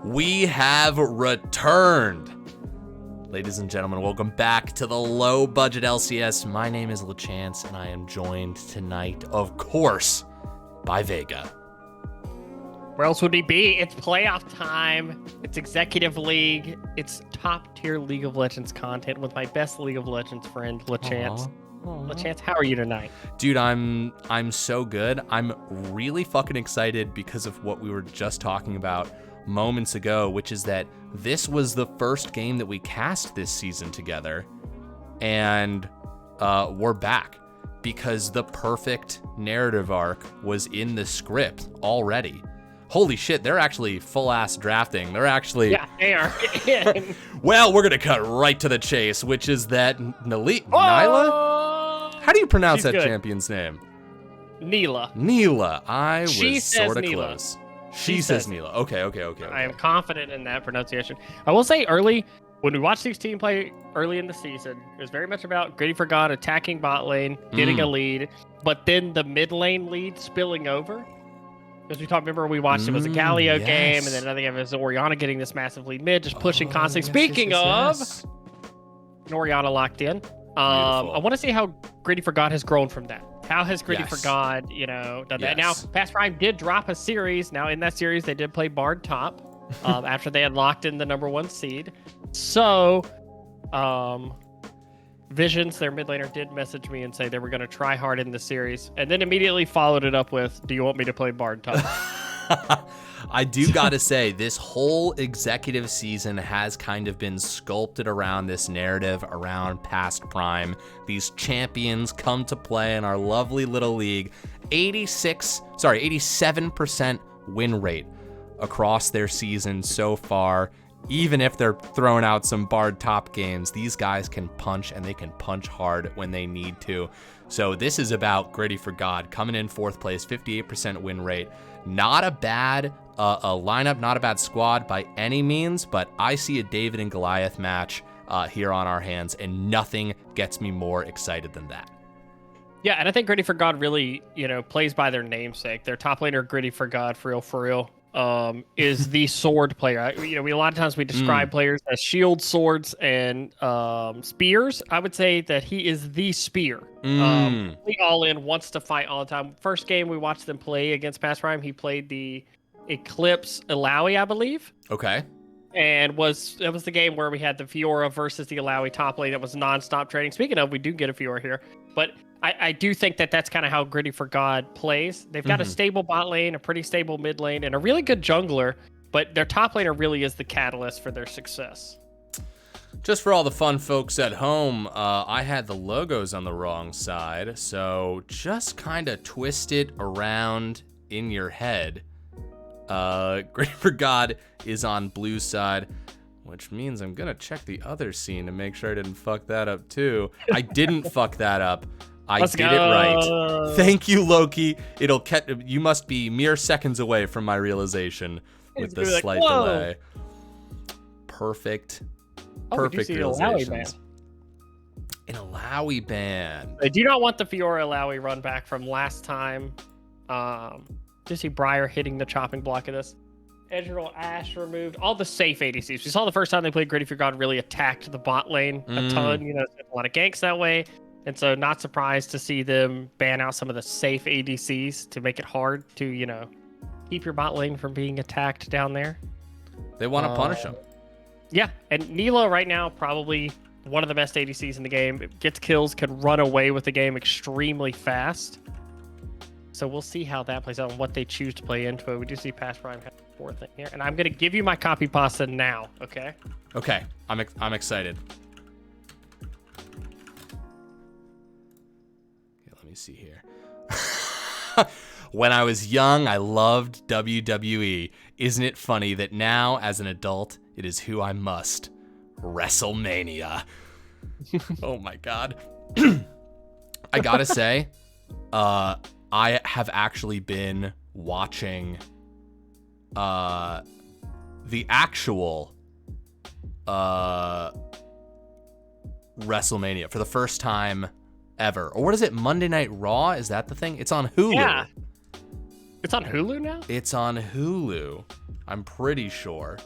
We have returned. Ladies and gentlemen, welcome back to the Low Budget LCS. My name is LaChance, and I am joined tonight, of course, by Vega. Where else would he be? It's playoff time. It's Executive League. It's top-tier League of Legends content with my best League of Legends friend, LaChance. LaChance, how are you tonight? Dude, I'm so good. I'm really fucking excited because of what we were just talking about moments ago, which is that this was the first game that we cast this season together, and we're back because the perfect narrative arc was in the script already. Holy shit, they're actually full-ass drafting. They're actually... Yeah, they are. Well, we're going to cut right to the chase, which is that Nyla? How do you pronounce that champion's name? Neela. Neela. I She was says sort of Neela. close. She says Neela. Okay. I am confident in that pronunciation. I will say early, when we watched these teams play early in the season, it was very much about Griddy for God attacking bot lane, getting a lead, but then the mid lane lead spilling over. As we talked, remember we watched it was a Galio game, and then another game was Orianna getting this massive lead mid, just pushing constantly. Speaking of, Orianna locked in. I want to see how Griddy for God has grown from that. How has Griddy for God, done that? Now, Fast Prime did drop a series. Now, in that series, they did play Bard top after they had locked in the #1 seed. So, Visions, their mid laner, did message me and say they were going to try hard in the series, and then immediately followed it up with, "Do you want me to play Bard top?" I do gotta say, this whole executive season has kind of been sculpted around this narrative around Past Prime. These champions come to play in our lovely little league. 87% win rate across their season so far. Even if they're throwing out some Bard top games, these guys can punch, and they can punch hard when they need to. So this is about Griddy for God coming in 4th place, 58% win rate. Not a bad a lineup, not a bad squad by any means, but I see a David and Goliath match here on our hands, and nothing gets me more excited than that. Yeah, and I think Griddy for God really, plays by their namesake. Their top laner, Griddy for God, for real, is the sword player. We a lot of times we describe players as shield, swords, and spears. I would say that he is the spear. He all in, wants to fight all the time. First game we watched them play against Past Prime, he played the Eclipse Illaoi, I believe. Okay. And it was the game where we had the Fiora versus the Illaoi top lane that was non-stop trading. Speaking of, we do get a Fiora here, but I do think that that's kind of how Griddy for God plays. They've got a stable bot lane, a pretty stable mid lane, and a really good jungler, but their top laner really is the catalyst for their success. Just for all the fun folks at home, I had the logos on the wrong side, so just kind of twist it around in your head. Griddy for God is on blue side, which means I'm gonna check the other scene to make sure I didn't fuck that up too. I didn't fuck that up. I did it right. Thank you, Loki. You must be mere seconds away from my realization with the slight delay. Perfect realizations. An Illaoi ban. I do not want the Fiora Illaoi run back from last time. Do see Briar hitting the chopping block of this. Edgeril Ashe removed. All the safe ADCs. We saw the first time they played Griddy for God really attacked the bot lane a ton. A lot of ganks that way. And so not surprised to see them ban out some of the safe ADCs to make it hard to, keep your bot lane from being attacked down there. They want to punish them. Yeah, and Neela right now probably one of the best ADCs in the game. It gets kills, can run away with the game extremely fast. So we'll see how that plays out and what they choose to play into it. We do see Past Prime have a 4th thing here. And I'm going to give you my copy pasta now, okay? Okay, I'm excited. Okay, let me see here. When I was young, I loved WWE. Isn't it funny that now, as an adult, it is who I must. WrestleMania. Oh my God. I gotta say, I have actually been watching the actual WrestleMania for the first time ever. Or what is it? Monday Night Raw? Is that the thing? It's on Hulu. Yeah. It's on Hulu now? It's on Hulu. I'm pretty sure.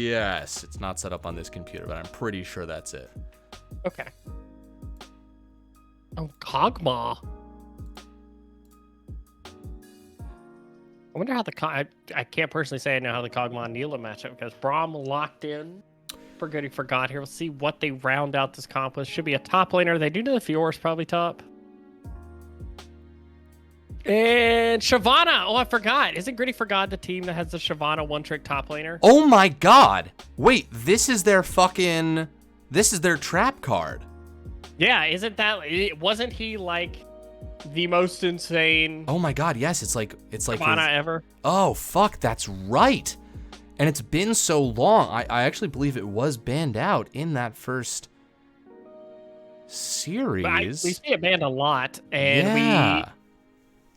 Yes, it's not set up on this computer, but I'm pretty sure that's it. Okay. Oh, Kog'Maw. I wonder how I can't personally say I know how the Kog'Maw Neela matchup goes. Braum locked in for Griddy Forgot here. We'll see what they round out this comp with. Should be a top laner. They do know the Fior's probably top. And Shyvana. Oh, I forgot. Isn't Griddy Forgot the team that has the Shyvana one-trick top laner? Oh my god. Wait, this is their trap card. Yeah, wasn't he like the most insane Oh my god, yes, it's like Shyvana ever? Oh fuck, that's right. And it's been so long. I actually believe it was banned out in that first series. We see it banned a lot, and yeah.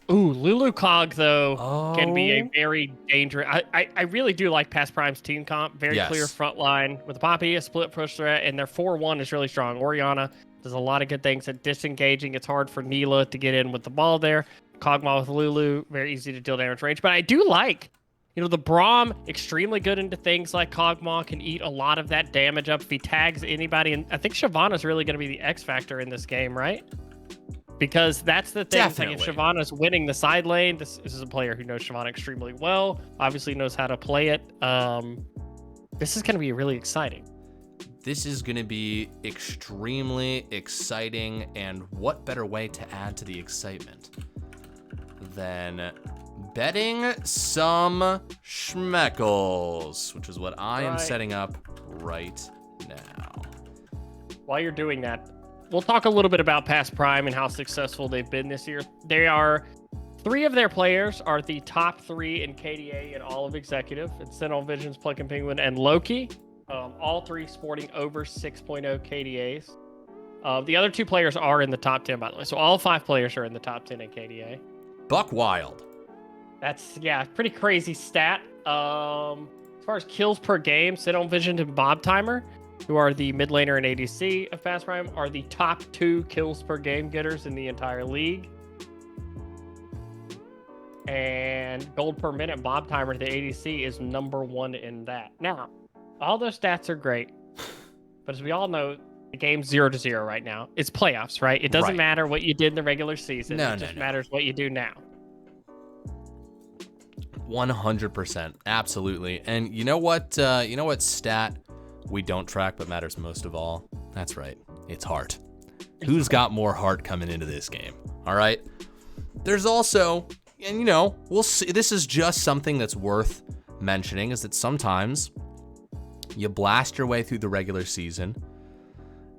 Lulu Cog, though, can be a Oh. very dangerous. I really do like Past Prime's team comp. Very Yes. clear front line with Poppy, a split push threat, and their 4-1 is really strong. Orianna does a lot of good things at disengaging. It's hard for Neela to get in with the ball there. Kog'Maw with Lulu, very easy to deal damage range. But I do like, the Braum, extremely good into things like Kog'Maw, can eat a lot of that damage up if he tags anybody. And I think Shyvana's really going to be the X factor in this game, right? Because that's the thing. Definitely. Like if Shyvana's winning the side lane, this is a player who knows Shyvana extremely well, obviously knows how to play it. This is going to be really exciting. This is going to be extremely exciting, and what better way to add to the excitement than betting some schmeckles, which is what I am setting up right now. While you're doing that, we'll talk a little bit about Past Prime and how successful they've been this year. Three of their players are the top 3 in KDA in all of Executive. It's Sentinel Visions, Plug and Penguin, and Loki. All 3 sporting over 6.0 KDAs. The other 2 players are in the top 10, by the way. So all 5 players are in the top 10 in KDA. Buck wild. That's, pretty crazy stat. As far as kills per game, Sentinel Vision and Bob Timer, who are the mid laner and ADC of Past Prime, are the top 2 kills per game getters in the entire league. And gold per minute, Bob Timer, the ADC, is number 1 in that. Now, all those stats are great, but as we all know, the game's 0-0 right now. It's playoffs, right? It doesn't matter what you did in the regular season. It just matters what you do now. 100%, absolutely. And you know what stat we don't track but matters most of all? That's right. It's heart. Who's got more heart coming into this game? All right. There's also, and we'll see, this is just something that's worth mentioning, is that sometimes you blast your way through the regular season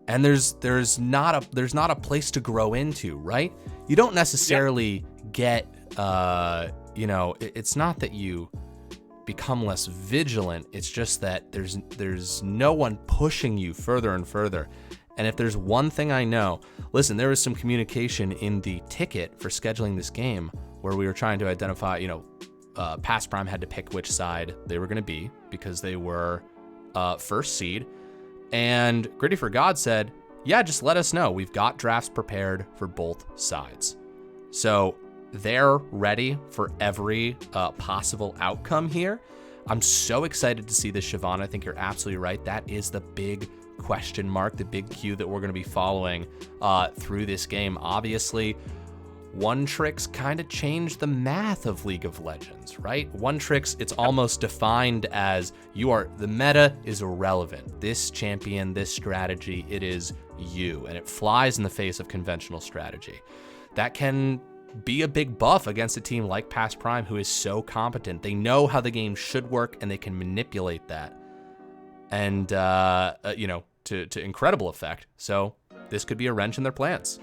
and there's not a place to grow into, right? You don't necessarily get it's not that you become less vigilant. It's just that there's no one pushing you further and further. And if there's one thing I know, listen, there was some communication in the ticket for scheduling this game where we were trying to identify, Past Prime had to pick which side they were going to be because they were first seed. And Griddy for God said, yeah, just let us know. We've got drafts prepared for both sides. So they're ready for every possible outcome here. I'm so excited to see this, Shyvana. I think you're absolutely right. That is the big question mark, the big cue that we're going to be following through this game. Obviously, one tricks kind of changed the math of League of Legends, right? One tricks, it's almost defined as the meta is irrelevant. This champion, this strategy, it is you, and it flies in the face of conventional strategy. That can be a big buff against a team like Past Prime, who is so competent. They know how the game should work, and they can manipulate that, and to incredible effect. So this could be a wrench in their plans.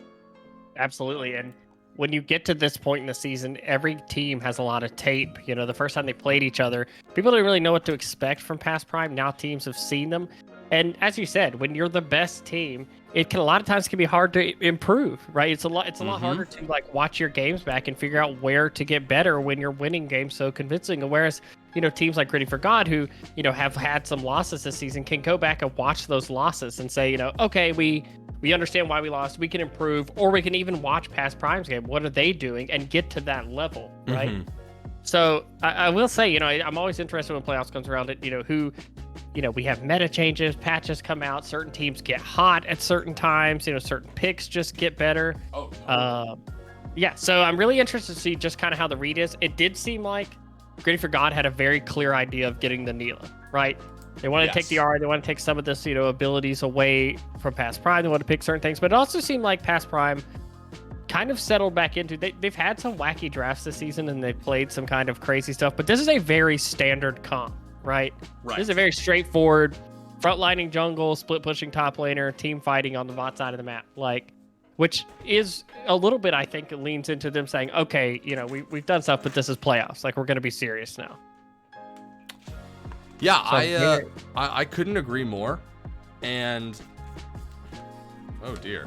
Absolutely. And when you get to this point in the season, every team has a lot of tape. The first time they played each other, people didn't really know what to expect from Past Prime. Now teams have seen them. And as you said, when you're the best team, it can a lot of times can be hard to improve, right? It's a lot harder to like watch your games back and figure out where to get better when you're winning games so convincing. And whereas, teams like Griddy for God who, have had some losses this season can go back and watch those losses and say, okay, we understand why we lost. We can improve, or we can even watch past Prime's game. What are they doing, and get to that level, right? So I will say, I'm always interested when playoffs comes around. Who, we have meta changes, patches come out. Certain teams get hot at certain times. Certain picks just get better. Yeah. So I'm really interested to see just kind of how the read is. It did seem like Griddy for God had a very clear idea of getting the Neela, right? They want to take the R. They want to take some of this, abilities away from Past Prime. They want to pick certain things, but it also seemed like Past Prime kind of settled back into. They've had some wacky drafts this season, and they've played some kind of crazy stuff. But this is a very standard comp, right? This is a very straightforward frontlining jungle, split pushing top laner, team fighting on the bot side of the map, which is a little bit, I think, leans into them saying, okay, we've done stuff, but this is playoffs. We're going to be serious now. Yeah, so, I couldn't agree more. And oh dear.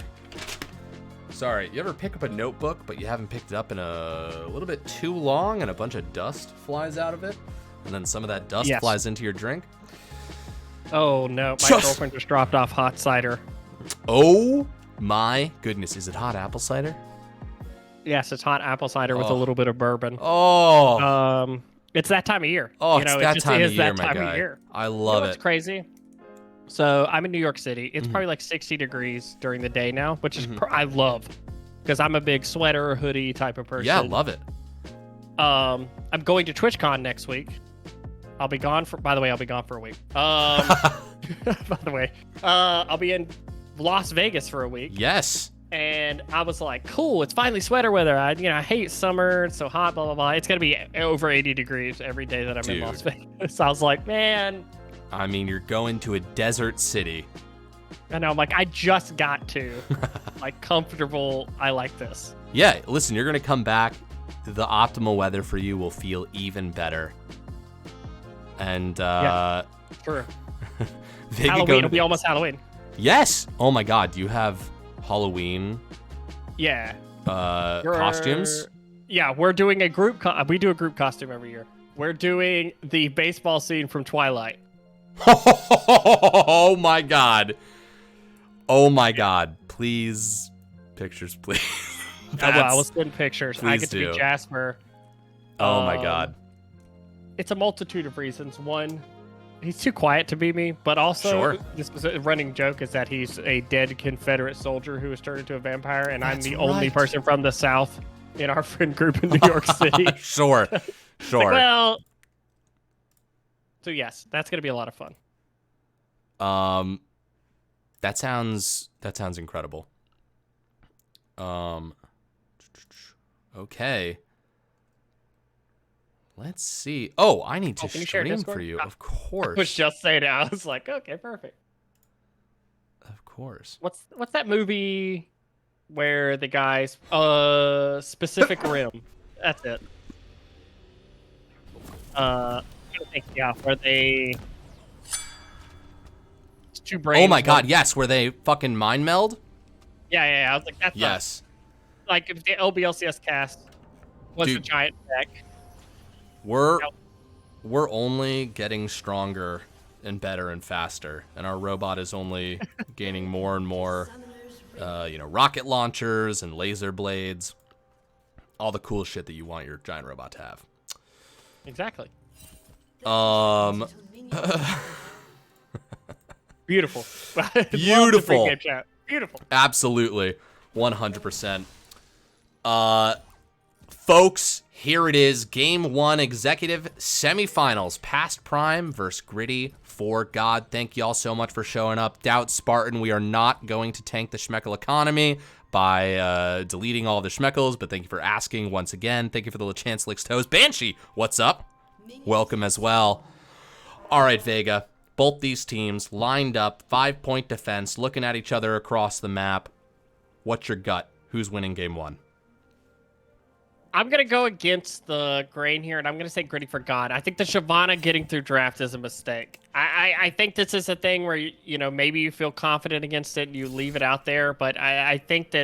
Sorry, you ever pick up a notebook, but you haven't picked it up in a little bit too long, and a bunch of dust flies out of it, and then some of that dust flies into your drink? Oh no, my girlfriend just dropped off hot cider. Oh my goodness, is it hot apple cider? Yes, it's hot apple cider with a little bit of bourbon. It's that time of year. It's that time of year, my guy. I love it. It's crazy. So I'm in New York City. It's probably like 60 degrees during the day now, which is I love, because I'm a big sweater, hoodie type of person. Yeah, I love it. I'm going to TwitchCon next week. I'll be gone for. By the way, I'll be gone for a week. By the way, I'll be in Las Vegas for a week. Yes. And I was like, cool, it's finally sweater weather. I hate summer. It's so hot, blah, blah, blah. It's going to be over 80 degrees every day that I'm in Las Vegas. So I was like, man. I mean, you're going to a desert city. I know. I'm like, I just got to. Comfortable. I like this. Yeah, listen, you're going to come back. The optimal weather for you will feel even better. And, sure. Halloween. It'll be almost Halloween. Yes. Oh, my God. Do you have Halloween costumes? Yeah, we're doing a group we do a group costume every year. We're doing the baseball scene from Twilight. Oh my god. Oh my god. Please, pictures, please. I will send pictures. I get to be Jasper. Oh my god. It's a multitude of reasons. One, he's too quiet to be me, but also this was a running joke is that he's a dead Confederate soldier who was turned into a vampire, and I'm the only person from the South in our friend group in New York City. Sure. So yes, that's gonna be a lot of fun. That sounds incredible. Okay. Let's see. Oh, I need to stream for you. Of course. I was just saying it. I was like, okay, perfect. Of course. What's that movie where the guys Specific Rim? That's it. Where they two brains. Oh my god, yes, where they fucking mind meld? Yeah. I was like, that's yes. Like if the LBLCS cast was a giant deck. We're only getting stronger and better and faster, and our robot is only gaining more and more, rocket launchers and laser blades, all the cool shit that you want your giant robot to have. Exactly. Beautiful. Beautiful. Absolutely, 100%. Folks, here it is. Game 1 executive semifinals. Past Prime versus Griddy for God. Thank you all so much for showing up. Doubt Spartan, we are not going to tank the Schmeckle economy by deleting all the Schmeckles, but thank you for asking once again. Thank you for the little chance licks toes. Banshee, what's up? Welcome as well. All right, Vega. Both these teams lined up, 5-point defense, looking at each other across the map. What's your gut? Who's winning game 1? I'm going to go against the grain here, and I'm going to say Griddy for God. I think the Shyvana getting through draft is a mistake. I think this is a thing where, you know, maybe you feel confident against it and you leave it out there, but I think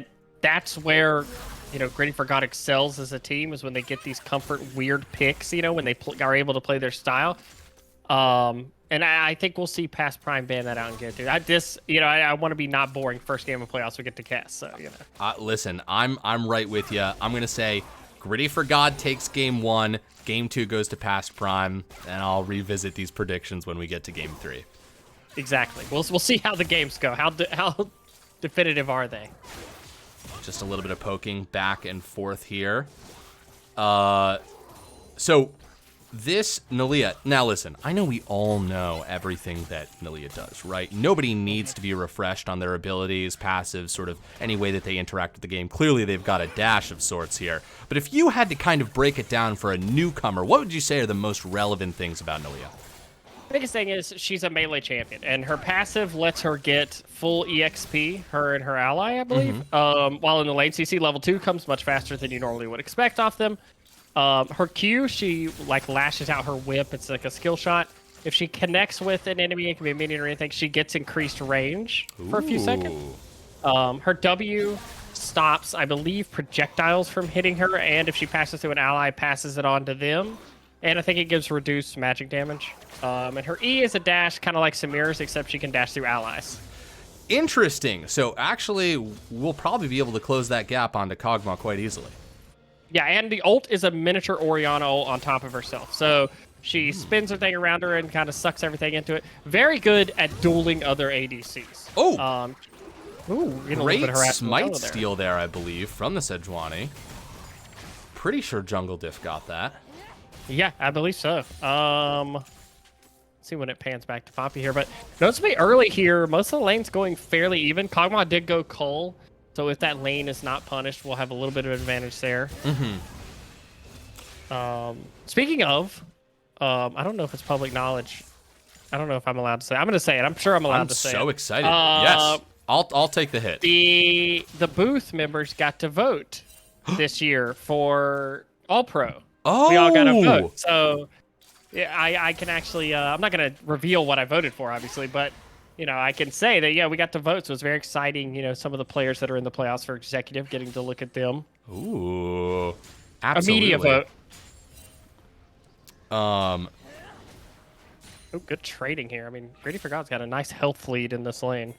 that's where, you know, Griddy for God excels as a team is when they get these comfort weird picks, you know, when they are able to play their style. And I think we'll see past Prime ban that out and get through. I want to be not boring first game of playoffs we get to cast, so, you know. Listen, I'm right with you. I'm going to say Griddy for God takes game 1, game 2 goes to past Prime, and I'll revisit these predictions when we get to game 3. Exactly. We'll see how the games go. How definitive are they? Just a little bit of poking back and forth here. So this Nalia, now listen, I know we all know everything that Nalia does, right? Nobody needs to be refreshed on their abilities, passives, sort of any way that they interact with the game. Clearly they've got a dash of sorts here. But if you had to kind of break it down for a newcomer, what would you say are the most relevant things about Nalia? The biggest thing is she's a melee champion, and her passive lets her get full EXP, her and her ally, I believe. While in the lane CC, level 2 comes much faster than you normally would expect off them. Her Q, she like lashes out her whip. It's like a skill shot. If she connects with an enemy, it can be a minion or anything, she gets increased range for a few seconds. Her W stops, I believe, projectiles from hitting her, and if she passes through an ally, passes it on to them. And I think it gives reduced magic damage. And her E is a dash, kind of like Samira's, except she can dash through allies. Interesting. So actually, we'll probably be able to close that gap onto Kog'Maw quite easily. Yeah, and the ult is a miniature Orianna ult on top of herself. So she spins her thing around her and kind of sucks everything into it. Very good at dueling other ADCs. Oh! Great smite steal there, I believe, from the Sejuani. Pretty sure Jungle Diff got that. Yeah, I believe so. Let's see when it pans back to Poppy here. But noticeably early here, most of the lanes going fairly even. Kog'Maw did go Cull. So if that lane is not punished, we'll have a little bit of advantage there. Speaking of, I don't know if it's public knowledge. I don't know if I'm allowed to say. I'm going to say it. I'm sure I'm allowed to say it. I'm so excited. Yes, I'll take the hit. The booth members got to vote this year for All Pro. Oh, we all got to vote. So yeah, I can actually. I'm not going to reveal what I voted for, obviously, but. You know, I can say that, yeah, we got to vote, so it's very exciting, you know, some of the players that are in the playoffs for executive, getting to look at them. Ooh, absolutely. A media vote. Oh, good trading here. I mean, Griddy for God's got a nice health lead in this lane.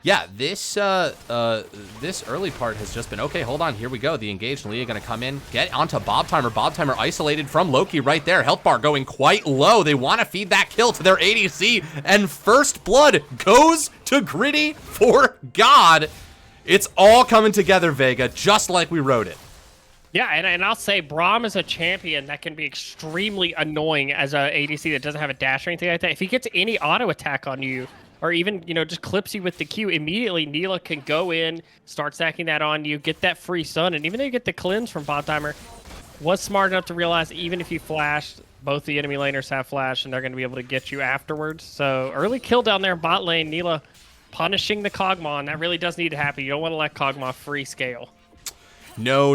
Yeah, this early part has just been, okay, hold on, here we go. The engaged Leah going to come in, get onto Bob Timer. Bob Timer isolated from Loki right there. Health bar going quite low. They want to feed that kill to their ADC, and first blood goes to Griddy for God. It's all coming together, Vega, just like we wrote it. Yeah, and I'll say Braum is a champion that can be extremely annoying as a ADC that doesn't have a dash or anything like that. If he gets any auto attack on you, or even, you know, just clips you with the Q, immediately Neela can go in, start stacking that on you, get that free stun, and even though you get the cleanse from Bob Timer, was smart enough to realize even if you flash, both the enemy laners have flash, and they're going to be able to get you afterwards. So early kill down there in bot lane, Neela punishing the Kog'Maw, and that really does need to happen. You don't want to let Kog'Maw free scale. No.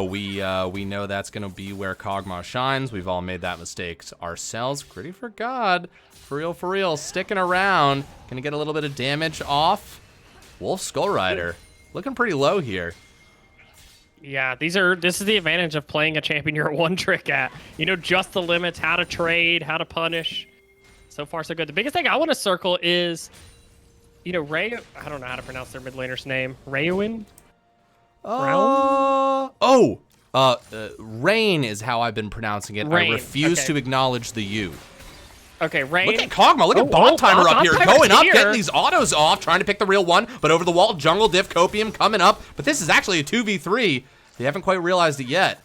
We know that's going to be where Kog'Maw shines. We've all made that mistake ourselves. Griddy for God. For real, sticking around. Gonna get a little bit of damage off. Wolf Skull Rider, looking pretty low here. Yeah, this is the advantage of playing a champion you're at one trick at. You know just the limits, how to trade, how to punish. So far, so good. The biggest thing I want to circle is, you know, I don't know how to pronounce their mid laner's name. Raewyn? Rain is how I've been pronouncing it. Rain. I refuse to acknowledge the U. Okay, Rain. Look at Kog'Maw. Look at Bob Timer up here. Going up, getting these autos off, trying to pick the real one. But over the wall, Jungle Diff, Copium coming up. But this is actually a 2v3. They haven't quite realized it yet.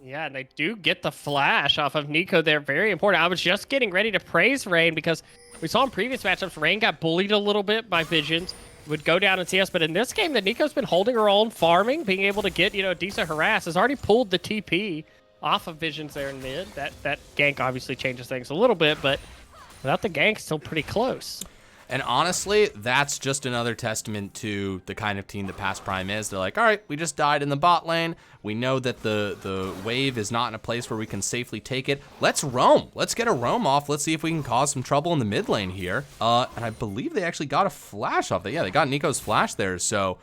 Yeah, and they do get the flash off of Nico there. Very important. I was just getting ready to praise Rain because we saw in previous matchups, Rain got bullied a little bit by Visions. Would go down and CS, but in this game, that Nico's been holding her own, farming, being able to get, you know, decent harass. Has already pulled the TP off of Visions there in mid. That gank obviously changes things a little bit, but without the gank, still pretty close. And honestly, that's just another testament to the kind of team that Past Prime is. They're like, all right, we just died in the bot lane. We know that the wave is not in a place where we can safely take it. Let's roam. Let's get a roam off. Let's see if we can cause some trouble in the mid lane here. And I believe they actually got a flash off that. Yeah, they got Nico's flash there, so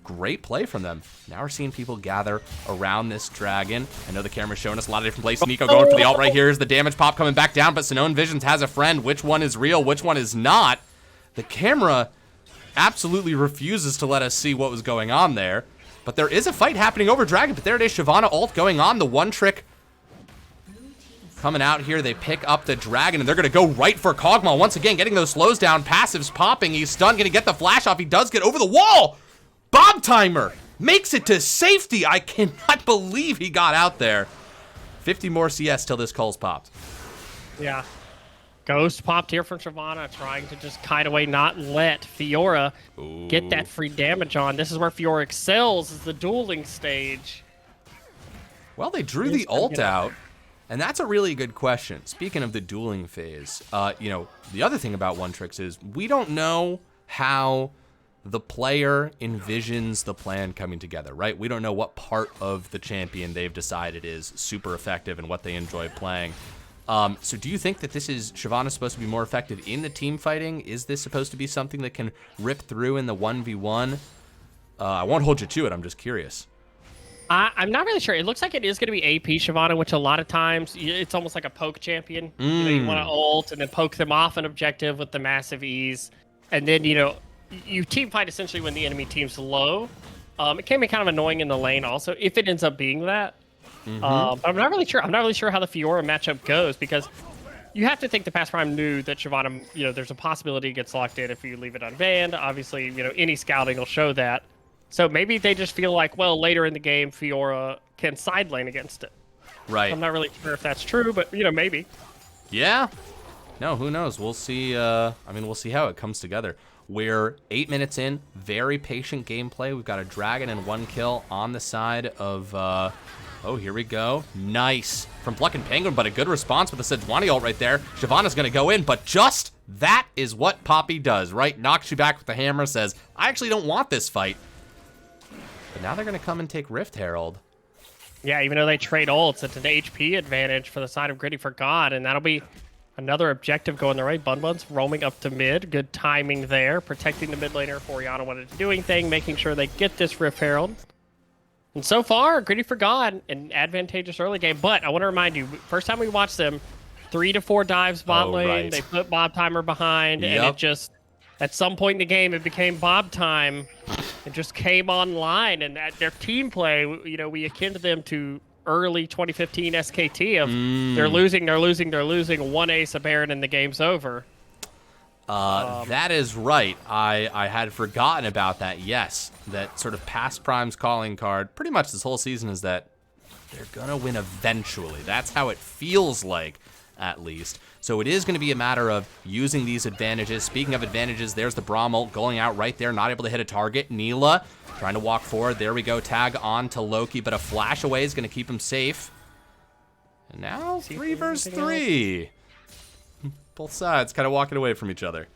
great play from them. Now we're seeing people gather around this dragon. I know the camera's showing us a lot of different places. Nico going for the ult right here. Is the damage pop coming back down, but Sinone Visions has a friend. Which one is real? Which one is not? The camera absolutely refuses to let us see what was going on there. But there is a fight happening over dragon. But there it is, Shyvana ult going on. The one trick coming out here. They pick up the dragon, and they're going to go right for Kog'Maw. Once again, getting those slows down. Passives popping. He's stunned. Going to get the flash off. He does get over the wall. Bob Timer makes it to safety. I cannot believe he got out there. 50 more CS till this Cull's popped. Yeah. Ghost popped here from Shyvana, trying to just kite away, not let Fiora get that free damage on. This is where Fiora excels, is the dueling stage. Well, they drew the ult out, and that's a really good question. Speaking of the dueling phase, you know, the other thing about One Tricks is we don't know how the player envisions the plan coming together, right? We don't know what part of the champion they've decided is super effective and what they enjoy playing. So do you think that this is Shyvana supposed to be more effective in the team fighting? Is this supposed to be something that can rip through in the 1v1? I won't hold you to it. I'm just curious. I'm not really sure. It looks like it is going to be AP Shyvana, which a lot of times it's almost like a poke champion. You know, you want to ult and then poke them off an objective with the massive ease. And then, you know, you team fight essentially when the enemy team's low. It can be kind of annoying in the lane also, if it ends up being that. But I'm not really sure. I'm not really sure how the Fiora matchup goes, because you have to think the Past Prime knew that Shyvana, you know, there's a possibility it gets locked in if you leave it unbanned. Obviously, you know, any scouting will show that. So maybe they just feel like, well, later in the game, Fiora can side lane against it. Right. I'm not really sure if that's true, but, you know, maybe. Yeah. No, who knows? We'll see. I mean, we'll see how it comes together. We're 8 minutes in. Very patient gameplay. We've got a dragon and 1 kill on the side of... oh, here we go. Nice from Plucking Penguin, but a good response with the Sejuani ult right there. Shyvana's going to go in, but just that is what Poppy does, right? Knocks you back with the hammer, says, I actually don't want this fight. But now they're going to come and take Rift Herald. Yeah, even though they trade ults, it's an HP advantage for the side of Griddy for God, and that'll be another objective going the right. Bunbuns roaming up to mid. Good timing there, protecting the mid laner if Orianna wanted to do anything, making sure they get this Rift Herald. And so far, Griddy for God, an advantageous early game. But I want to remind you, first time we watched them, 3 to 4 dives bot lane. Right. They put Bob Timer behind, and it just, at some point in the game, it became Bob time. It just came online, and at their team play, you know, we akin to them to early 2015 SKT of they're losing, one ace, a Baron, and the game's over. That is right. I had forgotten about that. Yes, that sort of Past Prime's calling card pretty much this whole season is that they're gonna win eventually. That's how it feels like, at least. So it is going to be a matter of using these advantages. Speaking of advantages, there's the Braum ult going out right there, not able to hit a target. Neela trying to walk forward. There we go. Tag on to Loki, but a flash away is going to keep him safe. And now 3 versus 3. Both sides kind of walking away from each other.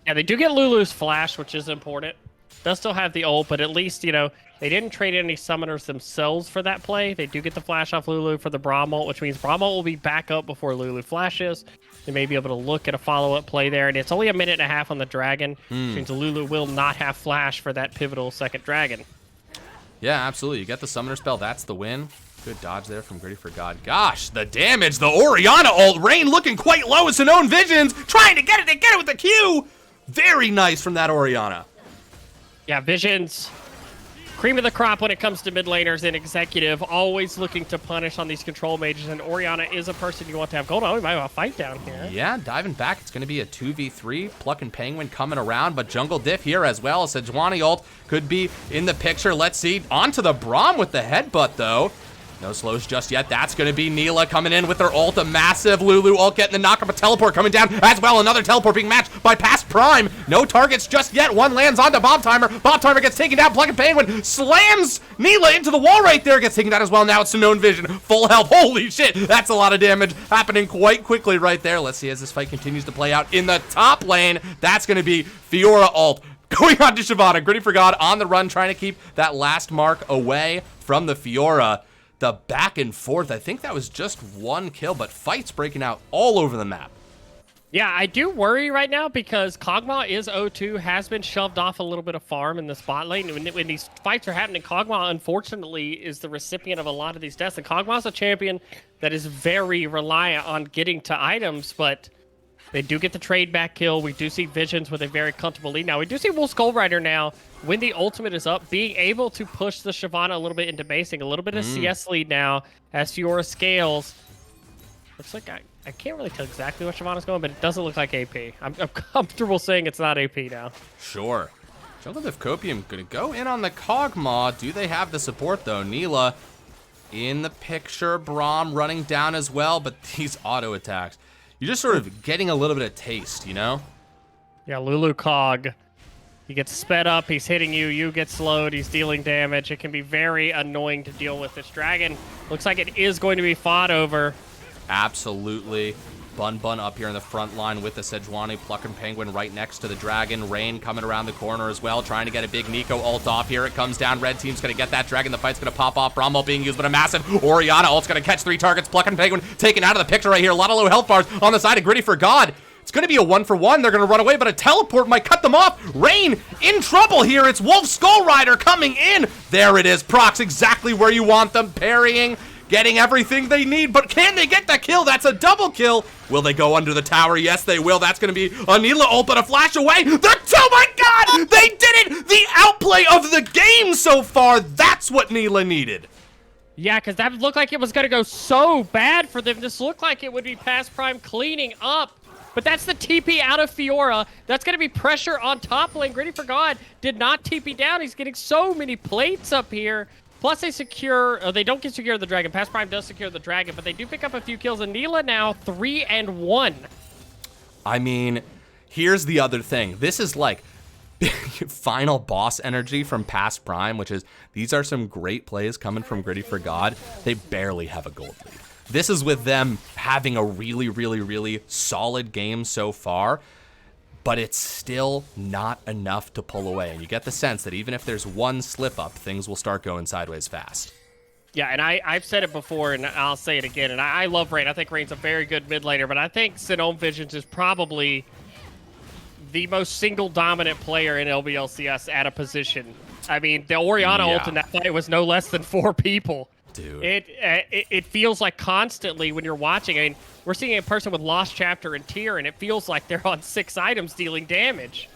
Yeah, they do get Lulu's flash, which is important. Does still have the ult, but at least, you know, they didn't trade any summoners themselves for that play. They do get the flash off Lulu for the Braum ult, which means Braum ult will be back up before Lulu flashes. They may be able to look at a follow-up play there, and it's only a minute and a half on the dragon, which means Lulu will not have flash for that pivotal second dragon. Yeah, absolutely. You get the summoner spell. That's the win. Good dodge there from Griddy for God. Gosh, the damage. The Orianna ult. Rain looking quite low with Sinone Visions. Trying to get it with the Q. Very nice from that Orianna. Yeah, Visions. Cream of the crop when it comes to mid laners and executive. Always looking to punish on these control mages. And Orianna is a person you want to have gold. Oh, we might have a fight down here. Yeah, diving back. It's going to be a 2v3. Plucking Penguin coming around, but Jungle Diff here as well. Sejuani ult could be in the picture. Let's see. Onto the Braum with the headbutt, though. No slows just yet. That's going to be Neela coming in with their ult. A massive Lulu ult getting the knock up. A teleport coming down as well. Another teleport being matched by Past Prime. No targets just yet. One lands onto Bob Timer. Bob Timer gets taken down. Plucking Penguin slams Neela into the wall right there. Gets taken down as well. Now it's Unknown Vision. Full health. Holy shit. That's a lot of damage happening quite quickly right there. Let's see as this fight continues to play out in the top lane. That's going to be Fiora ult going on to Shyvana. Griddy for God on the run, trying to keep that last mark away from the Fiora. The back and forth, I think that was just one kill, but fights breaking out all over the map. Yeah, I do worry right now because Kog'Maw is 0-2, has been shoved off a little bit of farm in the spot lane. When these fights are happening, Kog'Maw, unfortunately, is the recipient of a lot of these deaths. And Kog'Maw's a champion that is very reliant on getting to items, but they do get the trade back kill. We do see Visions with a very comfortable lead. Now, we do see Wolf Skull Rider now, when the ultimate is up, being able to push the Shyvana a little bit into basing, a little bit of CS lead now as Fiora scales. Looks like I can't really tell exactly where Shyvana's going, but it doesn't look like AP. I'm comfortable saying it's not AP now. Sure. Jungle Div Copium gonna go in on the Kog'Maw. Do they have the support though? Neela in the picture. Braum running down as well, but these auto attacks, you're just sort of getting a little bit of taste, you know? Yeah, Lulu Cog. He gets sped up, he's hitting you, you get slowed, he's dealing damage. It can be very annoying to deal with. This dragon looks like it is going to be fought over. Absolutely. Bun up here in the front line with the Sejuani. Plucking Penguin right next to the dragon. Rain coming around the corner as well, trying to get a big Nico ult off. Here it comes down. Red team's going to get that dragon. The fight's going to pop off. Braum ult being used, but a massive Orianna ult's going to catch 3 targets. Plucking Penguin taken out of the picture right here. A lot of low health bars on the side of Griddy for God. It's going to be a 1-for-1. They're going to run away, but a teleport might cut them off. Rain in trouble here. It's Wolf Skull Rider coming in. There it is. Procs exactly where you want them. Parrying, getting everything they need, but can they get that kill? That's a double kill. Will they go under the tower? Yes, they will. That's going to be a Neela ult, but a flash away. Oh my God! They did it! The outplay of the game so far. That's what Neela needed. Yeah, because that looked like it was going to go so bad for them. This looked like it would be Past Prime cleaning up. But that's the TP out of Fiora. That's going to be pressure on top lane. Griddy for God did not TP down. He's getting so many plates up here. Plus they secure, they don't get secure the dragon. Past Prime does secure the dragon, but they do pick up a few kills. And Neela now 3-1. I mean, here's the other thing. This is like final boss energy from Past Prime, which is these are some great plays coming from Griddy for God. They barely have a gold lead. This is with them having a really, really, really solid game so far, but it's still not enough to pull away. And you get the sense that even if there's one slip up, things will start going sideways fast. Yeah, and I've said it before, and I'll say it again, and I love Rain. I think Rain's a very good mid laner, but I think Unknown Visions is probably the most single dominant player in LBLCS at a position. I mean, the Orianna ult in that fight was no less than 4 people. Dude. It feels like constantly when you're watching, I mean, we're seeing a person with Lost Chapter and Tier, and it feels like they're on 6 items dealing damage.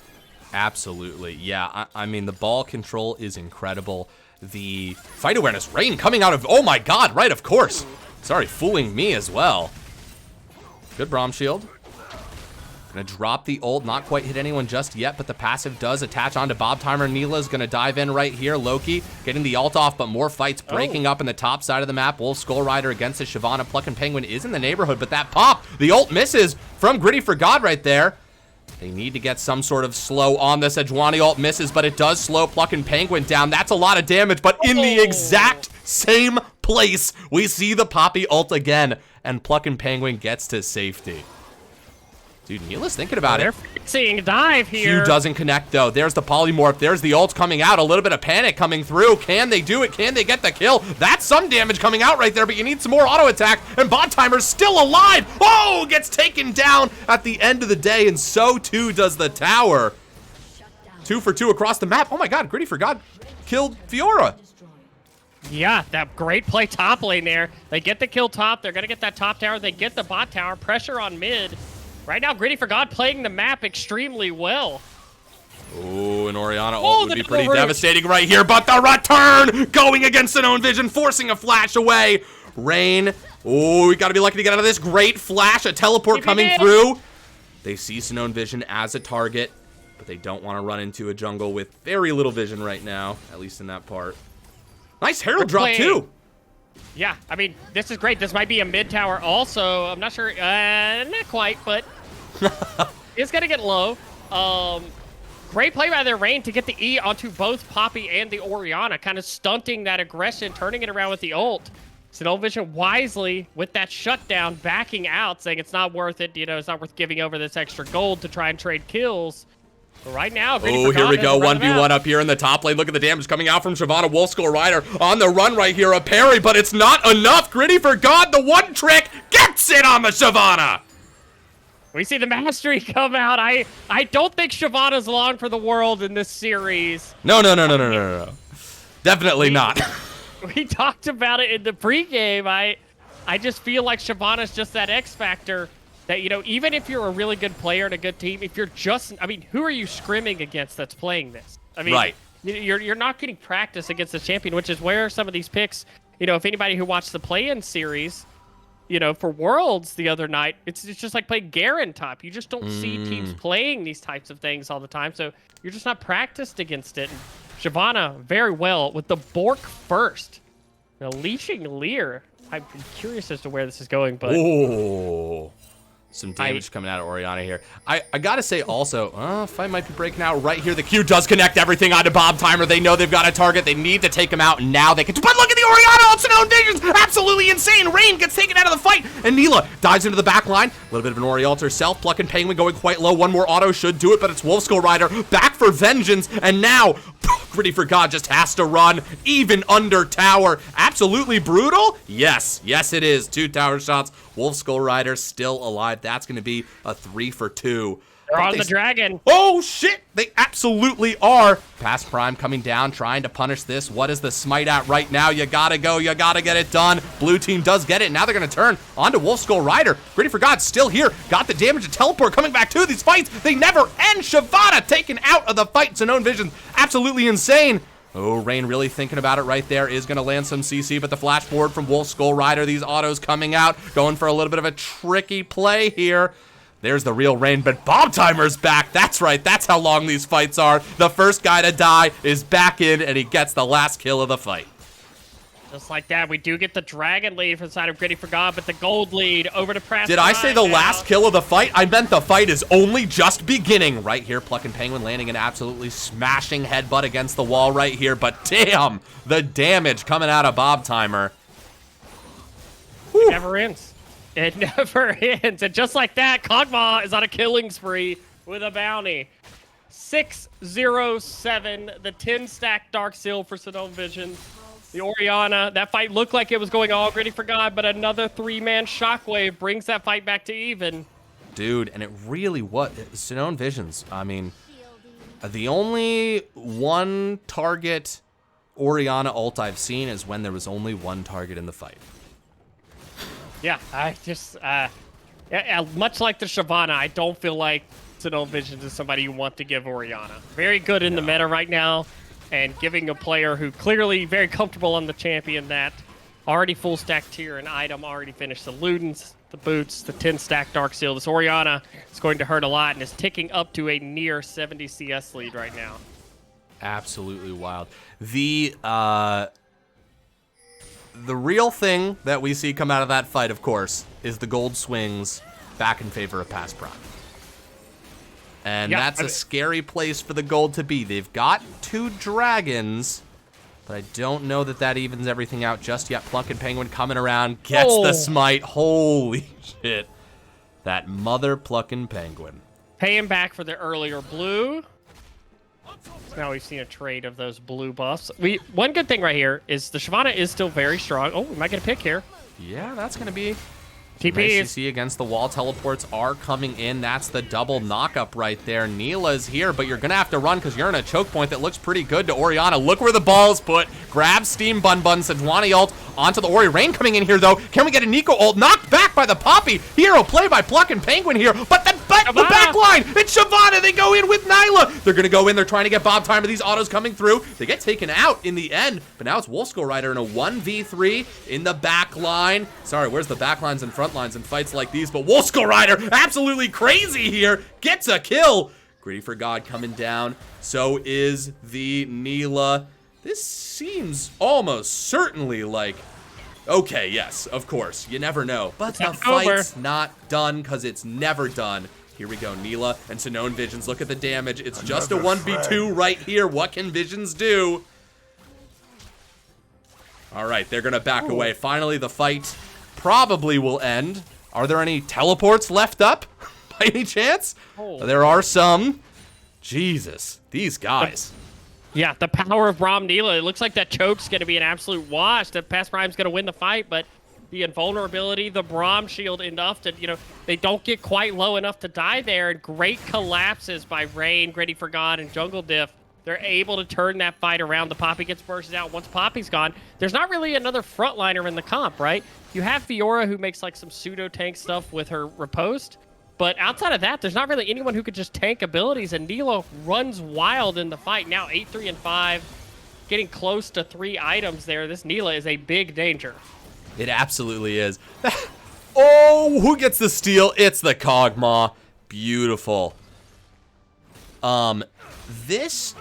Absolutely. Yeah, I mean, the ball control is incredible. The fight awareness, Rain coming out of, oh my God, right, of course. Sorry, fooling me as well. Good Braum shield. Gonna drop the ult, not quite hit anyone just yet, but the passive does attach onto Bob Timer. Neela's gonna dive in right here. Loki getting the ult off, but more fights breaking up in the top side of the map. Wolf Skull Rider against the Shyvana. Plucking Penguin is in the neighborhood, but that pop, the ult misses from Griddy for God right there. They need to get some sort of slow on this. Sejuani ult misses, but it does slow Plucking Penguin down. That's a lot of damage, but in the exact same place, we see the Poppy ult again, and Plucking Penguin gets to safety. Dude, Neela's thinking about it. They're fixing dive here. Q doesn't connect, though. There's the polymorph. There's the ult coming out. A little bit of panic coming through. Can they do it? Can they get the kill? That's some damage coming out right there, but you need some more auto attack, and Bot Timer's still alive. Oh, gets taken down at the end of the day, and so too does the tower. 2 for 2 across the map. Oh my God, Griddy for God killed Fiora. Yeah, that great play top lane there. They get the kill top. They're going to get that top tower. They get the bot tower. Pressure on mid. Right now, Griddy for God playing the map extremely well. Oh, and Orianna ult would be pretty devastating right here, but the return going against Unknown Vision, forcing a flash away. Rain, oh, we gotta be lucky to get out of this. Great flash, a teleport coming through. They see Unknown Vision as a target, but they don't want to run into a jungle with very little vision right now, at least in that part. Nice Herald drop too. Yeah, I mean, this is great. This might be a mid tower also. I'm not sure. Not quite, but it's going to get low. Great play by their Rain to get the E onto both Poppy and the Orianna, kind of stunting that aggression, turning it around with the ult. Sinnoh Vision wisely, with that shutdown, backing out, saying it's not worth it. You know, it's not worth giving over this extra gold to try and trade kills. But right now, oh, here we go. 1v1 up here in the top lane. Look at the damage coming out from Shyvana. Wolfskull Rider on the run right here. A parry, but it's not enough. Griddy for God, the one trick, gets it on the Shyvana. We see the mastery come out. I don't think Shyvana's long for the world in this series. No. Definitely not. We talked about it in the pregame. I just feel like Shyvana's just that X factor that, you know, even if you're a really good player and a good team, if you're just, I mean, who are you scrimming against that's playing this? I mean, right. You're not getting practice against the champion, which is where some of these picks, you know, if anybody who watched the play-in series, you know, for Worlds the other night, it's just like playing Garen top. You just don't see teams playing these types of things all the time, so you're just not practiced against it. And Shyvana, very well, with the Bork first. The Leashing Leer. I'm curious as to where this is going, but... Oh, some damage coming out of Orianna here. I gotta say also, fight might be breaking out right here. The Q does connect everything onto Bob Timer. They know they've got a target. They need to take him out, and now they can... But look at the Orianna ult Sinnoh Visions! Absolutely insane! Rain gets taken out of the fight, and Neela dives into the back line. A little bit of an Ori ult herself. Plucking Penguin going quite low. One more auto should do it, but it's Wolfskull Rider back for vengeance, and now... Griddy for God just has to run, even under tower. Absolutely brutal? Yes, it is. 2 tower shots. Wolfskull Rider still alive. That's going to be a 3 for 2. They're on the dragon. Oh, shit. They absolutely are. Past Prime coming down, trying to punish this. What is the smite at right now? You gotta go. You gotta get it done. Blue team does get it. Now they're going to turn onto Wolfskull Rider. Griddy for God still here. Got the damage to teleport coming back to these fights. They never end. Shyvana taken out of the fight. Sinnoh Vision absolutely insane. Oh, Rain really thinking about it right there. Is going to land some CC, but the flash forward from Wolfskull Rider. These autos coming out. Going for a little bit of a tricky play here. There's the real Rain, but Bob Timer's back. That's right. That's how long these fights are. The first guy to die is back in, and he gets the last kill of the fight. Just like that, we do get the dragon lead from the side of Griddy for God, but the gold lead over to Press. Did I say the last kill of the fight? I meant the fight is only just beginning. Right here, Plucking Penguin landing an absolutely smashing headbutt against the wall right here, but damn, the damage coming out of Bob Timer. It never ends. It never ends. And just like that, Kog'Maw is on a killing spree with a bounty. 607, the 10-stack Dark Seal for Sinnoh Vision. The Orianna, that fight looked like it was going all Griddy for God, but another 3-man shockwave brings that fight back to even. Dude, and it really was. Sinnoh Visions, I mean, the only one target Orianna ult I've seen is when there was only one target in the fight. Yeah, I just, much like the Shyvana, I don't feel like Sinnoh Visions is somebody you want to give Orianna. Very good in the meta right now, and giving a player who clearly very comfortable on the champion that already full stack tier and item, already finished the Ludens, the boots, the 10-stack Dark Seal. This Orianna is going to hurt a lot and is ticking up to a near 70 CS lead right now. Absolutely wild. The real thing that we see come out of that fight, of course, is the gold swings back in favor of Past Prime. And that's a scary place for the gold to be. They've got 2 dragons, but I don't know that that evens everything out just yet. Plucking Penguin coming around, gets the smite. Holy shit. That mother Plucking Penguin. Paying back for the earlier blue. Now we've seen a trade of those blue buffs. One good thing right here is the Shyvana is still very strong. Oh, we might get a pick here. Yeah, that's going to be... TP. CC against the wall. Teleports are coming in. That's the double knockup right there. Neela's here, but you're going to have to run because you're in a choke point that looks pretty good to Orianna. Look where the ball is put. Grabs Steam Bun Bun. Sejuani ult onto the Ori. Rain coming in here, though. Can we get a Nico ult? Knocked back by the Poppy. Hero play by Plucking Penguin here, but the back line. It's Shyvana. They go in with Nyla. They're going to go in. They're trying to get Bob Timer. These autos coming through. They get taken out in the end, but now it's Wolfskull Rider in a 1v3 in the back line. Sorry, where's the back lines and front lines in fights like these? But Wolfskull Rider, absolutely crazy here, gets a kill. Griddy for God coming down. So is the Neela. This seems almost certainly like Okay, yes, of course. You never know. But the It's fight's not done because it's never done. Here we go, Neela and Sinone Visions. Look at the damage. It's just a 1v2 right here. What can Visions do? All right, they're going to back away. Finally, the fight probably will end. Are there any teleports left up by any chance? There are some. Jesus, these guys. Yeah, the power of Braum Neela. It looks like that choke's going to be an absolute wash. The Past Prime's going to win the fight, but the invulnerability, the Braum shield enough to, they don't get quite low enough to die there. And great collapses by Rain, Griddy for God, and Jungle Diff. They're able to turn that fight around. The Poppy gets bursted out. Once Poppy's gone, there's not really another frontliner in the comp, right? You have Fiora, who makes like some pseudo-tank stuff with her riposte. But outside of that, there's not really anyone who could just tank abilities, and Neela runs wild in the fight. Now 8-3 and 5, getting close to 3 items there. This Neela is a big danger. It absolutely is. Oh, who gets the steal? It's the Kog'Maw. Beautiful. This...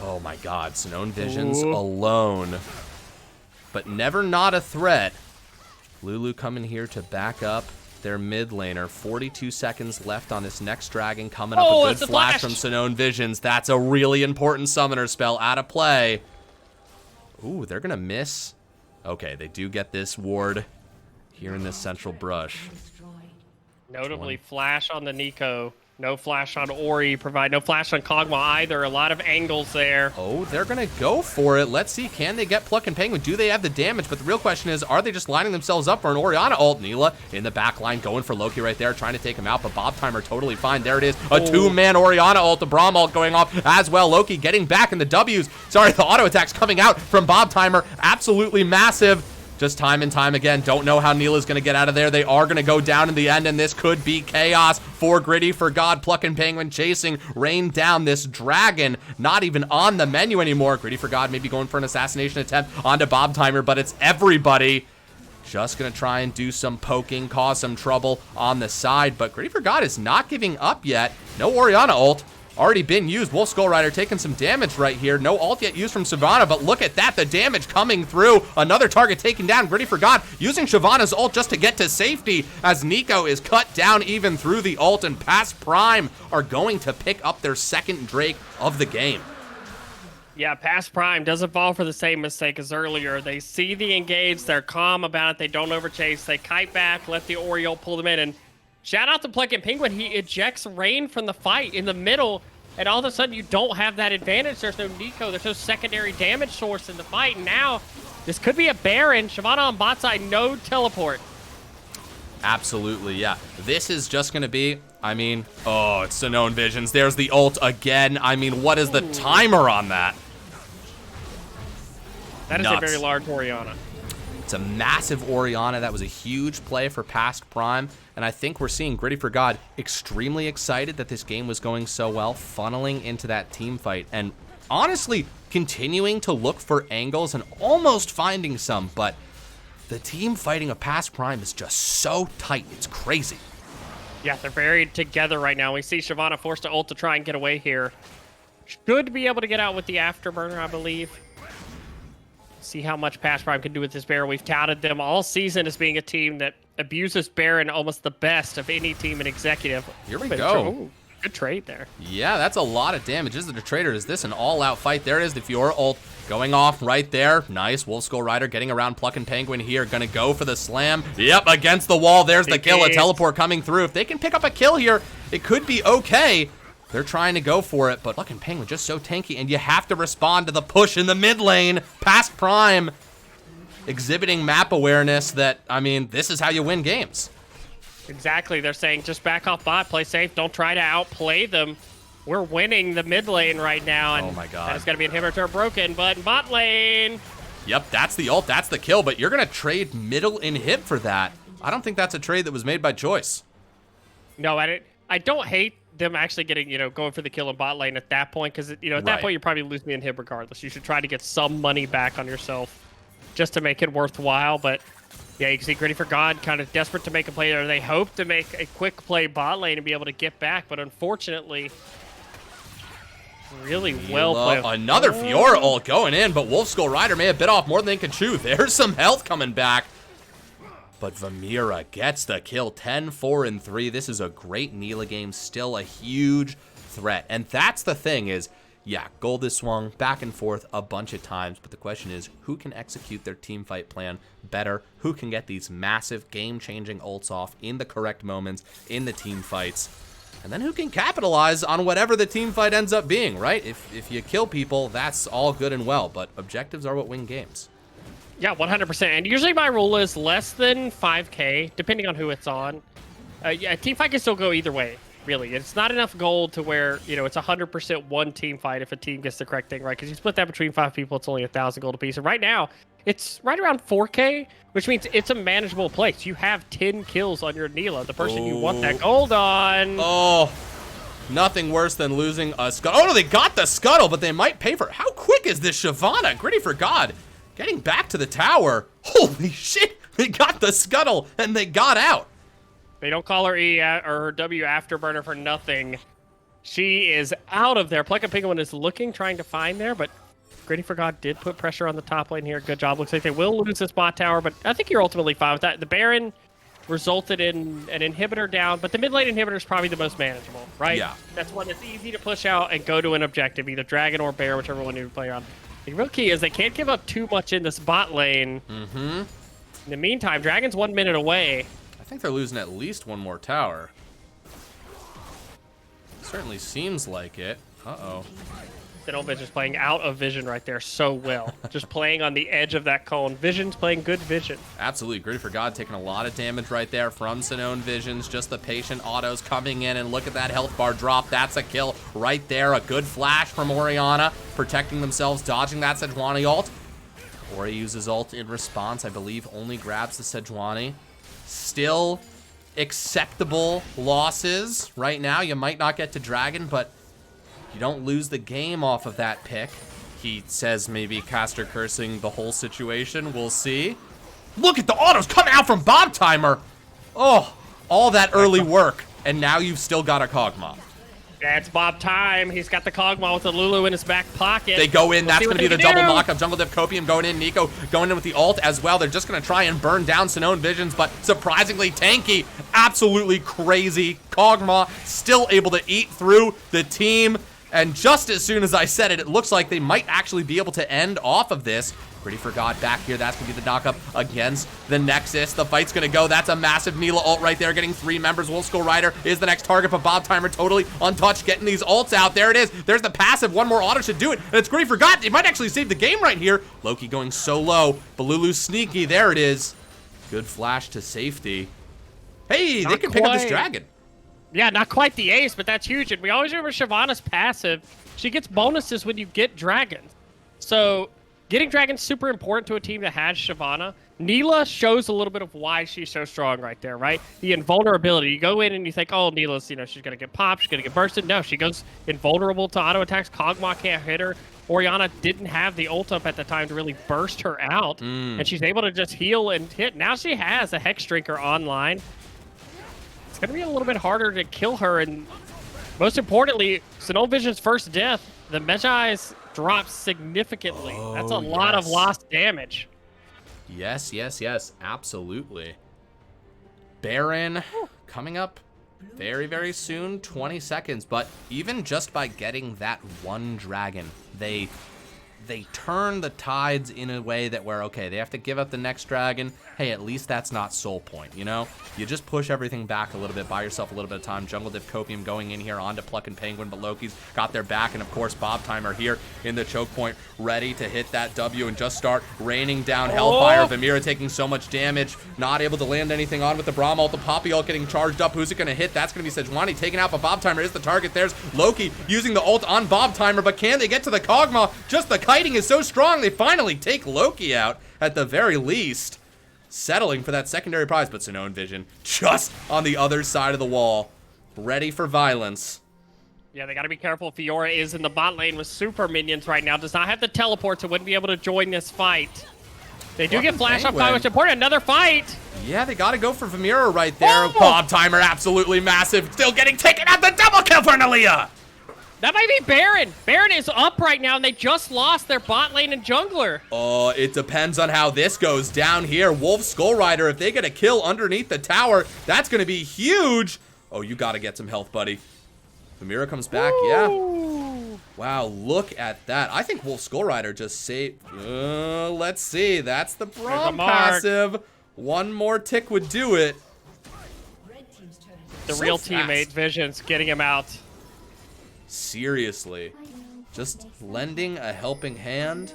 Oh my god, Sinone Visions alone. But never not a threat. Lulu coming here to back up their mid laner. 42 seconds left on this next dragon. Coming up, a good flash from Sinone Visions. That's a really important summoner spell out of play. Ooh, they're gonna miss. Okay, they do get this ward here in this central brush. Notably, flash on the Nico. No flash on Ori. Provide no flash on Kog'Maw either. A lot of angles there. Oh, they're going to go for it. Let's see. Can they get Pluck and Penguin? Do they have the damage? But the real question is, are they just lining themselves up for an Orianna ult? Neela in the back line going for Loki right there, trying to take him out. But Bob Timer totally fine. There it is. A two-man Orianna ult. The Braum ult going off as well. Loki getting back in the W's. Sorry, the auto attacks coming out from Bob Timer. Absolutely massive. Just time and time again. Don't know how Neela's going to get out of there. They are going to go down in the end, and this could be chaos for Griddy for God. Pluck and Penguin chasing Rain down. This dragon not even on the menu anymore. Griddy for God maybe going for an assassination attempt onto Bob Timer, but it's everybody just going to try and do some poking, cause some trouble on the side. But Griddy for God is not giving up yet. No Orianna ult. Already been used. Wolf Skull Rider taking some damage right here. No ult yet used from Shyvana, but look at that. The damage coming through. Another target taken down. Griddy for God using Shyvana's ult just to get to safety as Nico is cut down even through the ult, and Past Prime are going to pick up their second Drake of the game. Yeah, Past Prime doesn't fall for the same mistake as earlier. They see the engage. They're calm about it. They don't overchase. They kite back, let the Oriole pull them in, and shout out to Pluck and Penguin. He ejects Rain from the fight in the middle, and all of a sudden you don't have that advantage. There's no Nico. There's no secondary damage source in the fight. And now this could be a Baron. Shyvana on bot side, no teleport. Absolutely, yeah. This is just going to be, I mean, oh, it's Sinone Visions. There's the ult again. I mean, what is the timer on that? That is a very large Orianna. It's a massive Orianna. That was a huge play for Past Prime. And I think we're seeing Griddy for God extremely excited that this game was going so well, funneling into that team fight. And honestly, continuing to look for angles and almost finding some. But the team fighting of Past Prime is just so tight. It's crazy. Yeah, they're very together right now. We see Shyvana forced to ult to try and get away here. Should be able to get out with the Afterburner, I believe. See how much Past Prime can do with this Baron. We've touted them all season as being a team that abuses Baron almost the best of any team in Executive. Here we go. Ooh, good trade there. Yeah, that's a lot of damage. Is it a trade or is this an all-out fight? There it is, the Fiora ult going off right there. Nice. Wolf Skull Rider getting around Pluck and Penguin here. Gonna go for the slam. Yep, against the wall. There's the kill. A teleport coming through. If they can pick up a kill here, it could be okay. They're trying to go for it, but Pluck and Penguin just so tanky, and you have to respond to the push in the mid lane. Past Prime exhibiting map awareness that, I mean, this is how you win games. Exactly. They're saying just back off bot, play safe, don't try to outplay them. We're winning the mid lane right now, and oh my god, that's going to be inhibitor broken, but bot lane. Yep, that's the ult, that's the kill, but you're going to trade middle inhib for that. I don't think that's a trade that was made by choice. No, I don't hate them actually getting, going for the kill in bot lane at that point, because, at that point, you probably lose the inhib regardless. You should try to get some money back on yourself just to make it worthwhile, but yeah, you can see Griddy for God kind of desperate to make a play there. They hope to make a quick play bot lane and be able to get back, but unfortunately, really well played. Another Fiora ult going in, but Wolf Skull Rider may have bit off more than they could chew. There's some health coming back. But Vamira gets the kill, 10, 4, and 3. This is a great Neela game, still a huge threat. And that's the thing is, yeah, gold is swung back and forth a bunch of times, but the question is, who can execute their team fight plan better? Who can get these massive game-changing ults off in the correct moments in the team fights? And then who can capitalize on whatever the team fight ends up being, right? If you kill people, that's all good and well, but objectives are what win games. Yeah, 100%. And usually my rule is less than 5K, depending on who it's on. Yeah, team fight can still go either way, really. It's not enough gold to where, you know, it's 100% one team fight if a team gets the correct thing, right? Because you split that between 5 people, it's only 1,000 gold apiece. And right now, it's right around 4K, which means it's a manageable place. You have 10 kills on your Neela, the person you want that gold on. Oh, nothing worse than losing a scuttle. Oh, no, they got the scuttle, but they might pay for it. How quick is this Shyvana? Griddy for God. Getting back to the tower. Holy shit. They got the scuttle and they got out. They don't call her E or her W afterburner for nothing. She is out of there. Pluck and Penguin is looking, trying to find there, but Griddy for God did put pressure on the top lane here. Good job. Looks like they will lose this bot tower, but I think you're ultimately fine with that. The Baron resulted in an inhibitor down, but the mid lane inhibitor is probably the most manageable, right? Yeah. That's one that's easy to push out and go to an objective, either Dragon or Bear, whichever one you play on. The real key is they can't give up too much in this bot lane. In the meantime, Dragon's 1 minute away. I think they're losing at least one more tower. Certainly seems like it. Uh-oh. Vision's playing out of vision right there so well. Just playing on the edge of that cone. Vision's playing good vision. Absolutely. Griddy for God taking a lot of damage right there from Sinone Visions. Just the patient autos coming in, and look at that health bar drop. That's a kill right there. A good flash from Orianna, protecting themselves, dodging that Sejuani ult. Ori uses ult in response. I believe only grabs the Sejuani. Still acceptable losses right now. You might not get to Dragon, but you don't lose the game off of that pick. He says maybe caster cursing the whole situation. We'll see. Look at the autos coming out from Bob Timer. Oh, all that early work, and now you've still got a Kog'Maw. That's Bob time. He's got the Kog'Maw with the Lulu in his back pocket. They go in. That's going to be the double knock-up. Jungle Div Copium going in. Nico going in with the ult as well. They're just going to try and burn down Sinone Visions, but surprisingly tanky. Absolutely crazy. Kog'Maw still able to eat through the team. And just as soon as I said it, it looks like they might actually be able to end off of this. Griddy for God back here. That's going to be the knock-up against the Nexus. The fight's going to go. That's a massive Neela ult right there, getting 3 members. Wolf Skull Rider is the next target, but Bob Timer totally untouched, getting these ults out. There it is. There's the passive. One more auto should do it, and it's Griddy for God. They might actually save the game right here. Loki going so low. Balulu's sneaky. There it is. Good flash to safety. Hey, they can pick up this Dragon. Yeah, not quite the ace, but that's huge. And we always remember Shyvana's passive. She gets bonuses when you get dragons. So getting dragons super important to a team that has Shyvana. Neela shows a little bit of why she's so strong right there, right? The invulnerability. You go in and you think, oh, Neela's, you know, she's going to get popped, she's going to get bursted. No, she goes invulnerable to auto attacks. Kog'Maw can't hit her. Orianna didn't have the ult up at the time to really burst her out. And she's able to just heal and hit. Now she has a Hex Drinker online. It's going to be a little bit harder to kill her. And most importantly, Sinone Vision's first death, the Medjai's drops significantly. That's a lot of lost damage. Yes, yes, yes, absolutely. Baron coming up very, very soon, 20 seconds. But even just by getting that one dragon, they turn the tides in a way that where, okay, they have to give up the next dragon. Hey, at least that's not soul point, you know? You just push everything back a little bit, buy yourself a little bit of time. Jungle Div Copium going in here onto Pluck and Penguin, but Loki's got their back. And of course, Bob Timer here in the choke point, ready to hit that W and just start raining down Hellfire. Vamira taking so much damage, not able to land anything on with the Braum ult. The Poppy ult getting charged up. Who's it going to hit? That's going to be Sejuani taken out, but Bob Timer is the target. There's Loki using the ult on Bob Timer, but can they get to the Kog'Maw? Just the kiting is so strong, they finally take Loki out at the very least, settling for that secondary prize. But Sinone Vision just on the other side of the wall, ready for violence. Yeah, they got to be careful. Fiora is in the bot lane with super minions right now. Does not have the teleport, so wouldn't be able to join this fight. They do get flash up by, which is important. Another fight. Yeah, they got to go for Vamira right there. Bob Timer, absolutely massive. Still getting taken out. The double kill for Nalia. That might be Baron. Baron is up right now, and they just lost their bot lane and jungler. Oh, it depends on how this goes down here. Wolf Skull Rider, if they get a kill underneath the tower, that's going to be huge. Oh, you got to get some health, buddy. Vamira comes back, yeah. Wow, look at that. I think Wolf Skull Rider just saved. Let's see. That's the Braum passive. One more tick would do it. The So real fast. teammate, Vision's getting him out. Seriously. Just lending a helping hand.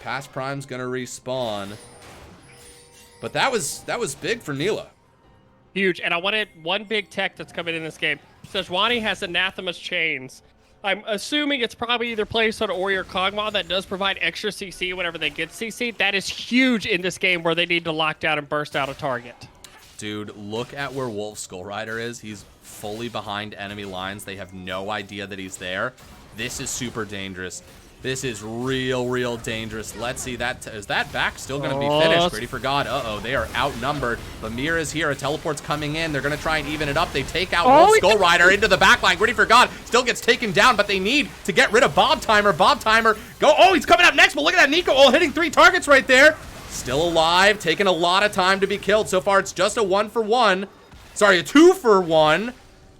Past Prime's gonna respawn. But that was big for Neela. Huge. And I wanted one big tech that's coming in this game. Sejuani has Anathema's Chains. I'm assuming it's probably either placed on Ori or Kog'Maw that does provide extra CC whenever they get CC. That is huge in this game where they need to lock down and burst out a target. Dude, look at where Wolf Skull Rider is. He's fully behind enemy lines. They have no idea that he's there. This is super dangerous. This is real dangerous. Let's see. Is that back still going to be finished? Griddy for God. Uh-oh, they are outnumbered. Vamir is here. A teleport's coming in. They're going to try and even it up. They take out Wolf Skull Rider into the backline. Griddy for God still gets taken down, but they need to get rid of Bob Timer. Bob Timer, go. Oh, he's coming up next, but look at that Nico. Oh, hitting 3 targets right there. Still alive, taking a lot of time to be killed. So far, it's just a 1-for-1. Sorry, a 2-for-1.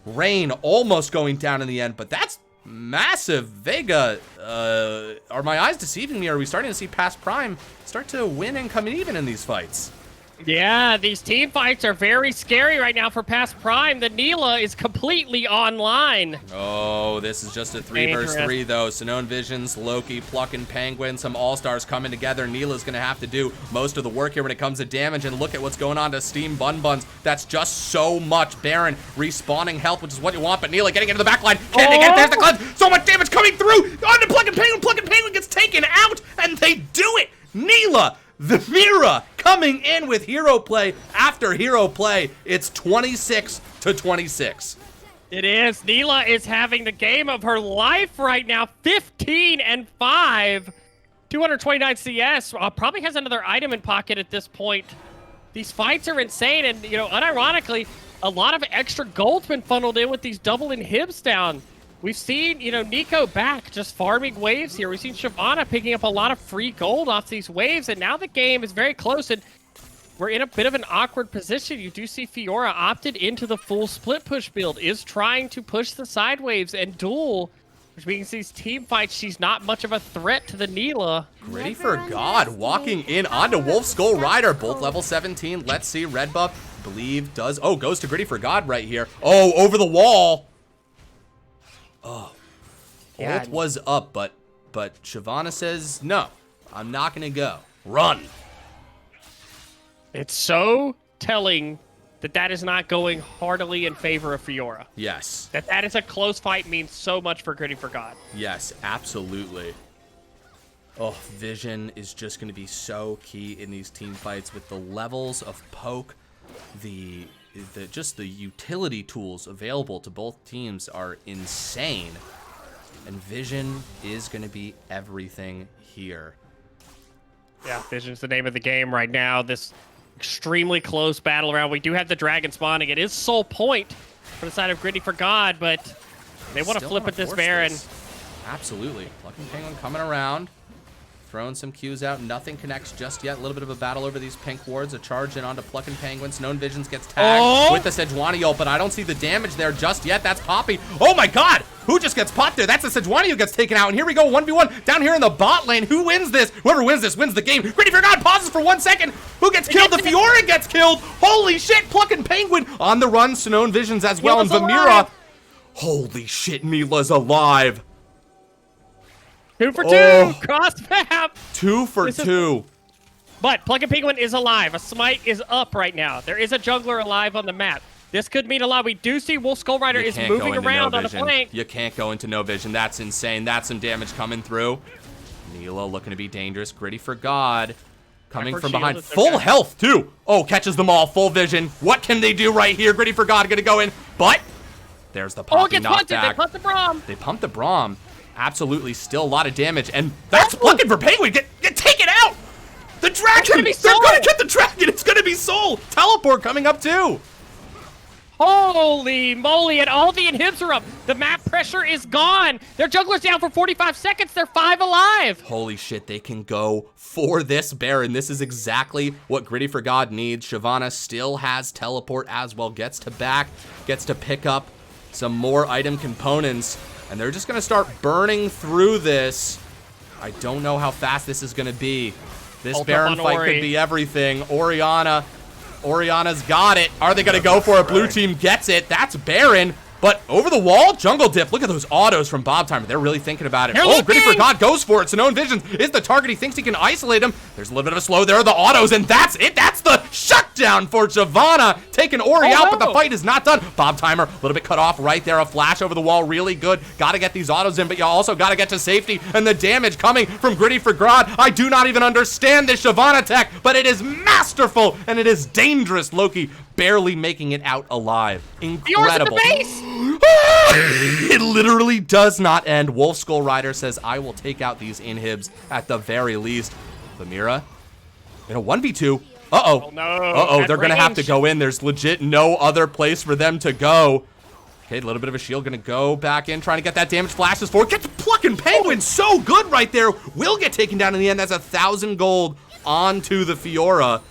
Rain almost going down in the end, but that's massive. Vega, are my eyes deceiving me? Are we starting to see Past Prime start to win and come even in these fights? Yeah, these team fights are very scary right now for Past Prime. The Neela is completely online. Oh, this is just a 3 versus 3 though. Sinone Visions, Loki, Pluckin' Penguin, some all-stars coming together. Neela's gonna have to do most of the work here when it comes to damage, and look at what's going on to Steam Bun Buns. That's just so much. Baron respawning health, which is what you want, but Neela getting into the backline. Can they get there's the cleanse? So much damage coming through onto Pluckin' Penguin. Pluckin' Penguin gets taken out, and they do it. Neela, Vamira coming in with hero play after hero play. It's 26-26. It is. Neela is having the game of her life right now. 15-5. 229 CS. Probably has another item in pocket at this point. These fights are insane, and, you know, unironically, a lot of extra gold's been funneled in with these double inhibs down. We've seen, you know, Nico back just farming waves here. We've seen Shyvana picking up a lot of free gold off these waves, and now the game is very close, and we're in a bit of an awkward position. You do see Fiora opted into the full split push build, is trying to push the side waves and duel, which means these team fights, she's not much of a threat to the Neela. Griddy for God walking in onto Wolf Skull Rider, both level 17. Let's see, red buff, believe does, oh, goes to Griddy for God right here. Oh, over the wall. Oh, Yeah. ult was up, but Shyvana says, no, I'm not going to go. Run. It's so telling that is not going heartily in favor of Fiora. Yes. That is a close fight means so much for Griddy for God. Yes, absolutely. Oh, vision is just going to be so key in these team fights with the levels of poke, just the utility tools available to both teams are insane. And vision is going to be everything here. Yeah, Vision's the name of the game right now. This extremely close battle around. We do have the dragon spawning. It is soul point for the side of Griddy for God, but they want to Still flip wanna at this force Baron. this. Absolutely. Plucking Penguin coming around. Throwing some Qs out. Nothing connects just yet. A little bit of a battle over these pink wards. A charge in onto Pluckin' Penguins. Known Visions gets tagged with the Sejuani ult, but I don't see the damage there just yet. That's Poppy. Oh my God! Who just gets popped there? That's the Sejuani who gets taken out. And here we go, 1v1 down here in the bot lane. Who wins this? Whoever wins this wins the game. Griddy for God pauses for 1 second. Who gets killed? The Fiora gets killed. Holy shit! Pluckin' Penguin on the run. Sinone Visions as well. And Vamira. Alive. Holy shit, Neela's alive. 2 for 2, cross map. 2 for 2. But Pluckin' Penguin is alive. A smite is up right now. There is a jungler alive on the map. This could mean a lot. We do see Wolf Skull Rider is moving around on the flank. You can't go into no vision. That's insane. That's some damage coming through. Neela looking to be dangerous. Griddy for God. Coming from behind. Full health, too. Oh, catches them all. Full vision. What can they do right here? Griddy for God gonna go in. But there's the Poppy gets punted. They pumped the Braum. They pumped the Braum. Absolutely still a lot of damage. And that's Pluckin' for Penguin. Get taken out. The dragon. They're gonna get the dragon. It's gonna be Soul. Teleport coming up, too. Holy moly, and all the inhibs are up. The map pressure is gone. Their jungler's down for 45 seconds. They're 5 alive. Holy shit, they can go for this Baron. This is exactly what Griddy for God needs. Shyvana still has teleport as well, gets to back, gets to pick up some more item components, and they're just gonna start burning through this. I don't know how fast this is gonna be. This Baron fight could be everything. Oriana's got it. Are they gonna go for it? Blue team gets it. That's Baron. But over the wall, jungle dip. Look at those autos from Bob Timer. They're really thinking about it. Oh, Griddy for God goes for it. Senown Vision is the target. He thinks he can isolate him. There's a little bit of a slow. There are the autos, and that's it. That's the shutdown for Shyvana. Taking Ori out, but the fight is not done. Bob Timer, a little bit cut off right there. A flash over the wall, really good. Got to get these autos in, but you also got to get to safety. And the damage coming from Griddy for God. I do not even understand this Shyvana tech, but it is masterful, and it is dangerous. Loki barely making it out alive. Incredible. It literally does not end. Wolf Skull Rider says, I will take out these inhibs at the very least. Lamira in a 1v2. Uh-oh. Oh, no. Uh-oh, they're going to have to go in. There's legit no other place for them to go. Okay, a little bit of a shield. Going to go back in, trying to get that damage. Flashes forward. Gets plucking Penguin. So good right there. Will get taken down in the end. That's 1,000 gold onto the Fiora.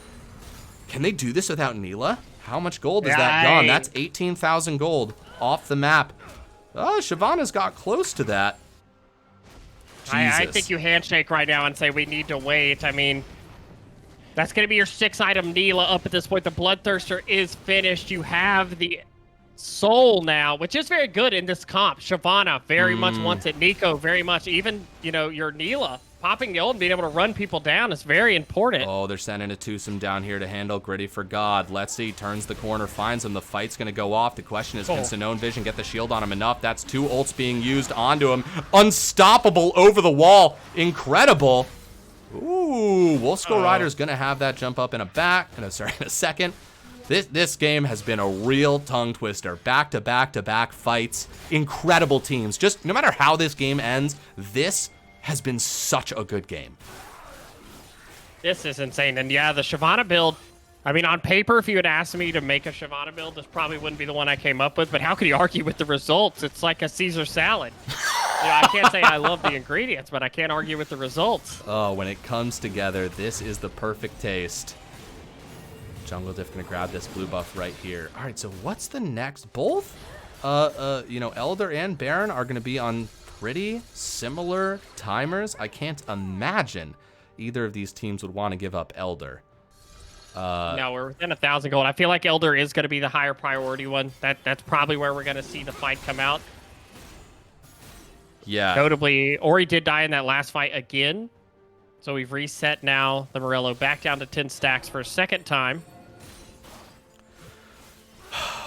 Can they do this without Neela? How much gold is that gone? That's 18,000 gold off the map. Oh, Shyvana's got close to that. I think you handshake right now and say we need to wait. I mean, that's going to be your 6-item Neela up at this point. The Bloodthirster is finished. You have the Soul now, which is very good in this comp. Shyvana very much wants it. Nico very much. Even, you know, your Neela. Popping the ult and being able to run people down is very important. Oh, they're sending a twosome down here to handle Griddy for God. Let's see, turns the corner, finds him. The fight's going to go off. The question is, can Senown Vision get the shield on him enough? That's 2 ults being used onto him. Unstoppable over the wall. Incredible. Ooh, Wolf Skull Rider's going to have that jump up in a second. This game has been a real tongue twister. Back-to-back-to-back fights. Incredible teams. Just no matter how this game ends, this has been such a good game. This is insane. And yeah, the Shyvana build, I mean, on paper, if you had asked me to make a Shyvana build, this probably wouldn't be the one I came up with, but how could you argue with the results? It's like a Caesar salad. You know, I can't say I love the ingredients, but I can't argue with the results. Oh, when it comes together, this is the perfect taste. Jungle Diff gonna grab this blue buff right here. All right, so what's the next? Both, you know, Elder and Baron are gonna be on pretty similar timers. I can't imagine either of these teams would want to give up Elder. No, we're within 1,000 gold. I feel like Elder is going to be the higher priority one. That's probably where we're going to see the fight come out. Yeah. Notably, Ori did die in that last fight again. So we've reset now the Morello back down to 10 stacks for a second time.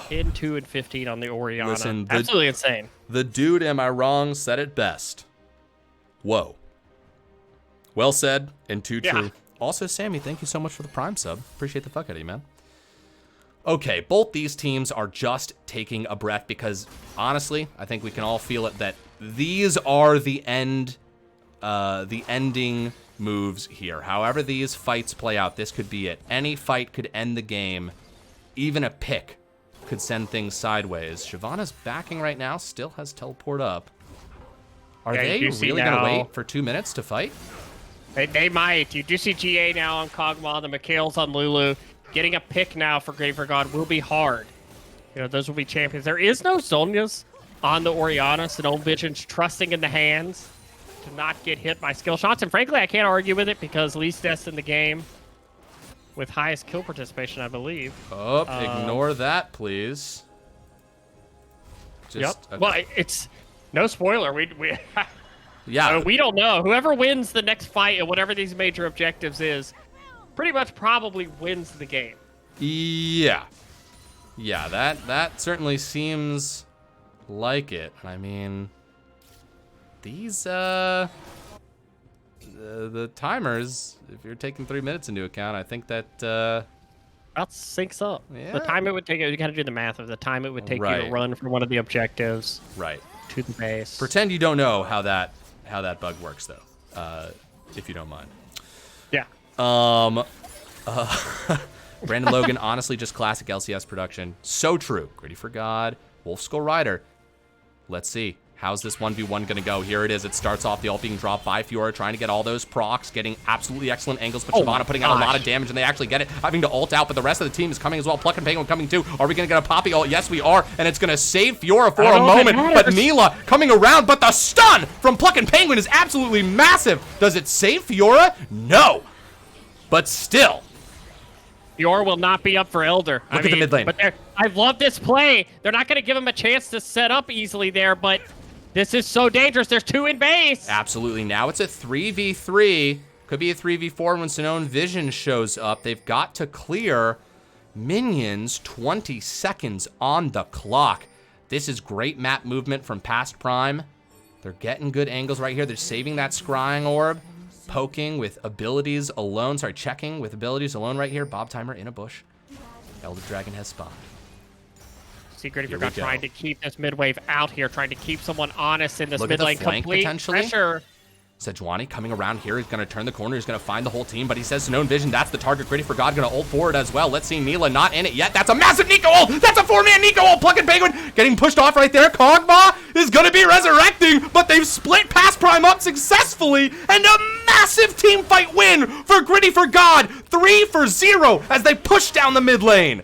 10, 2, and 15 on the Oriana. Listen, absolutely insane. The dude, am I wrong, said it best. Whoa. Well said and too true. Also, Sammy, thank you so much for the Prime sub. Appreciate the fuck out of you, man. Okay, both these teams are just taking a breath because, honestly, I think we can all feel it that these are the ending moves here. However these fights play out, this could be it. Any fight could end the game. Even a pick could send things sideways. Shyvana's backing right now, still has teleport up. Are they really going to wait for 2 minutes to fight? They might. You do see GA now on Kog'Maw, the Mikhail's on Lulu. Getting a pick now for Griddy for God will be hard. You know, those will be champions. There is no Zhonya's on the Oriana, so no Vision's trusting in the hands to not get hit by skill shots. And frankly, I can't argue with it because least deaths in the game with highest kill participation, I believe. Oh, ignore that, please. Just, yep. Okay. Well, it's no spoiler. We yeah. We don't know. Whoever wins the next fight and whatever these major objectives is, pretty much probably wins the game. Yeah. Yeah, that certainly seems like it. I mean, these the timers, if you're taking 3 minutes into account, I think that syncs up. Yeah. The time it would take, you got to do the math of the time it would take you to run from one of the objectives to the base. Pretend you don't know how that bug works though, if you don't mind. Yeah. Brandon Logan, honestly, just classic LCS production. So true. Griddy for God. Wolf Skull Rider. Let's see. How's this 1v1 going to go? Here it is. It starts off the ult being dropped by Fiora, trying to get all those procs, getting absolutely excellent angles, but Shyvana putting out a lot of damage, and they actually get it, having to ult out, but the rest of the team is coming as well. Pluck and Penguin coming too. Are we going to get a Poppy ult? Yes, we are, and it's going to save Fiora for a moment, but Neela coming around, but the stun from Pluck and Penguin is absolutely massive. Does it save Fiora? No, but still. Fiora will not be up for Elder. Look at the mid lane. But I love this play. They're not going to give him a chance to set up easily there, but this is so dangerous. There's 2 in base. Absolutely. Now it's a 3v3. Could be a 3v4 when Sinone Vision shows up. They've got to clear minions. 20 seconds on the clock. This is great map movement from Past Prime. They're getting good angles right here. They're saving that scrying orb. Poking with abilities alone. Sorry, checking with abilities alone right here. Bob Timer in a bush. Elder Dragon has spawned. Griddy for God trying to keep this mid wave out here, trying to keep someone honest in this mid lane. Flank, complete pressure. Sejuani coming around here. He's going to turn the corner. He's going to find the whole team, but he says Sinone Vision. That's the target. Griddy for God going to ult forward as well. Let's see Neela not in it yet. That's a massive Nico ult. That's a 4-man Nico ult. Pluck and Penguin getting pushed off right there. Kog'Maw is going to be resurrecting, but they've split Past Prime up successfully, and a massive team fight win for Griddy for God. 3-0 as they push down the mid lane.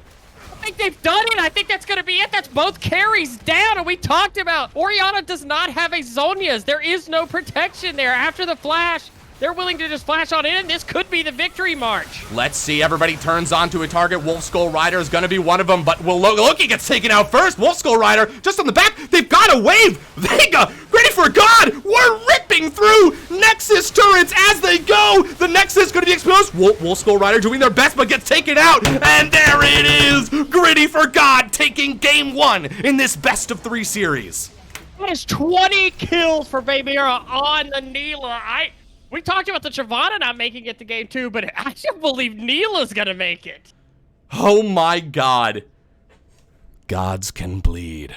I think they've done it. I think that's going to be it. That's both carries down, and we talked about Orianna does not have a Zhonya's. There is no protection there. After the flash, they're willing to just flash on in. This could be the victory march. Let's see. Everybody turns onto a target. Wolf Skull Rider is going to be one of them, but Loki gets taken out first. Wolf Skull Rider just on the back. They've got a wave. Vega, Griddy for God. We're ripping through Nexus turrets as they go. The Nexus going to be exposed. Wolf Skull Rider doing their best, but gets taken out. And there it is. Griddy for God taking game 1 in this best-of-3 series. That is 20 kills for Vayneira on the Neela. We talked about the Shyvana not making it to game 2, but I don't believe Neela's gonna make it. Oh my God. Gods can bleed.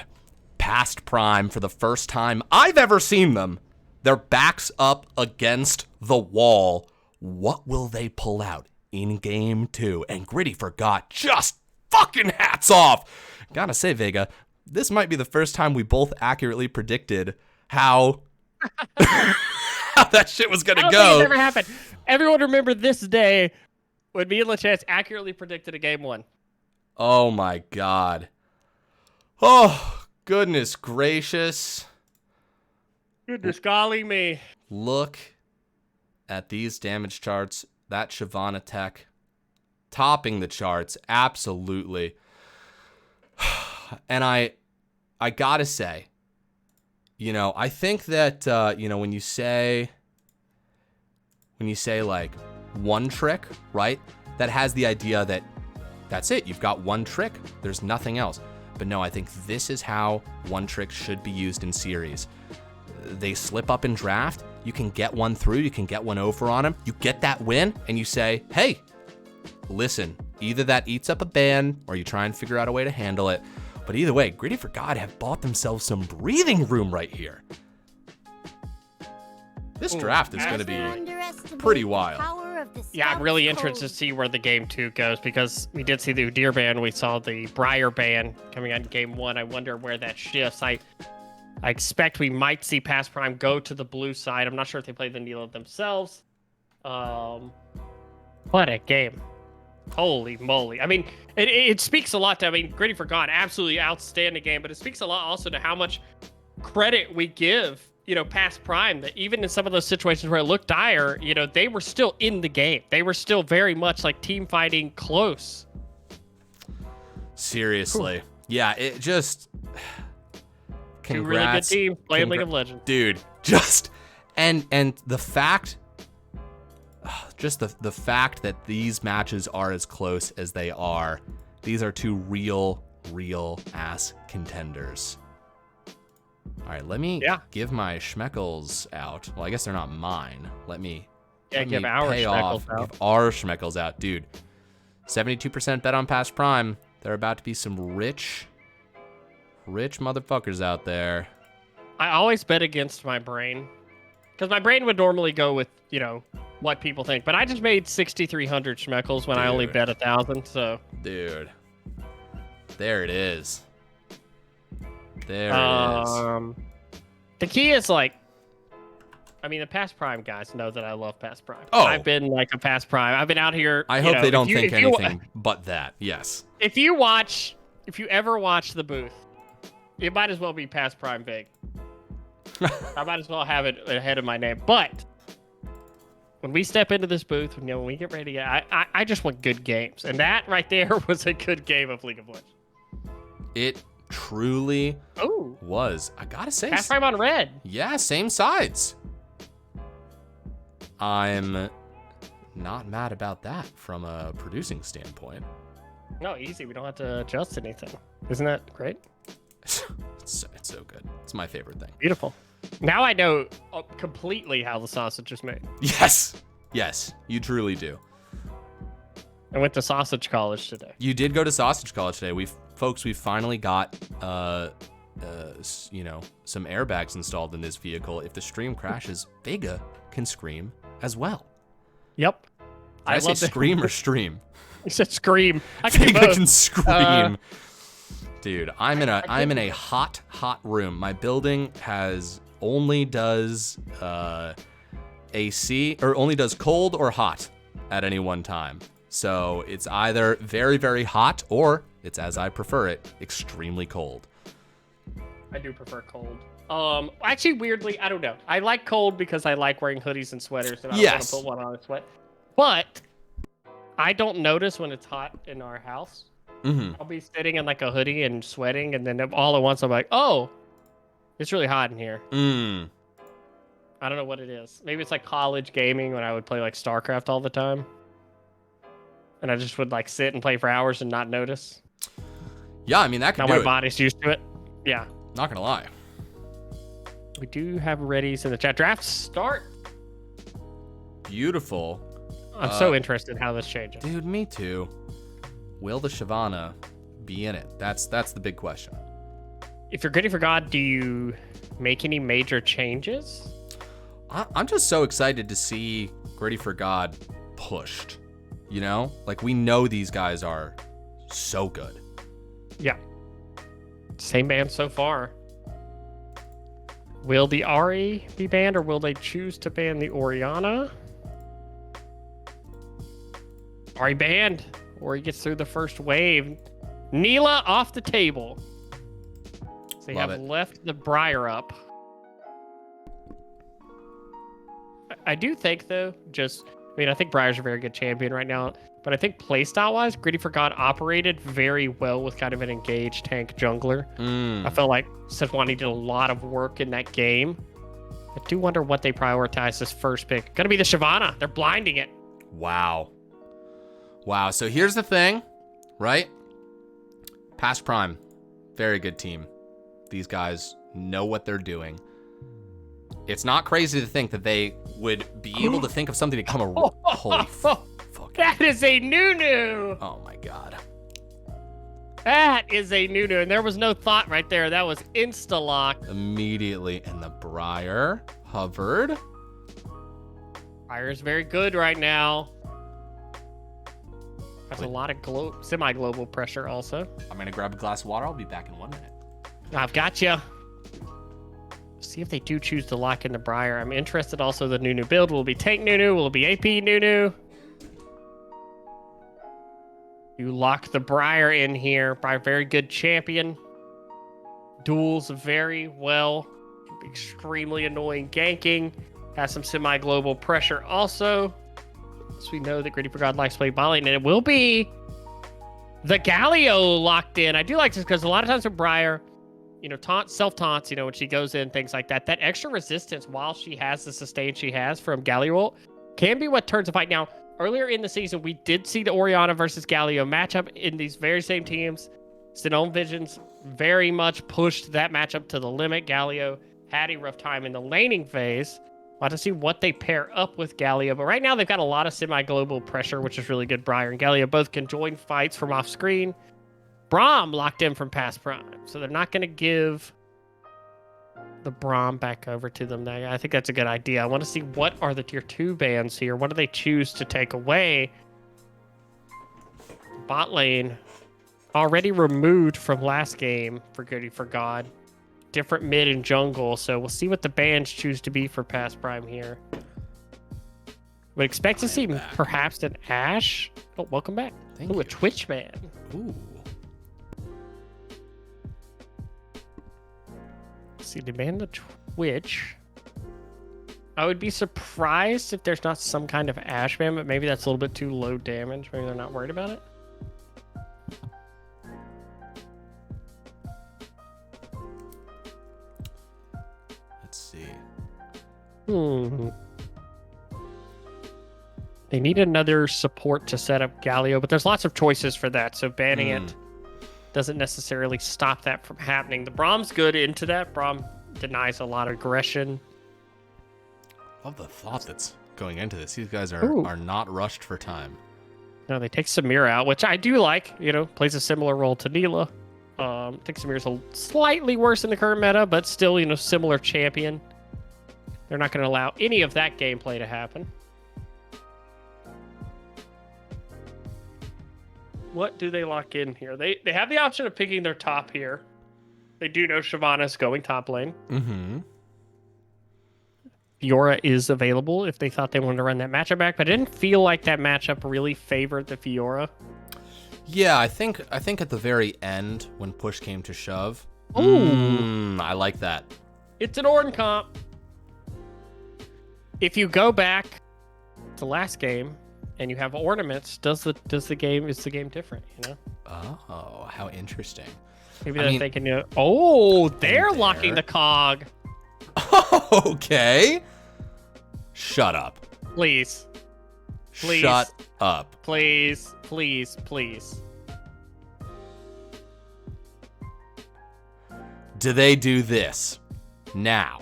Past Prime, for the first time I've ever seen them, their backs up against the wall. What will they pull out in game 2? And Griddy for God, just fucking hats off. Gotta say, Vega, this might be the first time we both accurately predicted how that shit was gonna go. It never happened. Everyone remember this day when me and LeChance accurately predicted a game 1. Oh my God. Oh, goodness gracious. Goodness golly me. Look at these damage charts. That Shyvana tech topping the charts, absolutely. And I gotta say, you know, I think that, you know, when you say like one trick, right? That has the idea that that's it. You've got one trick. There's nothing else. But no, I think this is how one trick should be used in series. They slip up in draft. You can get one through. You can get one over on them. You get that win and you say, hey, listen, either that eats up a ban or you try and figure out a way to handle it. But either way, Griddy for God have bought themselves some breathing room right here. This draft is going to be pretty wild. Yeah, I'm really interested to see where the game 2 goes because we did see the Udyr ban. We saw the Briar ban coming on game 1. I wonder where that shifts. I expect we might see Past Prime go to the blue side. I'm not sure if they play the Neela themselves. What a game. Holy moly. I mean, it speaks a lot to, I mean, Griddy for God, absolutely outstanding game, but it speaks a lot also to how much credit we give, you know, Past Prime, that even in some of those situations where it looked dire, you know, they were still in the game. They were still very much like team fighting close. Seriously. Cool. Yeah, it just... Congrats. Two really good teams playing League of Legends. Dude, just... And the fact... Just the fact that these matches are as close as they are. These are two real ass contenders. All right, let me give my Schmeckles out. Well, I guess they're not mine. Let me give our Schmeckles out. Give our Schmeckles out. Dude, 72% bet on Past Prime. There are about to be some rich motherfuckers out there. I always bet against my brain. Because my brain would normally go with, you know, what people think. But I just made 6,300 schmeckles when I only bet 1,000. So, dude, there it is. There it is. The key is like, I mean, the Past Prime guys know that I love Past Prime. Oh. I've been like a Past Prime. I've been out here. I hope they don't think anything but that. Yes. If you ever watch the booth, it might as well be Past Prime Big. I might as well have it ahead of my name. But when we step into this booth, when we get ready, I just want good games, and that right there was a good game of League of Legends. It truly was. I gotta say, Past Prime on red. Yeah, same sides. I'm not mad about that from a producing standpoint. No, easy. We don't have to adjust anything. Isn't that great? It's so good. It's my favorite thing. Beautiful. Now I know completely how the sausage is made. Yes. Yes, you truly do. I went to sausage college today. You did go to sausage college today. We finally got some airbags installed in this vehicle. If the stream crashes, Vega can scream as well. Yep. I say scream or stream? You said scream. I can do Vega both. can scream. Dude, I'm in a hot room. My building only does AC, or only does cold or hot at any one time. So it's either very, very hot, or it's, as I prefer it, extremely cold. I do prefer cold. Actually, weirdly, I don't know. I like cold because I like wearing hoodies and sweaters, and I don't want to put one on a sweat. But I don't notice when it's hot in our house. Mm-hmm. I'll be sitting in like a hoodie and sweating, and then all at once I'm like, oh, it's really hot in here. I don't know what it is. Maybe it's like college gaming when I would play like StarCraft all the time. And I just would like sit and play for hours and not notice. Yeah, I mean, that could do it. Now my body's used to it. Yeah. Not gonna lie. We do have readies in the chat. Draft start. Beautiful. I'm so interested in how this changes. Dude, me too. Will the Shyvana be in it? That's the big question. If you're Griddy for God, do you make any major changes? I'm just so excited to see Griddy for God pushed. You know? Like, we know these guys are so good. Yeah. Same band so far. Will the Ari be banned, or will they choose to ban the Orianna? Ari banned. Ori gets through the first wave. Neela off the table. So they have left the Briar up. I do think, though, I think Briar's a very good champion right now, but I think playstyle-wise, Griddy for God operated very well with kind of an engaged tank jungler. I felt like Sejuani did a lot of work in that game. I do wonder what they prioritize this first pick. Gonna be the Shyvana. They're blinding it. Wow. So here's the thing, right? Past Prime, very good team. These guys know what they're doing. It's not crazy to think that they would be able to think of something to come around. Holy fuck. That is a Nunu. Oh my god. That is a Nunu. And there was no thought right there. That was insta-lock. Immediately. And the Briar hovered. Briar's very good right now. That's a lot of semi-global pressure also. I'm going to grab a glass of water. I'll be back in 1 minute. I've got you. See if they do choose to lock in the Briar. I'm interested also the Nunu build. Will it be tank Nunu? Will it be AP Nunu? You lock the Briar in here. Briar, very good champion. Duels very well. Extremely annoying ganking. Has some semi-global pressure also. So we know that Griddy for God likes to play bot lane, and it will be the Galio locked in. I do like this because a lot of times with Briar, self-taunts, when she goes in, things like that, that extra resistance while she has the sustain she has from Galio ult can be what turns a fight. Now, earlier in the season, we did see the Orianna versus Galio matchup in these very same teams. Sinome Visions very much pushed that matchup to the limit. Galio had a rough time in the laning phase. We'll have to see what they pair up with Galio. But right now, they've got a lot of semi-global pressure, which is really good. Briar and Galio both can join fights from off-screen. Braum locked in from Past Prime. So they're not going to give the Braum back over to them. I think that's a good idea. I want to see what are the tier 2 bans here. What do they choose to take away? Bot lane already removed from last game for Griddy for God. Different mid and jungle. So we'll see what the bans choose to be for Past Prime here. Would expect to see perhaps an Ashe. Oh, welcome back. Thank Ooh, you. a Twitch ban. Ooh. See, they ban the Twitch. I would be surprised if there's not some kind of Ashe ban, but maybe that's a little bit too low damage. Maybe they're not worried about it. Let's see. They need another support to set up Galio, but there's lots of choices for that, so banning it doesn't necessarily stop that from happening. The Braum's good into that. Braum denies a lot of aggression. Love the thought that's going into this. These guys are not rushed for time. No, they take Samir out, which I do like. You know, plays a similar role to Neela. I think Samir's slightly worse in the current meta, but still, you know, similar champion. They're not going to allow any of that gameplay to happen. What do they lock in here? They have the option of picking their top here. They do know Shyvana's going top lane. Mm-hmm. Fiora is available if they thought they wanted to run that matchup back, but it didn't feel like that matchup really favored the Fiora. Yeah, I think at the very end when push came to shove. I like that. It's an Ornn comp. If you go back to last game and you have ornaments, is the game different, you know? Oh, how interesting. Maybe they're thinking, they're locking the cog. Okay. Shut up. Please. Shut up. Please. Do they do this now?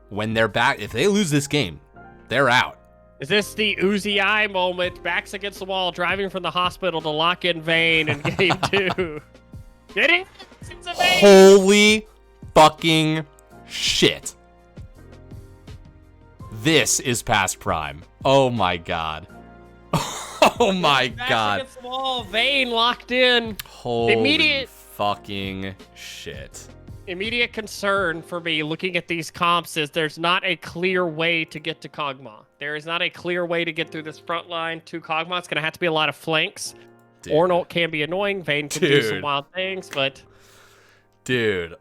When they're back, if they lose this game, they're out. Is this the Uzi Eye moment? Backs against the wall, driving from the hospital to lock in Vayne in game 2. Get it? It's a Vayne. Holy fucking shit. This is Past Prime. Oh my god. Oh my god. Backs against the wall, Vayne locked in. Holy fucking shit. Immediate concern for me looking at these comps is there's not a clear way to get to Kog'Maw. There is not a clear way to get through this front line to Kog'Maw. It's going to have to be a lot of flanks. Ornn can be annoying. Vayne can do some wild things, but... Dude.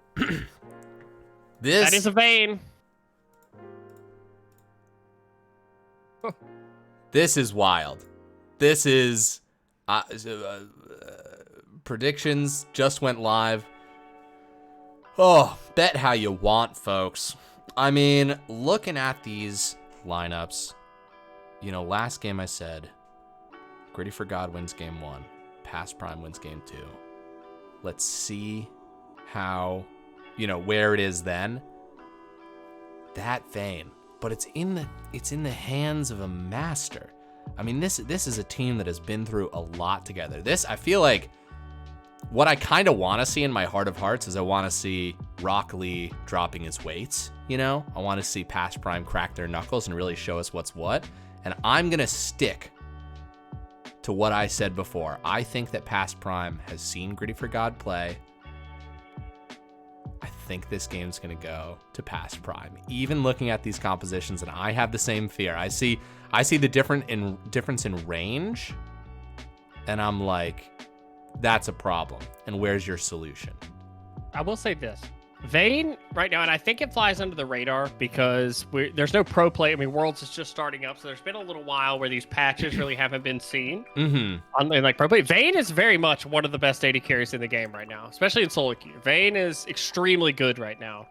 That is a Vayne. This is wild. This is... predictions just went live. Oh, bet how you want, folks. I mean, looking at these lineups, you know, last game I said, Griddy for God wins game 1. Past Prime wins game 2. Let's see how, you know, where it is then. That Vayne, but it's in the hands of a master. I mean, this is a team that has been through a lot together. I feel like what I kind of want to see in my heart of hearts is I want to see Rock Lee dropping his weights, you know? I want to see Past Prime crack their knuckles and really show us what's what. And I'm going to stick to what I said before. I think that Past Prime has seen Griddy for God play. I think this game's going to go to Past Prime. Even looking at these compositions, and I have the same fear. I see the difference in range, and I'm like, that's a problem. And where's your solution? I will say this. Vayne right now, and I think it flies under the radar because there's no pro play. I mean, Worlds is just starting up, so there's been a little while where these patches really haven't been seen. On like pro play. Vayne is very much one of the best AD carries in the game right now, especially in solo queue. Vayne is extremely good right now.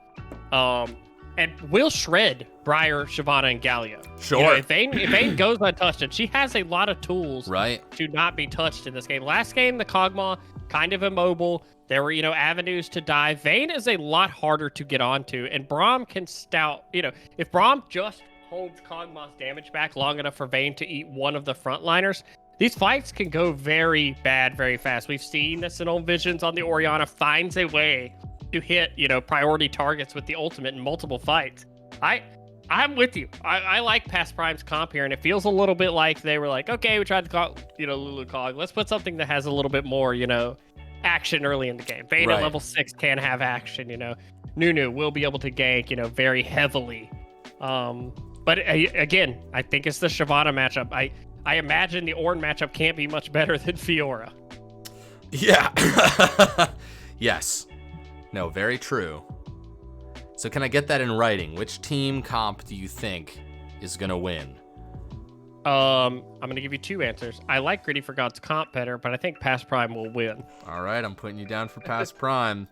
And will shred Briar, Shyvana, and Galio. Sure. You know, if Vayne goes untouched, and she has a lot of tools Right. to not be touched in this game. Last game, the Kog'Maw, kind of immobile. There were, you know, avenues to die. Vayne is a lot harder to get onto, and Braum can stout. You know, if Braum just holds Kog'Maw's damage back long enough for Vayne to eat one of the frontliners, these fights can go very bad very fast. We've seen this in Old Visions on the Orianna finds a way to hit, priority targets with the ultimate in multiple fights. I'm with you. I like Past Prime's comp here, and it feels a little bit like they were like, okay, we tried to call, Lulu Cog. Let's put something that has a little bit more, action early in the game. Vayne at level 6 can have action, Nunu will be able to gank, very heavily. But again, I think it's the Shyvana matchup. I imagine the Ornn matchup can't be much better than Fiora. Yeah. Yes. No, very true. So can I get that in writing? Which team comp do you think is going to win? I'm going to give you 2 answers. I like Griddy for God's comp better, but I think Past Prime will win. All right, I'm putting you down for Past Prime.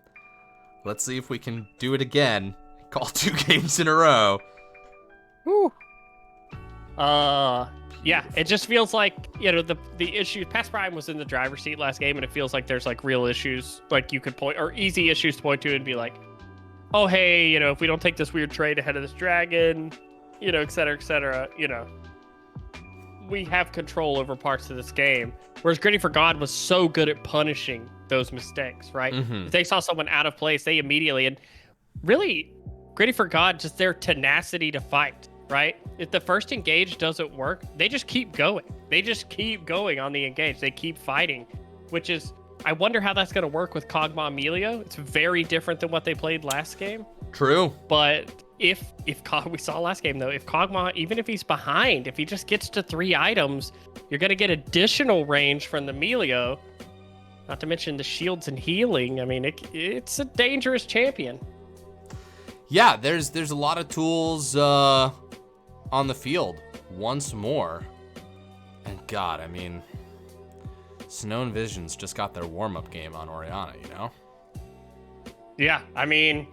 Let's see if we can do it again. Call 2 games in a row. Woo. Yeah, it just feels like, the issue. Past Prime was in the driver's seat last game, and it feels like there's like real issues, like you could point, or easy issues to point to and be like, oh, hey, if we don't take this weird trade ahead of this dragon, et cetera, we have control over parts of this game. Whereas Griddy for God was so good at punishing those mistakes, right? Mm-hmm. If they saw someone out of place, they immediately, and really, Griddy for God, just their tenacity to fight, right? If the first engage doesn't work, they just keep going. They just keep going on the engage. They keep fighting, which is, I wonder how that's going to work with Kog'Maw Emilio. It's very different than what they played last game. True. But if we saw last game, though, if Kog'Maw, even if he's behind, if he just gets to 3 items, you're going to get additional range from the Emilio. Not to mention the shields and healing. I mean, it's a dangerous champion. Yeah, there's a lot of tools on the field once more. And God, I mean, Snow and Visions just got their warm-up game on Orianna, Yeah, I mean,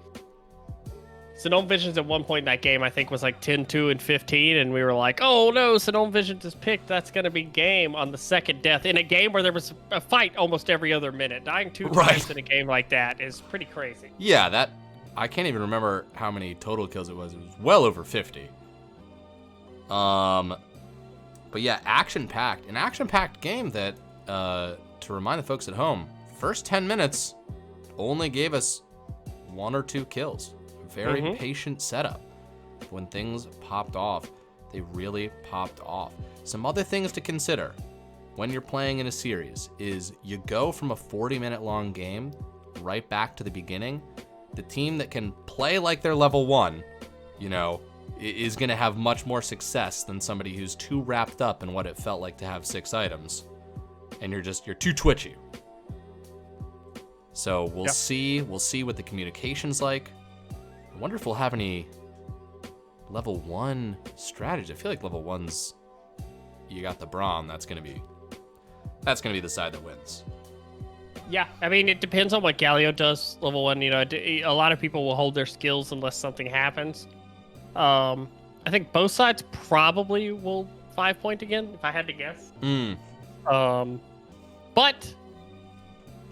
Snow Visions at one point in that game, I think, was like 10-2 and 15, and we were like, oh no, Snow Visions is picked. That's going to be game on the second death in a game where there was a fight almost every other minute. Dying 2 times in a game like that is pretty crazy. Yeah, I can't even remember how many total kills it was. It was well over 50. But yeah, action-packed. An action-packed game that, to remind the folks at home, first 10 minutes only gave us 1 or 2 kills. Very patient setup. When things popped off, they really popped off. Some other things to consider when you're playing in a series is you go from a 40-minute long game right back to the beginning. The team that can play like they're level 1, is going to have much more success than somebody who's too wrapped up in what it felt like to have 6 items. And you're too twitchy. So we'll see what the communication's like. I wonder if we'll have any level 1 strategy. I feel like level 1's, you got the Braum, that's gonna be the side that wins. Yeah, I mean, it depends on what Galio does level 1. A lot of people will hold their skills unless something happens. I think both sides probably will 5-point again, if I had to guess. But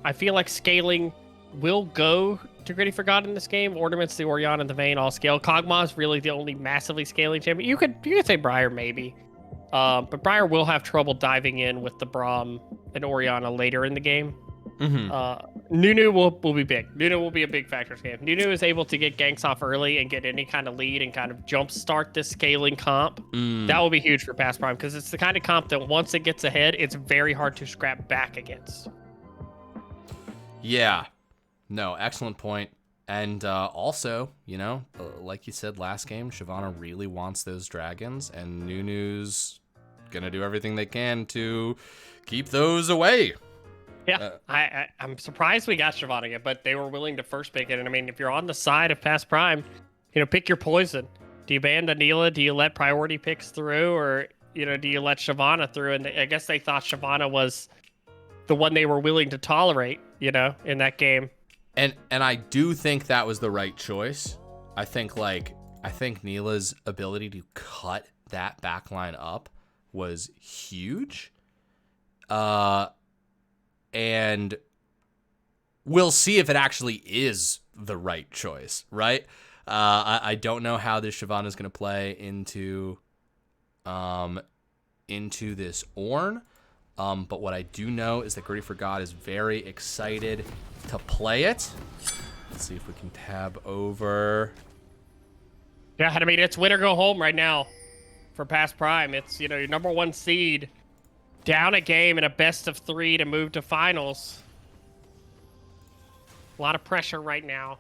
I feel like scaling will go to Griddy for God in this game. Ornaments, the Orianna, and the Vayne all scale. Kog'Maw is really the only massively scaling champion. You could say Briar maybe. But Briar will have trouble diving in with the Braum and Orianna later in the game. Nunu will be big. Nunu will be a big factor in this game. Nunu is able to get ganks off early and get any kind of lead and kind of jumpstart this scaling comp. That will be huge for Past Prime because it's the kind of comp that once it gets ahead, it's very hard to scrap back against. Yeah. No, excellent point. And also, like you said last game, Shyvana really wants those dragons, and Nunu's going to do everything they can to keep those away. Yeah, I'm surprised we got Shyvana yet, but they were willing to first pick it. And I mean, if you're on the side of Past Prime, pick your poison. Do you ban Anila? Do you let priority picks through? Or, do you let Shyvana through? And I guess they thought Shyvana was the one they were willing to tolerate, in that game. And I do think that was the right choice. I think Nila's ability to cut that backline up was huge. And we'll see if it actually is the right choice, right? I don't know how this Shyvana is going to play into this Ornn. But what I do know is that Griddy for God is very excited to play it. Let's see if we can tab over. Yeah, I mean, it's win or go home right now for Past Prime. It's, you know, your number 1 seed down a game in a best of 3 to move to finals. A lot of pressure right now.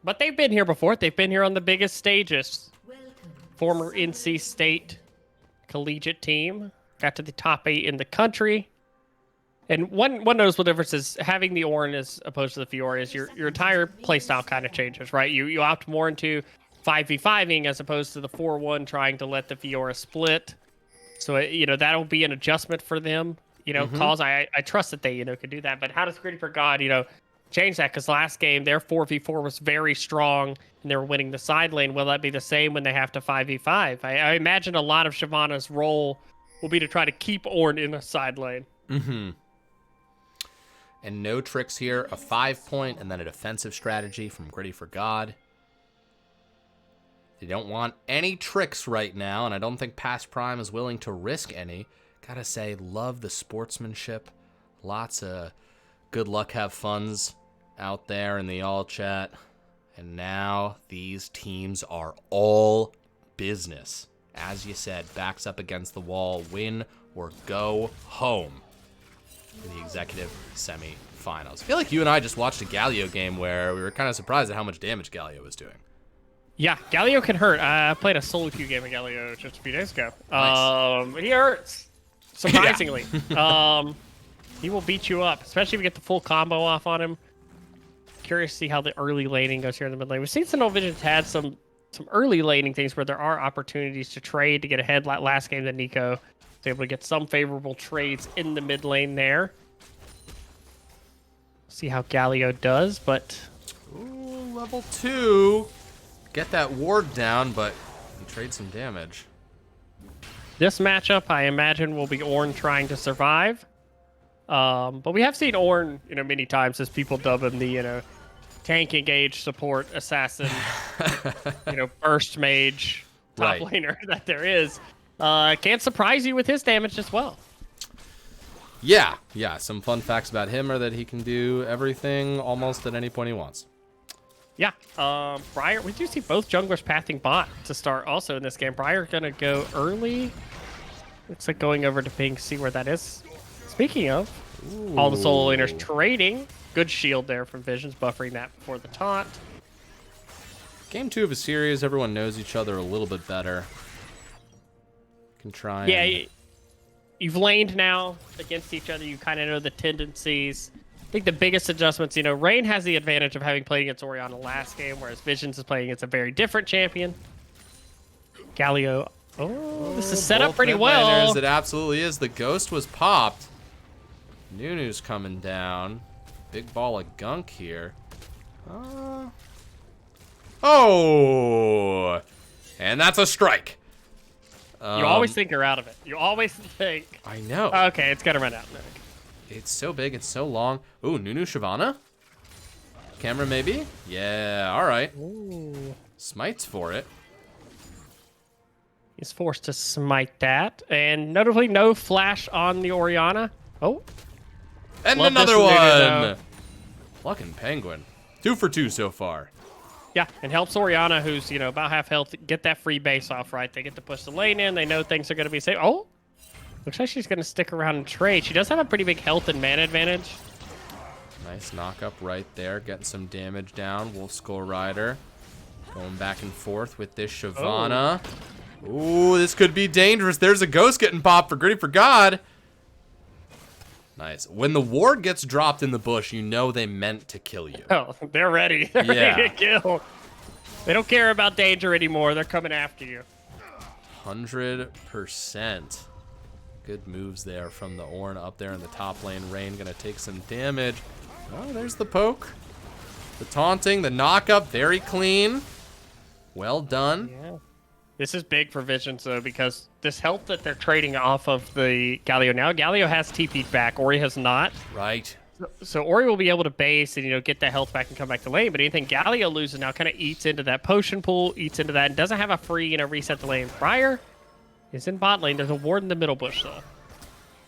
But they've been here before. They've been here on the biggest stages. Former NC State collegiate team. Got to the top 8 in the country. And one noticeable difference is having the Ornn as opposed to the Fiora is your entire playstyle kind of changes, right? You opt more into 5v5ing as opposed to the 4-1 trying to let the Fiora split. So, you know, that'll be an adjustment for them. You know, calls, I trust that they, you know, could do that. But how does Griddy for God, you know, change that? Because last game, their 4v4 was very strong and they were winning the side lane. Will that be the same when they have to 5v5? I imagine a lot of Shyvana's role will be to try to keep Ornn in a side lane. And no tricks here. A 5-point and then a defensive strategy from Griddy for God. They don't want any tricks right now, and I don't think Past Prime is willing to risk any. Gotta say, love the sportsmanship. Lots of good luck, have funs out there in the all chat. And now these teams are all business. As you said, backs up against the wall, win or go home in the executive semi-finals. I feel like you and I just watched a Galio game where we were kind of surprised at how much damage Galio was doing. Yeah, Galio can hurt. I played a solo queue game of Galio just a few days ago. Nice. He hurts, surprisingly. He will beat you up, especially if you get the full combo off on him. Curious to see how the early laning goes here in the mid lane. We've seen Sinnoh Vision's had some early laning things where there are opportunities to trade to get ahead. Like last game that Nico was able to get some favorable trades in the mid lane there. See how Galio does, but... Ooh, level 2. Get that ward down, but trade some damage. This matchup, I imagine, will be Ornn trying to survive. But we have seen Ornn, you know, many times as people dub him the, you know, tank engage support assassin, you know, burst mage top laner that there is. Can't surprise you with his damage as well. Yeah. Some fun facts about him are that he can do everything almost at any point he wants. Yeah, Briar, we do see both junglers pathing bot to start also in this game. Briar gonna go early. Looks like going over to ping, see where that is. Speaking of, all the solo laners trading. Good shield there from Visions, buffering that before the taunt. Game 2 of a series, everyone knows each other a little bit better. Can try and... you've laned now against each other. You kind of know the tendencies. I think the biggest adjustments, you know, Rain has the advantage of having played against Orianna last game, whereas Visions is playing against a very different champion. Galio, this is set up pretty well. It absolutely is. The ghost was popped. Nunu's coming down. Big ball of gunk here. Oh! And that's a strike. You always think you're out of it. You always think. I know. Okay, it's got to run out. It's so big, it's so long. Ooh, Nunu Shyvana? Camera maybe? Yeah, alright. Smites for it. He's forced to smite that. And notably, no flash on the Orianna. Oh. And another one! Fucking Penguin. 2 for 2 so far. Yeah, and helps Orianna, who's, you know, about half health, get that free base off, right? They get to push the lane in. They know things are going to be safe. Oh! Looks like she's going to stick around and trade. She does have a pretty big health and mana advantage. Nice knock up right there. Getting some damage down. Wolf Skull Rider going back and forth with this Shyvana. Ooh, this could be dangerous. There's a ghost getting popped for Griddy for God. Nice. When the ward gets dropped in the bush, you know they meant to kill you. Oh, they're ready. They're ready to kill. They don't care about danger anymore. They're coming after you. 100%. Good moves there from the Ornn up there in the top lane. Rain gonna take some damage. Oh, there's the poke. The taunting, the knock-up, very clean. Well done. Yeah. This is big for Visions, though, because this health that they're trading off of the Galio now, Galio has TP'd back. Ori has not. Right. So Ori will be able to base and, you know, get that health back and come back to lane. But anything Galio loses now kind of eats into that potion pool, eats into that, and doesn't have a free, you know, reset the lane. Briar is in bot lane. There's a ward in the middle bush, though.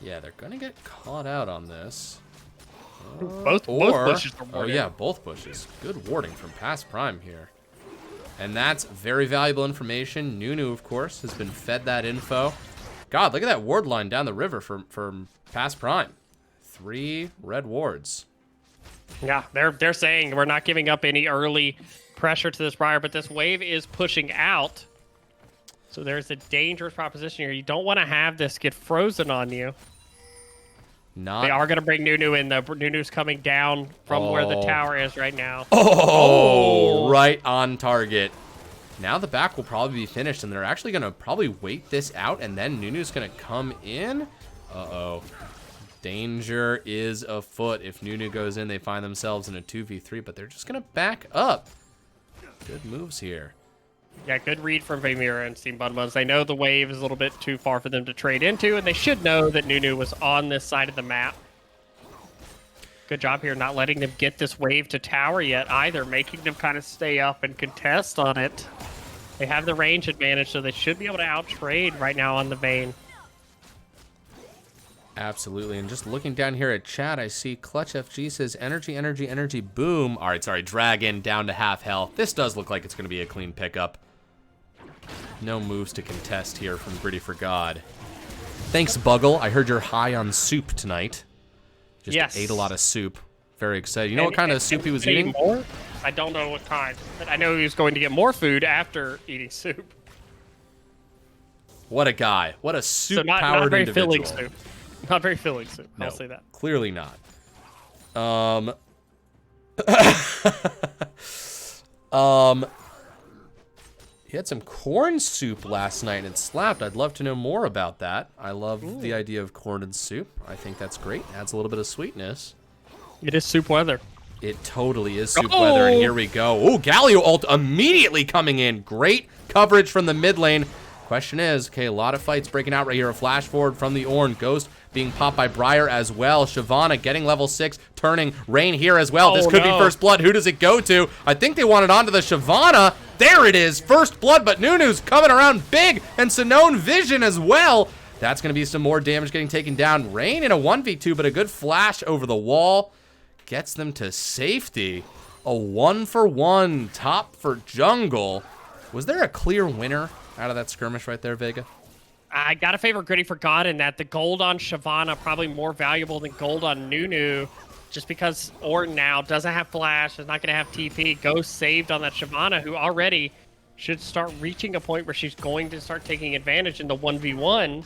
Yeah, they're gonna get caught out on this. Both bushes are Oh warded. yeah, both bushes. Good warding from Past Prime here. And that's very valuable information. Nunu, of course, has been fed that info. God, look at that ward line down the river from Past Prime. 3 red wards. Yeah, they're saying we're not giving up any early pressure to this Briar, but this wave is pushing out. So there's a dangerous proposition here. You don't want to have this get frozen on you. They are going to bring Nunu in. Nunu's coming down from where the tower is right now. Oh, right on target. Now the back will probably be finished, and they're actually going to probably wait this out, and then Nunu's going to come in. Uh-oh. Danger is afoot. If Nunu goes in, they find themselves in a 2v3, but they're just going to back up. Good moves here. Yeah, good read from Vamira and Team Bunbuns. They know the wave is a little bit too far for them to trade into, and they should know that Nunu was on this side of the map. Good job here not letting them get this wave to tower yet either, making them kind of stay up and contest on it. They have the range advantage, so they should be able to out-trade right now on the Vayne. Absolutely, and just looking down here at chat, I see Clutch FG says, energy, energy, energy, boom. All right, sorry, Dragon down to half health. This does look like it's going to be a clean pickup. No moves to contest here from Griddy for God. Thanks, Buggle. I heard you're high on soup tonight. Just ate a lot of soup. Very excited. You know what kind of soup he was eating? More? I don't know what kind, but I know he was going to get more food after eating soup. What a guy. What a soup-powered not very individual. filling soup. Not very filling soup. No, I'll say that. Clearly not. He had some corn soup last night and it slapped. I'd love to know more about that. I love the idea of corn and soup. I think that's great. Adds a little bit of sweetness. It is soup weather. It totally is soup weather, and here we go. Oh, Galio ult immediately coming in. Great coverage from the mid lane. Question is, okay, a lot of fights breaking out right here. A flash forward from the Ornn. Ghost being popped by Briar as well. Shyvana getting level 6, turning Rain here as well. This could be first blood. Who does it go to? I think they wanted onto the Shyvana. There it is, first blood, but Nunu's coming around big, and Sinone Vision as well. That's going to be some more damage getting taken down. Rain in a 1v2, but a good flash over the wall gets them to safety. A 1-for-1 top for jungle. Was there a clear winner out of that skirmish right there, Vega? I gotta favor Griddy for God in that the gold on Shyvana probably more valuable than gold on Nunu, just because Ornn now doesn't have flash, is not gonna have TP. Ghost saved on that Shyvana, who already should start reaching a point where she's going to start taking advantage in the 1v1.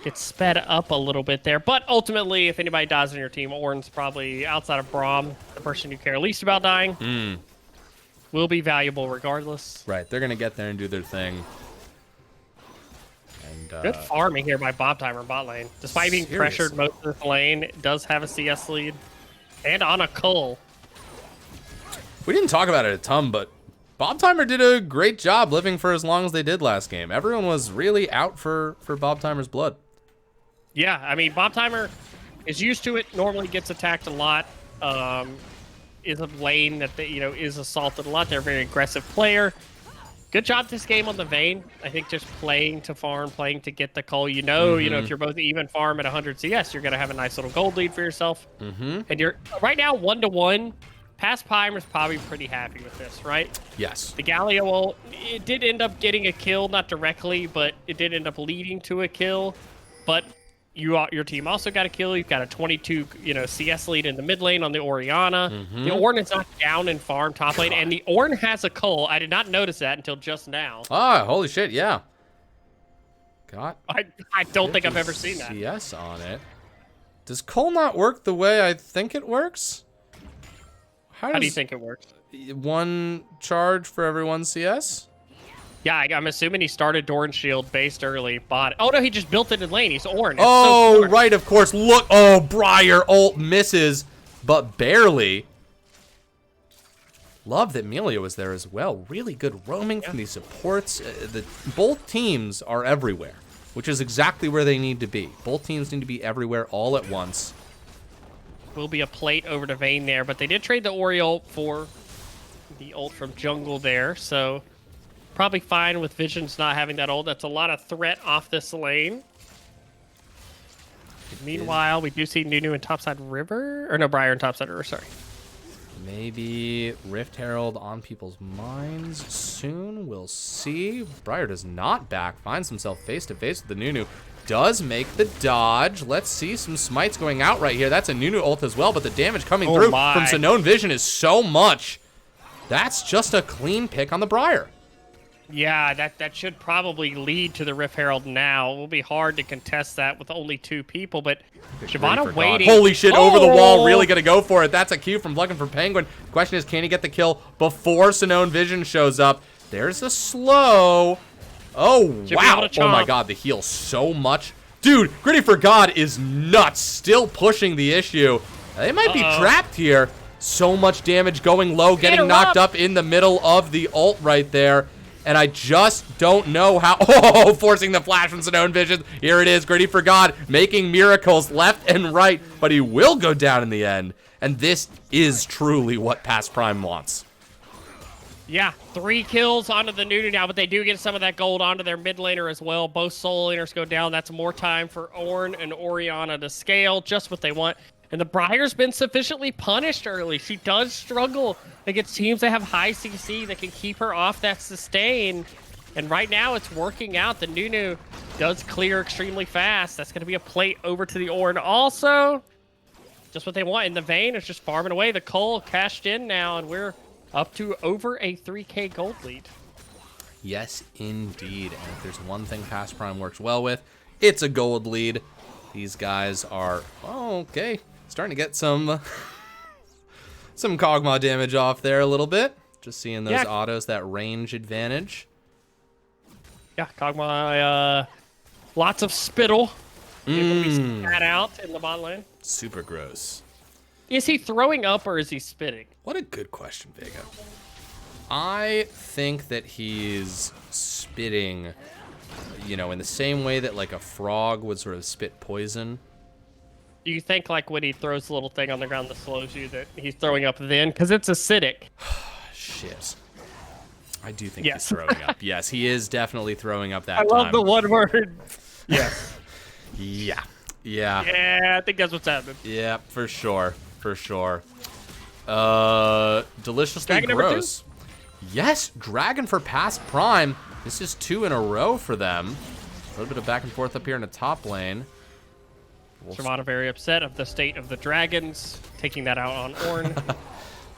Gets sped up a little bit there, but ultimately, if anybody dies on your team, Ornn's probably, outside of Braum, the person you care least about dying. Will be valuable regardless. Right, they're gonna get there and do their thing. And, good farming here by Bob Timer bot lane. Despite being pressured most of the lane, it does have a CS lead. And on a cull. We didn't talk about it a ton, but Bob Timer did a great job living for as long as they did last game. Everyone was really out for Bob Timer's blood. Yeah, I mean, Bob Timer is used to it, normally gets attacked a lot. Is a lane that is assaulted a lot. They're a very aggressive player. Good job this game on the Vayne. I think just playing to farm, playing to get the cull. You know, if you're both even farm at 100 CS, you're gonna have a nice little gold lead for yourself. And you're right now 1-to-1. Past Primer's probably pretty happy with this, right? Yes. The Galio, it did end up getting a kill, not directly, but it did end up leading to a kill. But your team also got a kill. You've got a 22, CS lead in the mid lane on the Orianna. The Ornn is not down in farm top lane, and the Ornn has a cull. I did not notice that until just now. Ah, holy shit, yeah. I don't think I've ever seen that. CS on it. Does cull not work the way I think it works? How do you think it works? 1 charge for every 1 CS? Yeah, I'm assuming he started Doran Shield based early, bought it. Oh no, he just built it in lane. He's Ornn. It's oh, so right, of course. Look, oh, Briar ult misses, but barely. Love that Melia was there as well. Really good roaming from these supports. Both teams are everywhere, which is exactly where they need to be. Both teams need to be everywhere all at once. Will be a plate over to Vayne there, but they did trade the Ori ult for the ult from jungle there, so probably fine with Visions not having that ult. That's a lot of threat off this lane. Meanwhile, we do see Nunu in topside river. Or no, Briar in topside river, sorry. Maybe Rift Herald on people's minds soon. We'll see. Briar does not back. Finds himself face to face with the Nunu. Does make the dodge. Let's see some smites going out right here. That's a Nunu ult as well, but the damage coming through from Sinone Vision is so much. That's just a clean pick on the Briar. Yeah, that should probably lead to the Rift Herald now. It will be hard to contest that with only 2 people, but Shyvana waiting. Holy shit, over the wall, really gonna go for it. That's a Q from Looking for Penguin. The question is, can he get the kill before Sinone Vision shows up? There's a slow. Oh, wow. Oh my god, the heal so much. Dude, Griddy for God is nuts, still pushing the issue. They might be trapped here. So much damage going low, getting knocked up in the middle of the ult right there. And I just don't know how. Oh, forcing the flash from Sinone Vision. Here it is, Griddy for God, making miracles left and right. But he will go down in the end. And this is truly what Past Prime wants. Yeah, 3 kills onto the Nunu now, but they do get some of that gold onto their mid laner as well. Both solo laners go down. That's more time for Ornn and Orianna to scale, just what they want. And the Briar's been sufficiently punished early. She does struggle against teams that have high CC that can keep her off that sustain. And right now it's working out. The Nunu does clear extremely fast. That's going to be a plate over to the Ornn. Also, just what they want. And the Vayne is just farming away. The Cole cashed in now, and we're up to over a 3K gold lead. Yes, indeed. And if there's one thing Past Prime works well with, it's a gold lead. These guys are, okay, starting to get some Kog'Maw damage off there a little bit. Just seeing those autos, that range advantage. Yeah, Kog'Maw, lots of spittle. We spat out in the bot lane. Super gross. Is he throwing up or is he spitting? What a good question, Vega. I think that he's spitting, you know, in the same way that like a frog would sort of spit poison. Do you think like when he throws the little thing on the ground that slows you that he's throwing up then? Because it's acidic. Shit. I do think he's throwing up. Yes, he is definitely throwing up that time. I love the one word. Yes. Yeah. Yeah, I think that's what's happening. Yeah, for sure. For sure. Deliciously Dragon gross. Yes, Dragon for Past Prime. This is 2 in a row for them. A little bit of back and forth up here in the top lane. Shyvana very upset of the state of the dragons, taking that out on Ornn.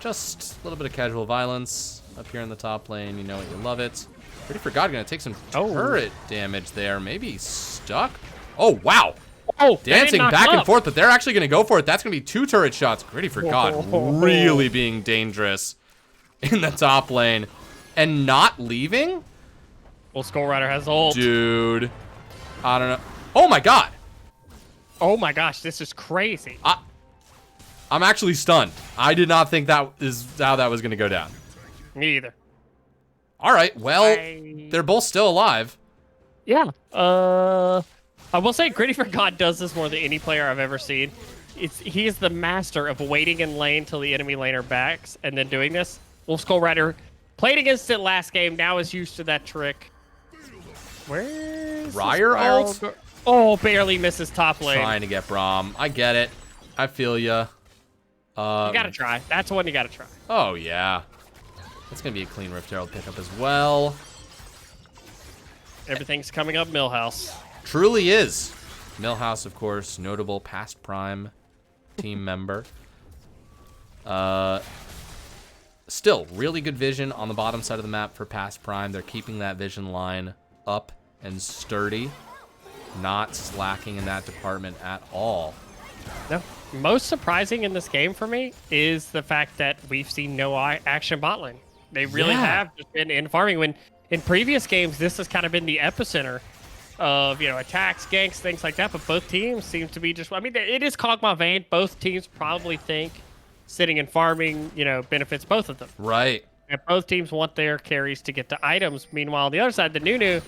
Just a little bit of casual violence up here in the top lane. You know it, you love it. Griddy for God gonna take some turret damage there. Maybe stuck. Oh, wow. Oh, dancing back and forth, but they're actually gonna go for it. That's gonna be 2 turret shots. Griddy for God really being dangerous in the top lane and not leaving. Well, Skull Rider has ult. Dude, I don't know. Oh my God. Oh my gosh, this is crazy. I'm actually stunned. I did not think that is how that was gonna go down. Me either. All right, well, they're both still alive. Yeah. I will say Griddy for God does this more than any player I've ever seen. He is the master of waiting in lane till the enemy laner backs and then doing this. Wolf Skull Rider played against it last game, now is used to that trick. Where's Briar ult? Oh, barely misses top lane. Trying to get Braum. I get it. I feel ya. You gotta try. That's one you gotta try. Oh, yeah. That's gonna be a clean Rift Herald pickup as well. Everything's coming up Millhouse. Truly is. Millhouse, of course, notable Past Prime team member. Still, really good vision on the bottom side of the map for Past Prime. They're keeping that vision line up and sturdy. Not slacking in that department at all. No. Most surprising in this game for me is the fact that we've seen no action bot lane. They really have just been in farming. When in previous games, this has kind of been the epicenter of, you know, attacks, ganks, things like that. But both teams seem to be just, I mean, it is Kog'Maw Vayne. Both teams probably think sitting and farming, you know, benefits both of them. Right. And both teams want their carries to get to items. Meanwhile, on the other side, the Nunu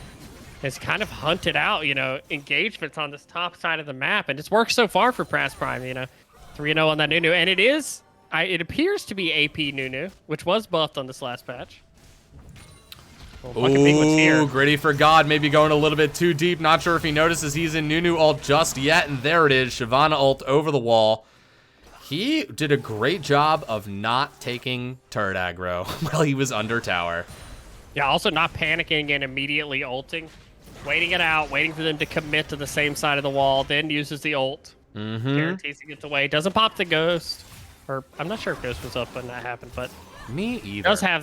has kind of hunted out, you know, engagements on this top side of the map. And it's worked so far for Past Prime, you know, 3-0 on that Nunu. And it appears to be AP Nunu, which was buffed on this last patch. Well, fucking Penguin's here. Ooh, Griddy for God, maybe going a little bit too deep. Not sure if he notices he's in Nunu ult just yet, and there it is. Shyvana ult over the wall. He did a great job of not taking turret aggro while he was under tower. Yeah, also not panicking and immediately ulting. Waiting it out, waiting for them to commit to the same side of the wall, then uses the ult. Guarantees he gets away. Doesn't pop the ghost. Or, I'm not sure if ghost was up when that happened, but... Me either. Does have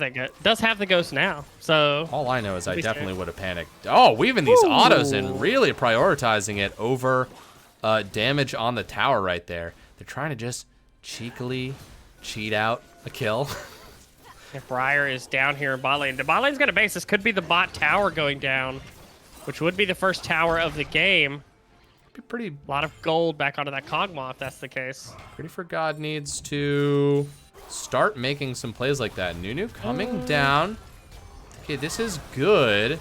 the ghost now, so... All I know is I definitely would have panicked. Oh, weaving these autos in, really prioritizing it over damage on the tower right there. They're trying to just cheekily cheat out a kill. If Briar is down here in bot lane, the bot lane's got a base. This could be the bot tower going down, which would be the first tower of the game. Be pretty. A lot of gold back onto that Kog'Maw if that's the case. Griddy for God needs to start making some plays like that. Nunu coming down. Okay, this is good.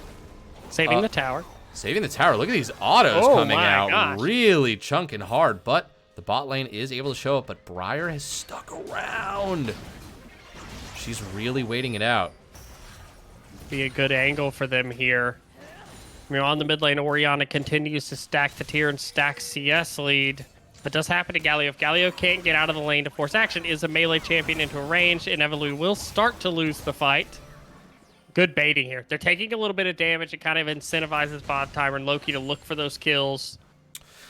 Saving the tower. Saving the tower. Look at these autos coming out. Gosh. Really chunking hard, but the bot lane is able to show up, but Briar has stuck around. She's really waiting it out. Be a good angle for them here. I mean, on the mid lane, Orianna continues to stack the tier and stack CS lead. But does happen to Galio. If Galio can't get out of the lane to force action, is a melee champion into a range, and Evolude will start to lose the fight. Good baiting here. They're taking a little bit of damage. It kind of incentivizes Bot Timer and Loki to look for those kills.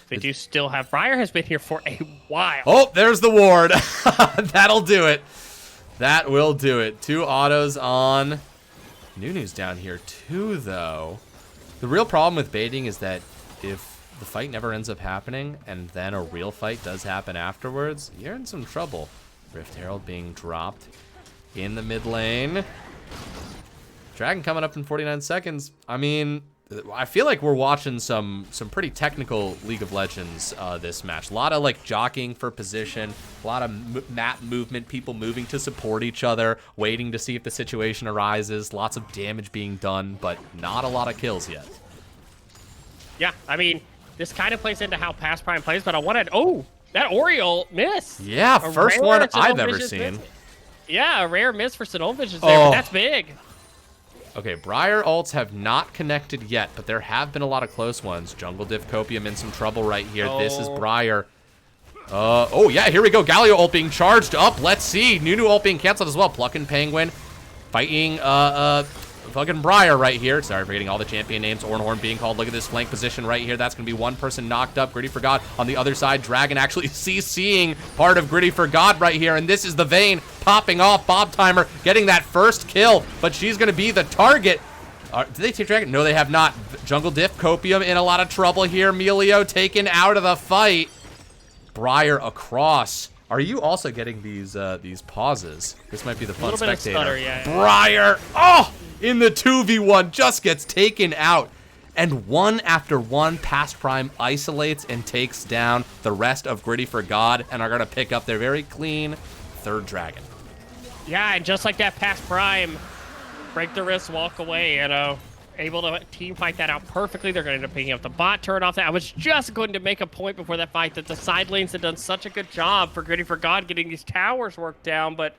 They do still have... Briar has been here for a while. Oh, there's the ward. That'll do it. That will do it. 2 autos on. Nunu's down here too, though. The real problem with baiting is that if the fight never ends up happening and then a real fight does happen afterwards, you're in some trouble. Rift Herald being dropped in the mid lane. Dragon coming up in 49 seconds. I mean, I feel like we're watching some pretty technical League of Legends this match. A lot of like jockeying for position, a lot of map movement, people moving to support each other, waiting to see if the situation arises, lots of damage being done, but not a lot of kills yet. Yeah, I mean, this kind of plays into how Past Prime plays, but I wanted... Oh, that Oriole miss. Yeah, first one I've ever seen. Miss. Yeah, a rare miss for Sinol Visions there, but that's big. Okay, Briar ults have not connected yet, but there have been a lot of close ones. Jungle Diff Copium in some trouble right here. This is Briar. Oh, yeah, here we go. Galio ult being charged up. Let's see. Nunu ult being canceled as well. Plucking Penguin. Fighting fucking Briar right here. Sorry for getting all the champion names. Ornhorn being called. Look at this flank position right here. That's going to be one person knocked up. Griddy for God on the other side. Dragon actually CCing part of Griddy for God right here. And this is the Vayne popping off. Bob Timer getting that first kill, but she's going to be the target. Did they take Dragon? No, they have not. Jungle Diff Copium in a lot of trouble here. Melio taken out of the fight. Briar across. Are you also getting these pauses? This might be the fun spectator. Stutter, yeah. Briar, in the 2v1, just gets taken out. And one after one, Past Prime isolates and takes down the rest of Griddy for God and are going to pick up their very clean 3rd dragon. Yeah, and just like that, Past Prime, break the wrist, walk away, you know. Able to team fight that out perfectly. They're going to end up picking up the bot turret off that. I was just going to make a point before that fight that the side lanes have done such a good job for Griddy for God getting these towers worked down, but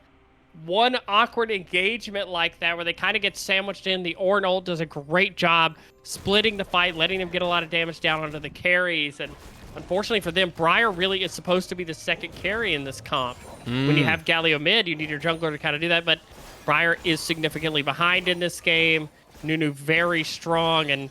one awkward engagement like that where they kind of get sandwiched in. The Ornn ult does a great job splitting the fight, letting them get a lot of damage down onto the carries, and unfortunately for them, Briar really is supposed to be the second carry in this comp. When you have Galio mid, you need your jungler to kind of do that, but Briar is significantly behind in this game. Nunu very strong, and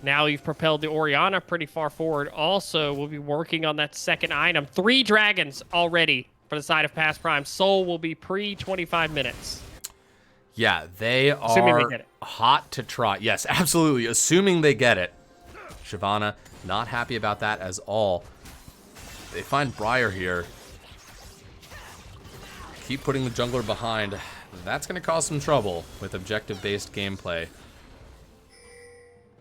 now you've propelled the Orianna pretty far forward. Also, we'll be working on that second item. 3 dragons already for the side of Past Prime. Soul will be pre-25 minutes. Yeah, they are hot to try. Yes, absolutely. Assuming they get it. Shyvana, not happy about that as all. They find Briar here. Keep putting the jungler behind. That's going to cause some trouble with objective-based gameplay.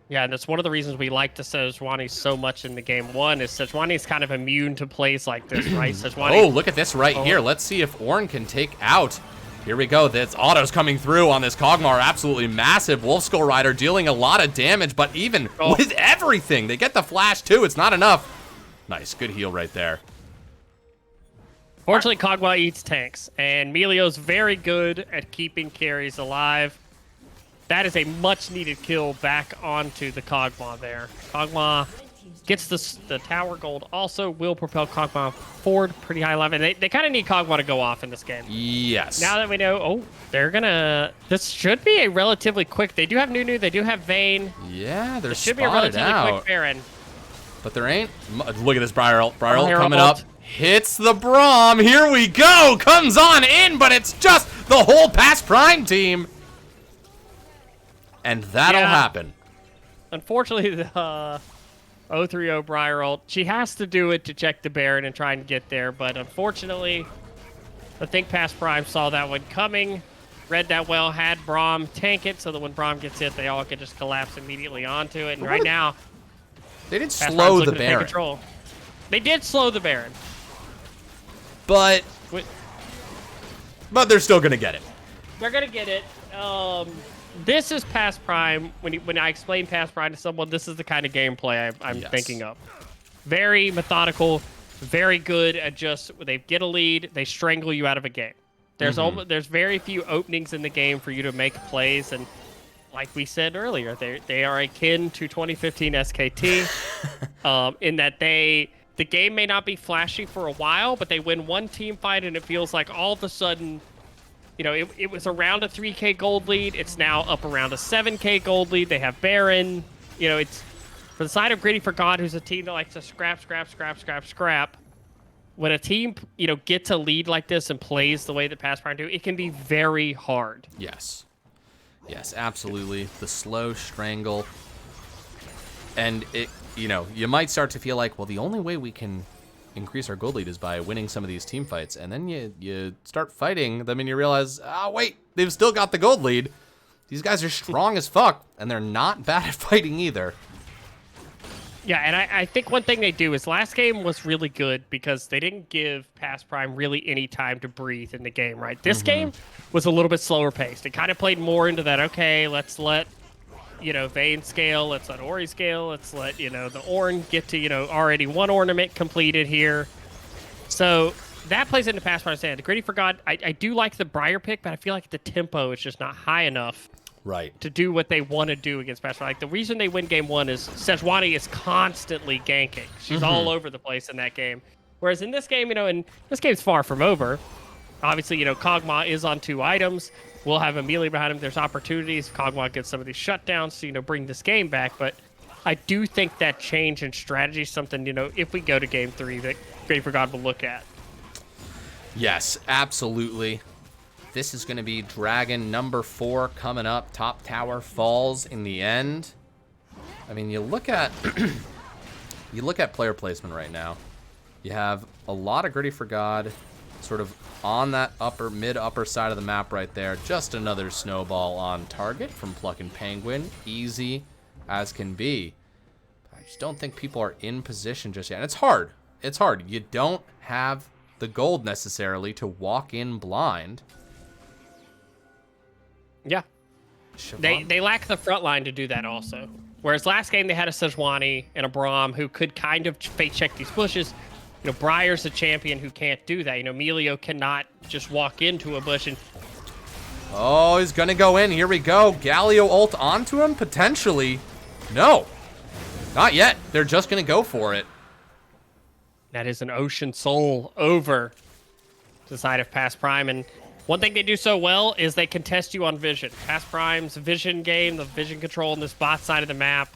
Yeah, and that's one of the reasons we like the Sejuani so much in the game. One is Sejuani is kind of immune to plays like this, right? Sejuani. Oh, look at this right here. Let's see if Ornn can take out. Here we go. This auto's coming through on this Kog'Maw. Absolutely massive. Wolf Skull Rider dealing a lot of damage, but even with everything, they get the flash too. It's not enough. Nice. Good heal right there. Fortunately, Kog'Maw eats tanks, and Melio's very good at keeping carries alive. that is a much-needed kill back onto the Kog'Maw there. Kog'Maw gets the tower gold, also will propel Kog'Maw forward pretty high level. And they kind of need Kog'Maw to go off in this game. Yes. Now that we know, they're going to... This should be a relatively quick... They do have Nunu, they do have Vayne. Yeah, they're It should be a relatively quick Baron. But there ain't... Look at this Briar ult. Briar ult coming up. Hits the Braum. Here we go. Comes on in, but it's just the whole Past Prime team. And that'll happen. Unfortunately, the 030 Briar ult, she has to do it to check the Baron and try and get there. But unfortunately, I think Past Prime saw that one coming. Read that well, had Braum tank it so that when Braum gets hit, they all can just collapse immediately onto it. And right now, they did slow the Baron. They did slow the Baron. But they're still going to get it. They're going to get it. This is Past Prime. When I explain Past Prime to someone, this is the kind of gameplay I'm thinking of. Very methodical, very good at just, they get a lead, they strangle you out of a game. There's very few openings in the game for you to make plays, and like we said earlier, they are akin to 2015 SKT in that the game may not be flashy for a while, but they win one team fight and it feels like all of a sudden, you know, it was around a 3K gold lead. It's now up around a 7K gold lead. They have Baron. You know, it's for the side of Griddy for God, who's a team that likes to scrap. When a team, you know, gets a lead like this and plays the way that Past Prime do, it can be very hard. Yes. Yes, absolutely. The slow strangle. And it, you know, you might start to feel like, well, the only way we can increase our gold lead is by winning some of these team fights. And then you start fighting them and you realize, oh, wait, they've still got the gold lead. These guys are strong as fuck, and they're not bad at fighting either. Yeah, and I think one thing they do is last game was really good because they didn't give Past Prime really any time to breathe in the game, right? This game was a little bit slower paced. It kind of played more into that, okay, let's let, you know, Vayne scale, let's let Ori scale, let's let, you know, the Ornn get to, you know, already one ornament completed here. So that plays into Past Prime's hand. The Griddy for God, I do like the Briar pick, but I feel like the tempo is just not high enough. Right. To do what they want to do against Past Prime. Like, the reason they win game one is Sejuani is constantly ganking. She's all over the place in that game. Whereas in this game, you know, and this game's far from over. Obviously, you know, Kog'Maw is on 2 items. We'll have Amelia behind him. There's opportunities. Kog'Maw gets some of these shutdowns to, you know, bring this game back. But I do think that change in strategy is something, you know, if we go to game 3, that Griddy for God will look at. Yes, absolutely. This is going to be Dragon number 4 coming up. Top tower falls in the end. I mean, you look at player placement right now. You have a lot of Griddy for God sort of on that mid-upper side of the map right there. Just another snowball on target from Pluckin' Penguin. Easy as can be. I just don't think people are in position just yet. And it's hard. It's hard. You don't have the gold necessarily to walk in blind. Yeah. They lack the front line to do that also. Whereas last game they had a Sejuani and a Braum who could kind of fake check these bushes. You know, Briar's a champion who can't do that. You know, Melio cannot just walk into a bush and... Oh, he's gonna go in. Here we go. Galio ult onto him, potentially. No. Not yet. They're just gonna go for it. That is an Ocean Soul over to the side of Past Prime. And one thing they do so well is they contest you on vision. Past Prime's vision game, the vision control on this bot side of the map,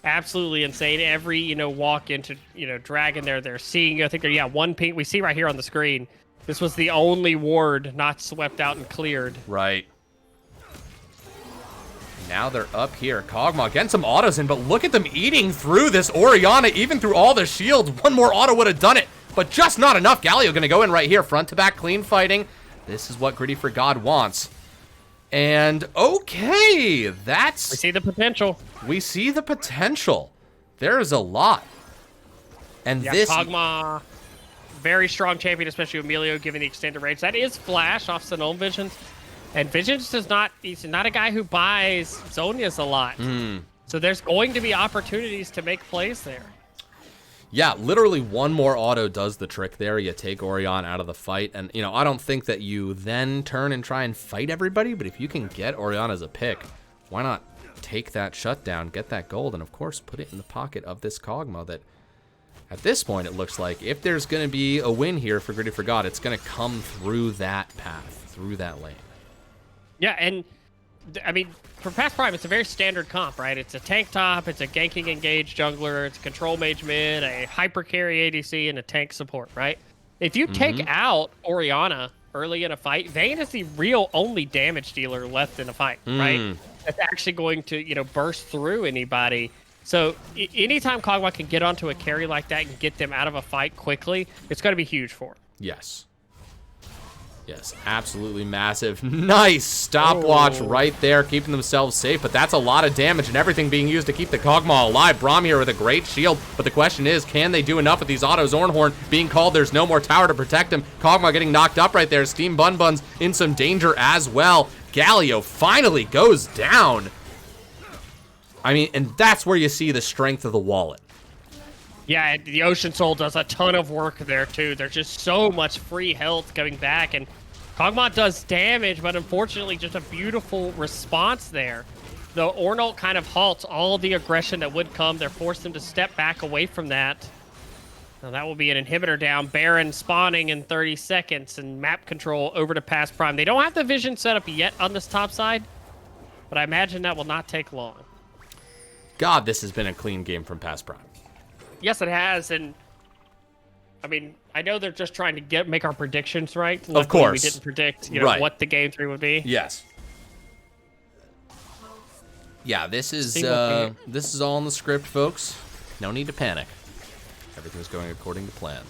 absolutely insane. Every, you know, walk into, you know, Dragon, they're seeing you. I think they're, one ping. We see right here on the screen. This was the only ward not swept out and cleared. Right. Now they're up here. Kog'Maw getting some autos in, but look at them eating through this Orianna, even through all the shields. One more auto would have done it, but just not enough. Galio going to go in right here. Front to back, clean fighting. This is what Griddy for God wants. And okay, that's... We see the potential. We see the potential. There is a lot. And this... Kog'Maw, very strong champion, especially Emilio giving the extended range. That is Flash off Sonome Visions. And Visions does not... He's not a guy who buys Zhonya's a lot. So there's going to be opportunities to make plays there. Yeah, literally one more auto does the trick there. You take Orion out of the fight. And, you know, I don't think that you then turn and try and fight everybody. But if you can get Orion as a pick why not take that shutdown, get that gold, and of course put it in the pocket of this Kog'Maw that at this point it looks like if there's going to be a win here for Griddy for God, it's going to come through that path, through that lane. Yeah, and I mean, for Past Prime, it's a very standard comp, right? It's a tank top, it's a ganking engage jungler, it's a control mage mid, a hyper carry ADC, and a tank support, right? If you take out Orianna early in a fight, Vayne is the real only damage dealer left in a fight, right? That's actually going to, you know, burst through anybody. So anytime Kog'Maw can get onto a carry like that and get them out of a fight quickly, it's going to be huge for him. Yes. Yes, absolutely massive. Nice stopwatch right there, keeping themselves safe, but that's a lot of damage and everything being used to keep the Kog'Maw alive. Braum here with a great shield, but the question is, can they do enough with these autos? Ornhorn being called, there's no more tower to protect him. Kog'Maw getting knocked up right there. Steam Bun Bun's in some danger as well. Galio finally goes down. I mean, and that's where you see the strength of the wallet. Yeah, the Ocean Soul does a ton of work there, too. There's just so much free health coming back, and Kog'Maw does damage, but unfortunately just a beautiful response there. The Ornult kind of halts all the aggression that would come. They're forced them to step back away from that. Now that will be an inhibitor down. Baron spawning in 30 seconds, and map control over to Past Prime. They don't have the vision set up yet on this top side, but I imagine that will not take long. God, this has been a clean game from Past Prime. Yes, it has, and I mean, I know they're just trying to make our predictions right. Luckily, of course. we didn't predict, you know, what the game 3 would be. Yes. Yeah, this is all in the script, folks. No need to panic. Everything's going according to plan.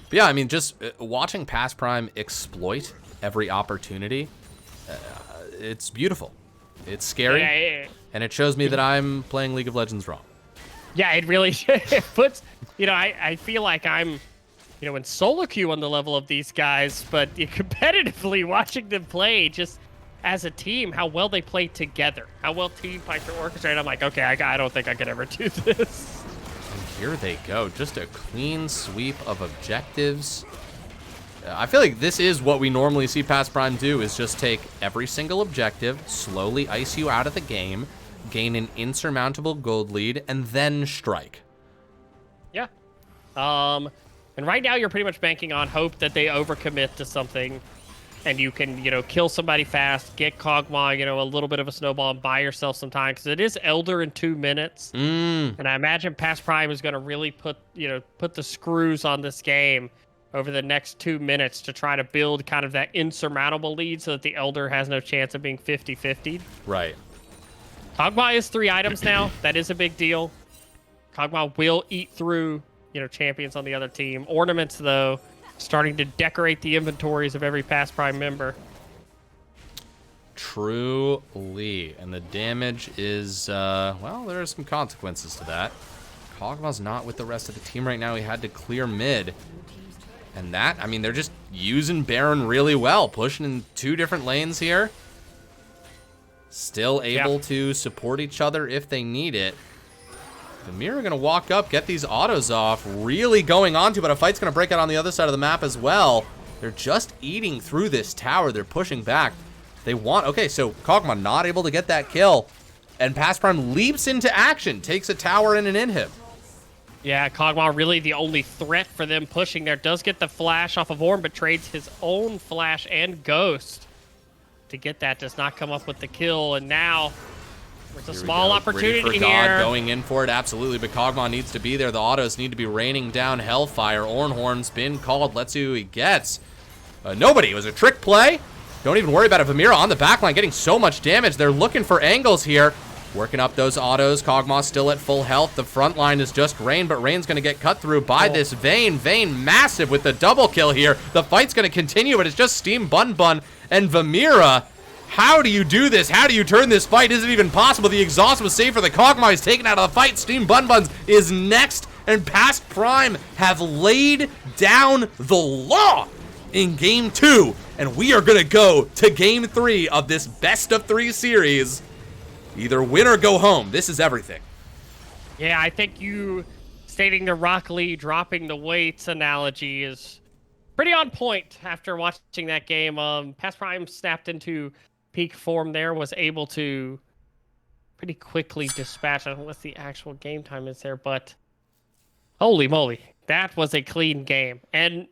But yeah, I mean, just watching Past Prime exploit every opportunity, it's beautiful. It's scary, and it shows me that I'm playing League of Legends wrong. Yeah, it really it puts, you know, I feel like I'm, you know, in solo queue on the level of these guys, but competitively watching them play just as a team, how well they play together, how well team fights are orchestrated. I'm like, okay, I don't think I could ever do this. And here they go, just a clean sweep of objectives. I feel like this is what we normally see Past Prime do, is just take every single objective, slowly ice you out of the game, gain an insurmountable gold lead, and then strike. Yeah. And right now you're pretty much banking on hope that they overcommit to something, and you can, you know, kill somebody fast, get Kog'Maw, you know, a little bit of a snowball, and buy yourself some time, because it is Elder in 2 minutes. And I imagine Past Prime is going to really put the screws on this game over the next 2 minutes to try to build kind of that insurmountable lead so that the Elder has no chance of being 50-50. Right. Kog'Maw is 3 items now. That is a big deal. Kog'Maw will eat through, you know, champions on the other team. Ornaments, though, starting to decorate the inventories of every Past Prime member. Truly. And the damage is, well, there are some consequences to that. Kog'Maw's not with the rest of the team right now. He had to clear mid. And that, I mean, they're just using Baron really well, pushing in 2 different lanes here. Still able to support each other if they need it. Vamira gonna walk up, get these autos off, really going on to, but a fight's gonna break out on the other side of the map as well. They're just eating through this tower. They're pushing back. They want, okay, so Kog'Maw not able to get that kill, and Past Prime leaps into action, takes a tower and an inhib. Yeah, Kog'Maw really the only threat for them pushing there. Does get the flash off of Ornn, but trades his own flash and ghost to get that. Does not come up with the kill, and now there's a small opportunity here. Going in for it, absolutely, but Kog'Maw needs to be there. The autos need to be raining down Hellfire. Ornhorn's been called. Let's see who he gets. Nobody. It was a trick play. Don't even worry about it. Vamira on the backline getting so much damage. They're looking for angles here. Working up those autos. Kog'Maw still at full health. The front line is just Rain, but Rain's going to get cut through by this Vayne. Vayne massive with the double kill here. The fight's going to continue, but it's just Steam Bun Bun and Vamira. How do you do this? How do you turn this fight? Is it even possible? The exhaust was saved for the Kog'Maw. He's taken out of the fight. Steam Bun Buns is next, and Past Prime have laid down the law in Game 2, and we are going to go to Game 3 of this best-of-3 series. Either win or go home. This is everything. Yeah, I think you stating the Rock Lee dropping the weights analogy is pretty on point after watching that game. Past Prime snapped into peak form there, was able to pretty quickly dispatch. I don't know what the actual game time is there, but holy moly, that was a clean game. And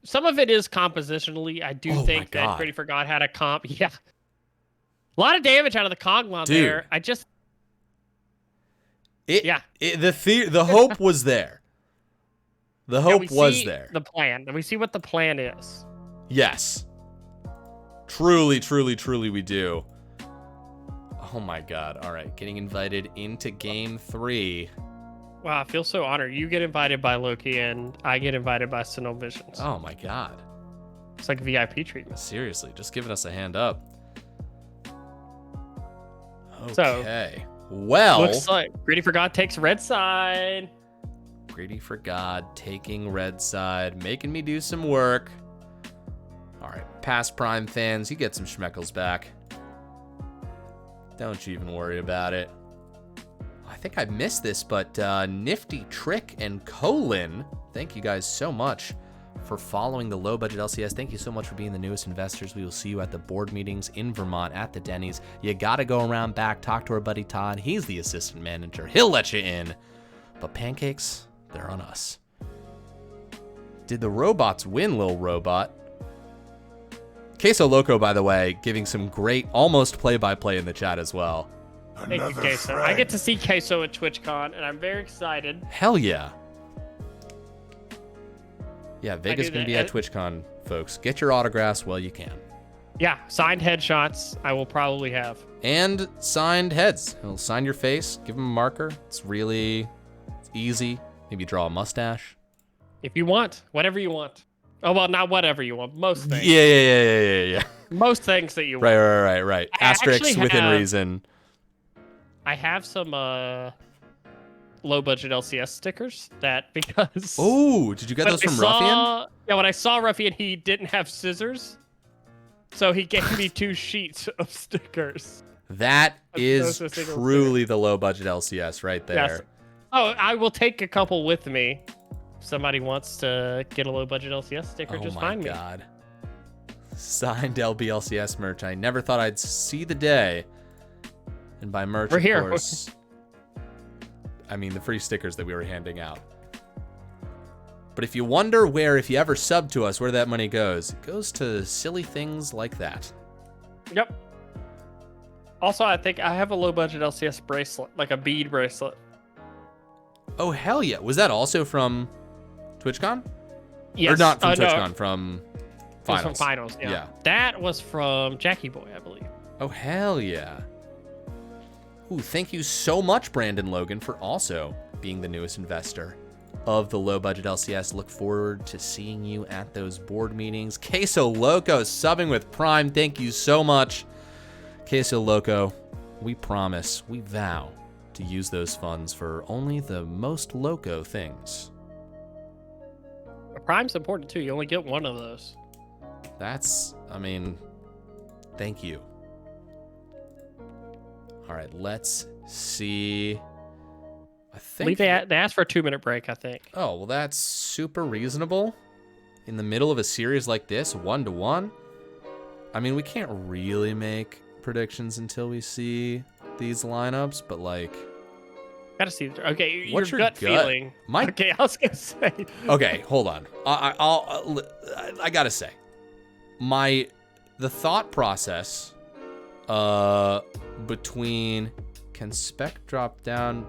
some of it is compositionally. I do think that Griddy for God had a comp. Yeah. A lot of damage out of the Kog'Maw there. The hope was there. The hope was there. The plan. And we see what the plan is. Yes. Truly, truly, truly we do. Oh my god. All right. Getting invited into game 3. Wow, I feel so honored. You get invited by Loki, and I get invited by Sinnoh Visions. Oh my god. It's like VIP treatment. Seriously, just giving us a hand up. Okay. So, well, looks like Griddy for God takes red side. Griddy for God taking red side, making me do some work. All right, past Prime fans, you get some schmeckles back. Don't you even worry about it. I think I missed this, but Nifty Trick and Colin, thank you guys so much for following the Low Budget LCS. Thank you so much for being the newest investors. We will see you at the board meetings in Vermont at the Denny's. You got to go around back, talk to our buddy Todd. He's the assistant manager. He'll let you in. But pancakes, they're on us. Did the robots win, Lil Robot? Queso Loco, by the way, giving some great almost play-by-play in the chat as well. Thank you, Queso. I get to see Queso at TwitchCon, and I'm very excited. Hell yeah. Yeah, Vegas can be at TwitchCon, folks. Get your autographs while you can. Yeah, signed headshots I will probably have. And signed heads. He'll sign your face, give him a marker. It's easy. Maybe draw a mustache. If you want, whatever you want. Oh, well, not whatever you want. Most things. Yeah. Most things that you want. Right. Asterisks within reason. I have some low budget LCS stickers because. Oh, did you get those from Ruffian? Yeah, when I saw Ruffian, he didn't have scissors, so he gave me 2 sheets of stickers. That is truly the low budget LCS right there. Yes. Oh, I will take a couple with me. If somebody wants to get a low budget LCS sticker, just find me. Oh my god. Signed LBLCS merch. I never thought I'd see the day. And by merch, we're here. Of course, I mean the free stickers that we were handing out. But if you wonder if you ever sub to us, where that money goes, it goes to silly things like that. Yep. Also, I think I have a low budget LCS bracelet, like a bead bracelet. Oh, hell yeah. Was that also from TwitchCon? Yes. Or not from TwitchCon, no. From Finals. From Finals, yeah. That was from Jackie Boy, I believe. Oh, hell yeah. Ooh, thank you so much, Brandon Logan, for also being the newest investor of the Low Budget LCS. Look forward to seeing you at those board meetings. Queso Loco subbing with Prime. Thank you so much. Queso Loco, we promise, we vow to use those funds for only the most loco things. Prime's important too. You only get one of those. Thank you. All right, let's see. I think they asked for a 2-minute break, I think. Oh, well, that's super reasonable. In the middle of a series like this, 1-1. I mean, we can't really make predictions until we see these lineups, but like, gotta see. Okay, what's your gut feeling? Okay, I was gonna say. Okay, hold on. I gotta say, the thought process, between can Spec drop down?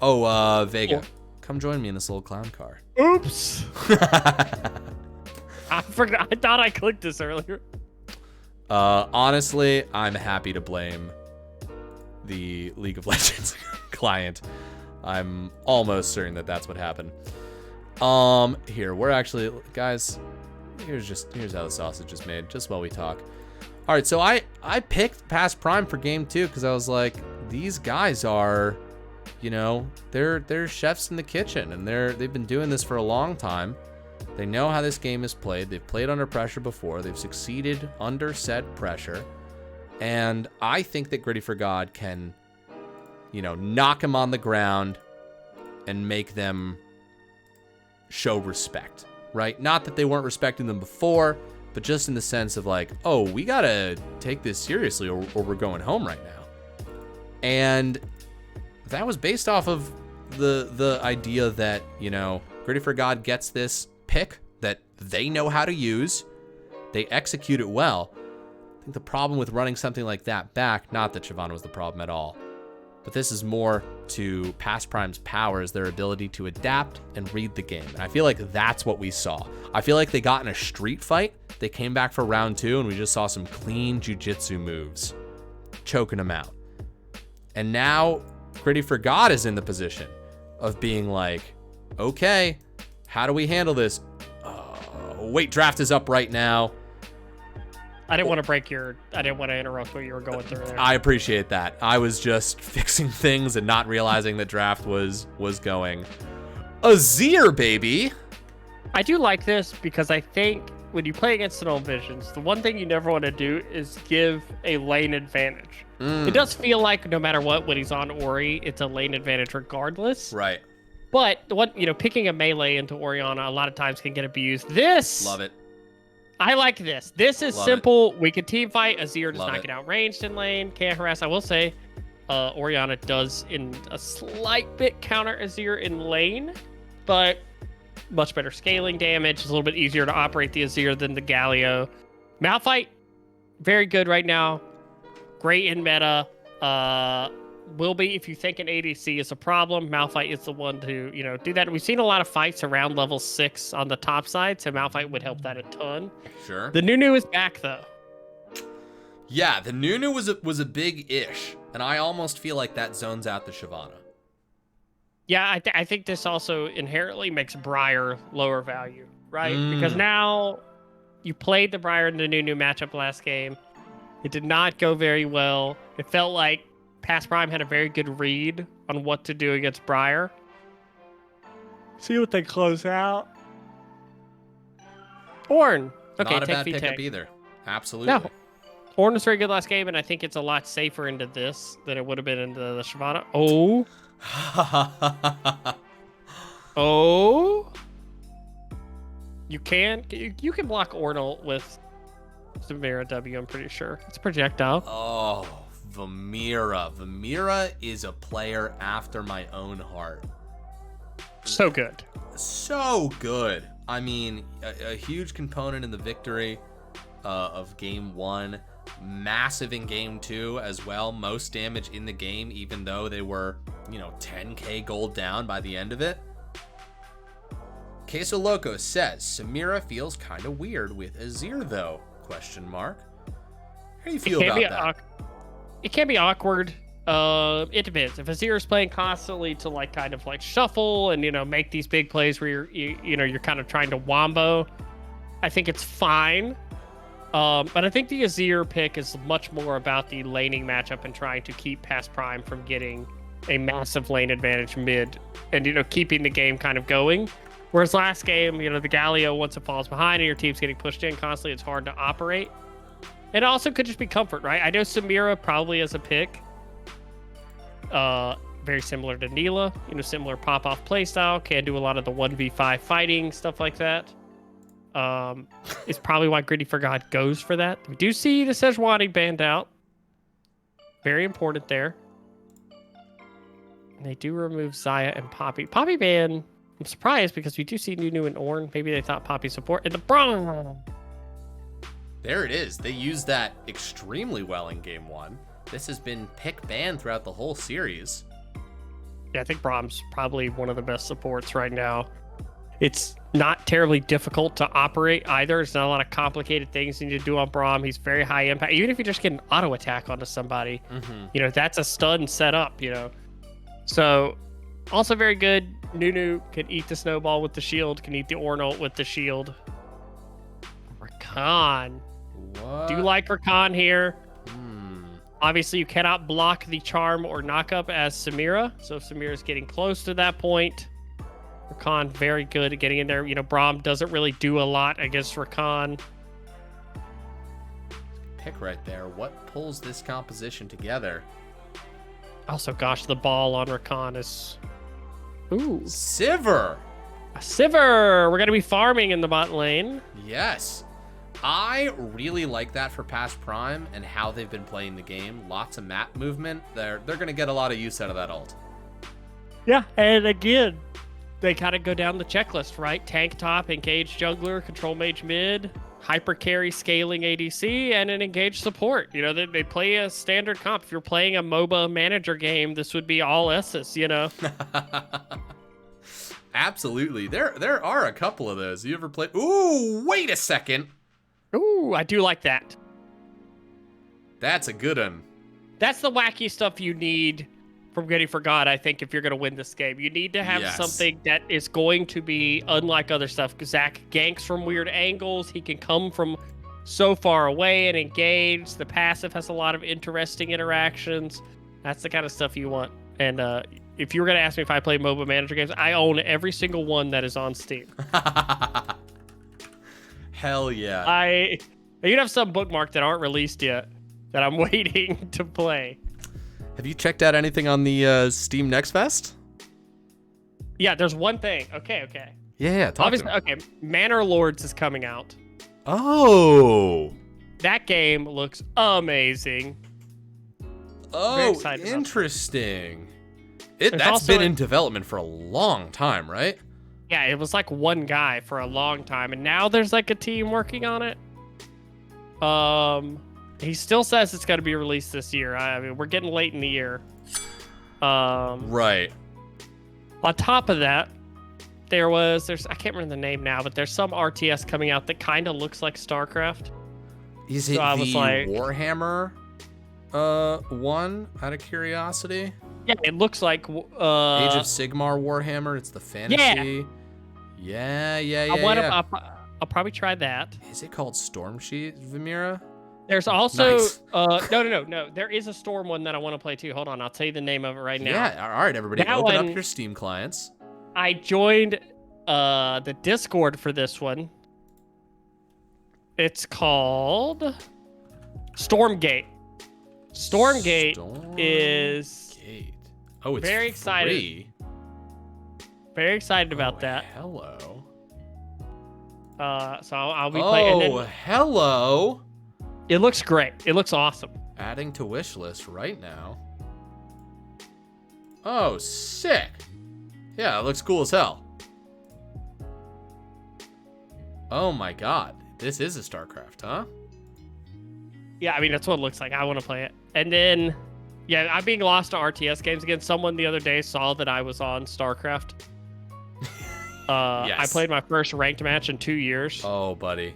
Oh, Vega, come join me in this little clown car. Oops. I forgot. I thought I clicked this earlier. Honestly, I'm happy to blame the League of Legends client. I'm almost certain that that's what happened. Here, we're actually, guys, here's how the sausage is made, just while we talk. All right, so I picked Past Prime for game 2 because I was like, these guys are, they're chefs in the kitchen, and they've been doing this for a long time. They know how this game is played. They've played under pressure before. They've succeeded under said pressure. And I think that Griddy for God can, knock him on the ground and make them show respect, right? Not that they weren't respecting them before, but just in the sense of like, oh, we gotta take this seriously or we're going home right now. And that was based off of the idea that, you know, Griddy for God gets this pick that they know how to use. They execute it well. I think the problem with running something like that back, not that Shyvana was the problem at all, but this is more to Past Prime's powers, their ability to adapt and read the game. And I feel like that's what we saw. I feel like they got in a street fight. They came back for round 2 and we just saw some clean jiu-jitsu moves, choking them out. And now Griddy for God is in the position of being like, okay, how do we handle this? Wait, draft is up right now. I didn't want to interrupt what you were going through there. I appreciate that. I was just fixing things and not realizing that draft was going. Azir, baby. I do like this because I think when you play against Null Visions, the one thing you never want to do is give a lane advantage. It does feel like no matter what, when he's on Ori, it's a lane advantage regardless. Right. But picking a melee into Orianna a lot of times can get abused. Love it. I like this. This is simple. We can team fight. Azir does not get outranged in lane. Can't harass. I will say, Orianna does in a slight bit counter Azir in lane, but much better scaling damage. It's a little bit easier to operate the Azir than the Galio. Malphite, very good right now. Great in meta. Will be if you think an ADC is a problem. Malphite is the one to do that. We've seen a lot of fights around level 6 on the top side, so Malphite would help that a ton. Sure. The Nunu is back though. Yeah, the Nunu was a big ish, and I almost feel like that zones out the Shyvana. Yeah, I think this also inherently makes Briar lower value, right? Because now you played the Briar and the Nunu matchup last game. It did not go very well. It felt like Past Prime had a very good read on what to do against Briar. See what they close out. Ornn. Okay, not a take bad V-Tech. pickup either. Absolutely. No. Ornn was very good last game, and I think it's a lot safer into this than it would have been into the Shyvana. Oh. Oh. You can block Ornn with Samira W, I'm pretty sure. It's a projectile. Oh, Vamira. Vamira is a player after my own heart. So good. So good. I mean, a huge component in the victory of game 1. Massive in game 2 as well. Most damage in the game, even though they were, 10k gold down by the end of it. Queso Loco says, Samira feels kind of weird with Azir though? Question mark. How do you feel about that? It can be awkward. It depends. If Azir is playing constantly to kind of shuffle and make these big plays where you're kind of trying to wombo, I think it's fine. But I think the Azir pick is much more about the laning matchup and trying to keep Past Prime from getting a massive lane advantage mid and keeping the game kind of going. Whereas last game, the Galio, once it falls behind and your team's getting pushed in constantly, it's hard to operate. It also could just be comfort, right? I know Samira probably as a pick, very similar to Neela, similar pop-off playstyle, can do a lot of the 1v5 fighting, stuff like that. It's probably why Griddy for God goes for that. We do see the Sejuani banned out. Very important there. And they do remove Xayah and Poppy. Poppy ban, I'm surprised because we do see Nunu and Ornn. Maybe they thought Poppy support in the Braum. There it is. They used that extremely well in game 1. This has been pick ban throughout the whole series. Yeah, I think Braum's probably one of the best supports right now. It's not terribly difficult to operate either. There's not a lot of complicated things you need to do on Braum. He's very high impact. Even if you just get an auto attack onto somebody, that's a stun set up, So, also very good. Nunu can eat the snowball with the shield, can eat the Ornn ult with the shield. Rakan. What? Do you like Rakan here? Obviously, you cannot block the charm or knockup as Samira. So if Samira's getting close to that point, Rakan very good at getting in there. Braum doesn't really do a lot against Rakan. Pick right there. What pulls this composition together? Also, gosh, the ball on Rakan is... Ooh. Sivir! A Sivir! We're going to be farming in the bot lane. Yes. I really like that for Past Prime and how they've been playing the game. Lots of map movement. They're going to get a lot of use out of that ult. Yeah, and again, they kind of go down the checklist, right? Tank top, engage jungler, control mage mid, hyper carry scaling ADC, and an engaged support. You know, they play a standard comp. If you're playing a MOBA manager game, this would be all S's, you know? Absolutely. There are a couple of those. You ever play? Ooh, wait a second. Ooh, I do like that. That's a good one. That's the wacky stuff you need from Griddy for God, I think, if you're going to win this game. You need to have something that is going to be unlike other stuff. Zach ganks from weird angles. He can come from so far away and engage. The passive has a lot of interesting interactions. That's the kind of stuff you want. And if you were going to ask me if I play MOBA Manager games, I own every single one that is on Steam. Hell yeah. I even have some bookmarked that aren't released yet that I'm waiting to play. Have you checked out anything on the Steam Next Fest? Yeah, there's one thing. Okay. Yeah, talk to me. Okay, Manor Lords is coming out. Oh. That game looks amazing. Oh, interesting. That's been in development for a long time, right? Yeah, it was like one guy for a long time, and now there's like a team working on it. He still says it's got to be released this year. I mean, we're getting late in the year. Right. On top of that, there's I can't remember the name now, but there's some RTS coming out that kind of looks like StarCraft. Is it the Warhammer one, out of curiosity? Yeah, it looks like Age of Sigmar Warhammer. It's the fantasy. Yeah. I'll probably try that. Is it called Storm Sheet, Vimira? There's also Nice. No. There is a Storm one that I want to play too. Hold on, I'll tell you the name of it right now. Yeah, all right, everybody, open up your Steam clients. I joined the Discord for this one. It's called Stormgate. Stormgate is Oh, it's very excited. free. Very excited about that. Hello. So I'll be playing. Oh, hello. It looks great. It looks awesome. Adding to wish list right now. Oh, sick. Yeah, it looks cool as hell. Oh my god. This is a StarCraft, huh? Yeah, I mean, that's what it looks like. I want to play it. And then, yeah, I'm being lost to RTS games again. Someone the other day saw that I was on StarCraft. Yes. I played my first ranked match in 2 years. Oh, buddy.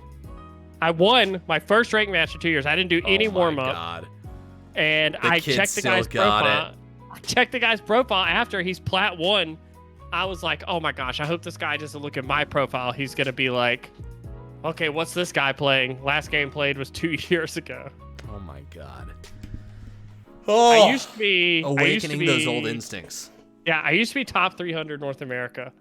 I won my first ranked match in 2 years. I didn't do any warm-up. Oh, my God. And I checked the guy's profile. I checked the guy's profile after he's Plat 1. I was like, oh my gosh, I hope this guy doesn't look at my profile. He's going to be like, okay, what's this guy playing? Last game played was 2 years ago. Oh my god. Oh, I used to be awakening those old instincts. Yeah, I used to be top 300 North America.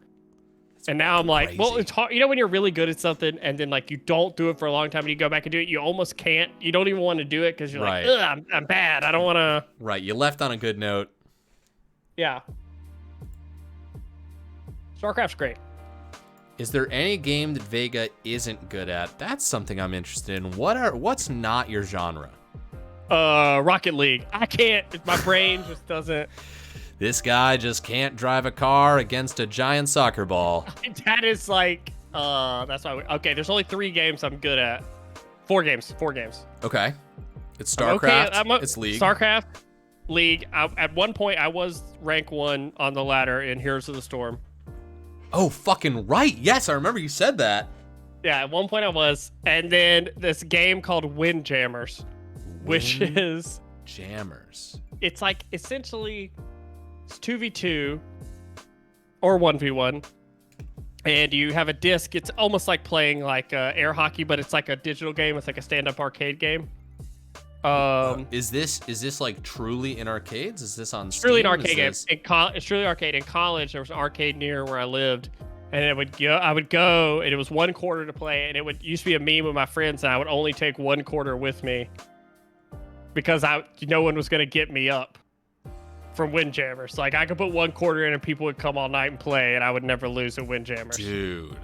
And now I'm like, crazy. well, it's hard. You know when you're really good at something and then like you don't do it for a long time and you go back and do it, you almost can't. You don't even want to do it because you're like, ugh, I'm bad. I don't want to. Right, you left on a good note. Yeah. StarCraft's great. Is there any game that Vega isn't good at? That's something I'm interested in. What's not your genre? Rocket League. I can't. My brain just doesn't. This guy just can't drive a car against a giant soccer ball. That is like, that's why. Okay, there's only 3 games I'm good at. 4 games. Okay. It's StarCraft. It's League. StarCraft, League. At one point, I was rank 1 on the ladder in Heroes of the Storm. Oh, fucking right. Yes, I remember you said that. Yeah, at one point I was. And then this game called Windjammers, which is... Jammers. It's like, essentially, it's 2v2 or 1v1. And you have a disc. It's almost like playing like air hockey, but it's like a digital game. It's like a stand-up arcade game. Is this like truly in arcades? Is this on Steam? It's truly an arcade game. It's truly arcade. In college, there was an arcade near where I lived, and I would go, and it was 1 quarter to play, and it used to be a meme with my friends, and I would only take 1 quarter with me because no one was gonna get me up from Windjammers. Like I could put 1 quarter in, and people would come all night and play, and I would never lose at Windjammers. Dude.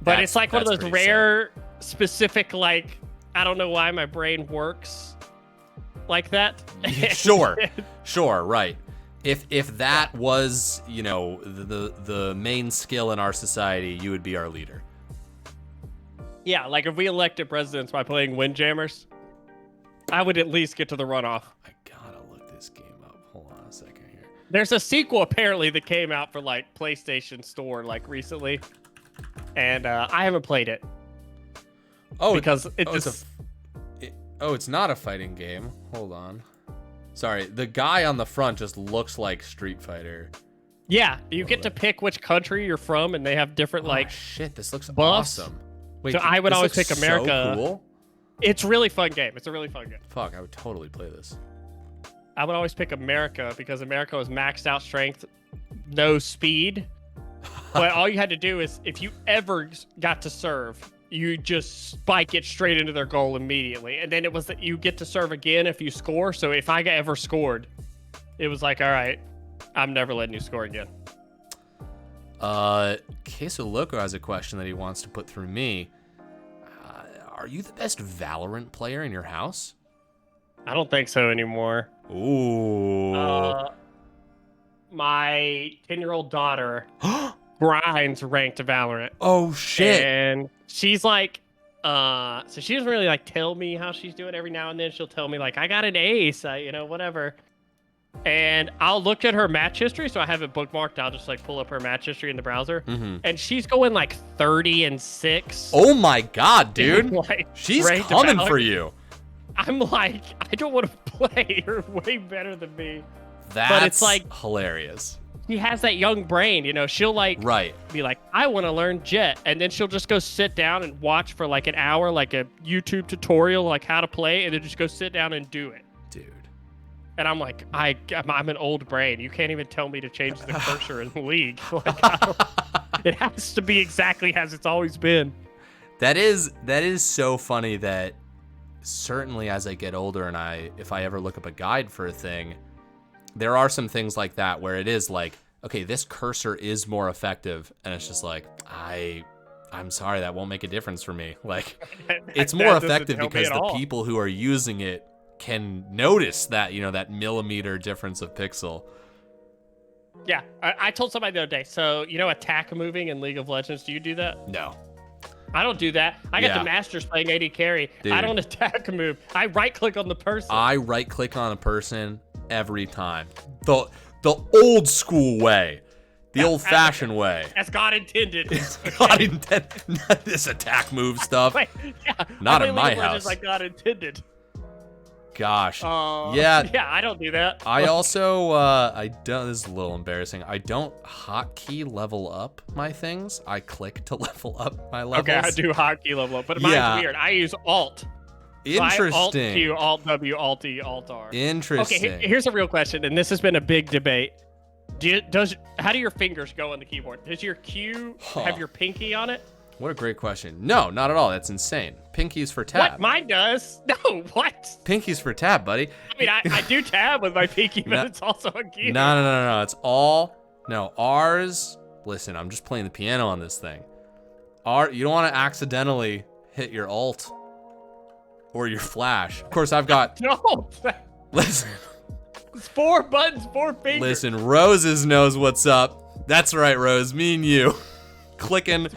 But it's like one of those rare specific, like, I don't know why my brain works like that. Sure, right. If that was, you know, the main skill in our society, you would be our leader. Yeah, like if we elected presidents by playing Windjammers, I would at least get to the runoff. I gotta look this game up. Hold on a second here. There's a sequel apparently that came out for like PlayStation Store like recently, and I haven't played it. Oh, because it's not a fighting game. Hold on. Sorry, the guy on the front just looks like Street Fighter. Yeah, you get to pick which country you're from, and they have different like. Shit, this looks buffs. awesome. Wait, so I would always pick America. So cool. It's a really fun game. It's a really fun game. Fuck, I would totally play this. I would always pick America because America was maxed out strength, no speed. But all you had to do is, if you ever got to serve, you just spike it straight into their goal immediately. And then it was that you get to serve again if you score. So if I ever scored, it was like, all right, I'm never letting you score again. Queso Loco has a question that he wants to put through me. Are you the best Valorant player in your house? I don't think so anymore. Ooh. My 10-year-old daughter grinds ranked Valorant. Oh, shit. And she's like, so she doesn't really like tell me how she's doing. Every now and then she'll tell me like, I got an ace, whatever. And I'll look at her match history, so I have it bookmarked. I'll just like pull up her match history in the browser, and she's going like 30-6. Oh my god, dude! Like, she's coming for you. I'm like, I don't want to play. You're way better than me. But it's like hilarious. She has that young brain, you know. She'll like be like, I want to learn Jet, and then she'll just go sit down and watch for like an hour, like a YouTube tutorial, like how to play, and then just go sit down and do it. Dude. And I'm like, I'm an old brain. You can't even tell me to change the cursor in the league. Like, it has to be exactly as it's always been. That is so funny that certainly as I get older and if I ever look up a guide for a thing, there are some things like that where it is like, okay, this cursor is more effective, and it's just like, I'm sorry, that won't make a difference for me. Like, it's more effective because the people who are using it can notice that, you know, that millimeter difference of pixel. Yeah, I told somebody the other day, so, you know, attack moving in League of Legends, do you do that? No. I don't do that. I got the Masters playing AD carry. Dude. I don't attack move. I right-click on the person. I right-click on a person every time. The old school way. The old-fashioned way. As God intended. God intended. Not this attack move stuff. Not in my house. Like God intended. Gosh. Yeah, I don't do that. I also, this is a little embarrassing. I don't hotkey level up my things. I click to level up my levels. Okay, I do hotkey level up, but mine's weird. I use Alt. Interesting. So Alt Q, Alt W, Alt E, Alt R. Interesting. Okay, here's a real question, and this has been a big debate. How do your fingers go on the keyboard? Does your Q have your pinky on it? What a great question. No, not at all. That's insane. Pinky's for tab. What? Mine does. No, what? Pinky's for tab, buddy. I mean, I do tab with my pinky, but it's also a key. No. It's all... No, ours... Listen, I'm just playing the piano on this thing. You don't want to accidentally hit your alt or your flash. Of course, I've got... Don't! Listen. It's 4 buttons, 4 fingers. Listen, Roses knows what's up. That's right, Rose. Me and you. Clicking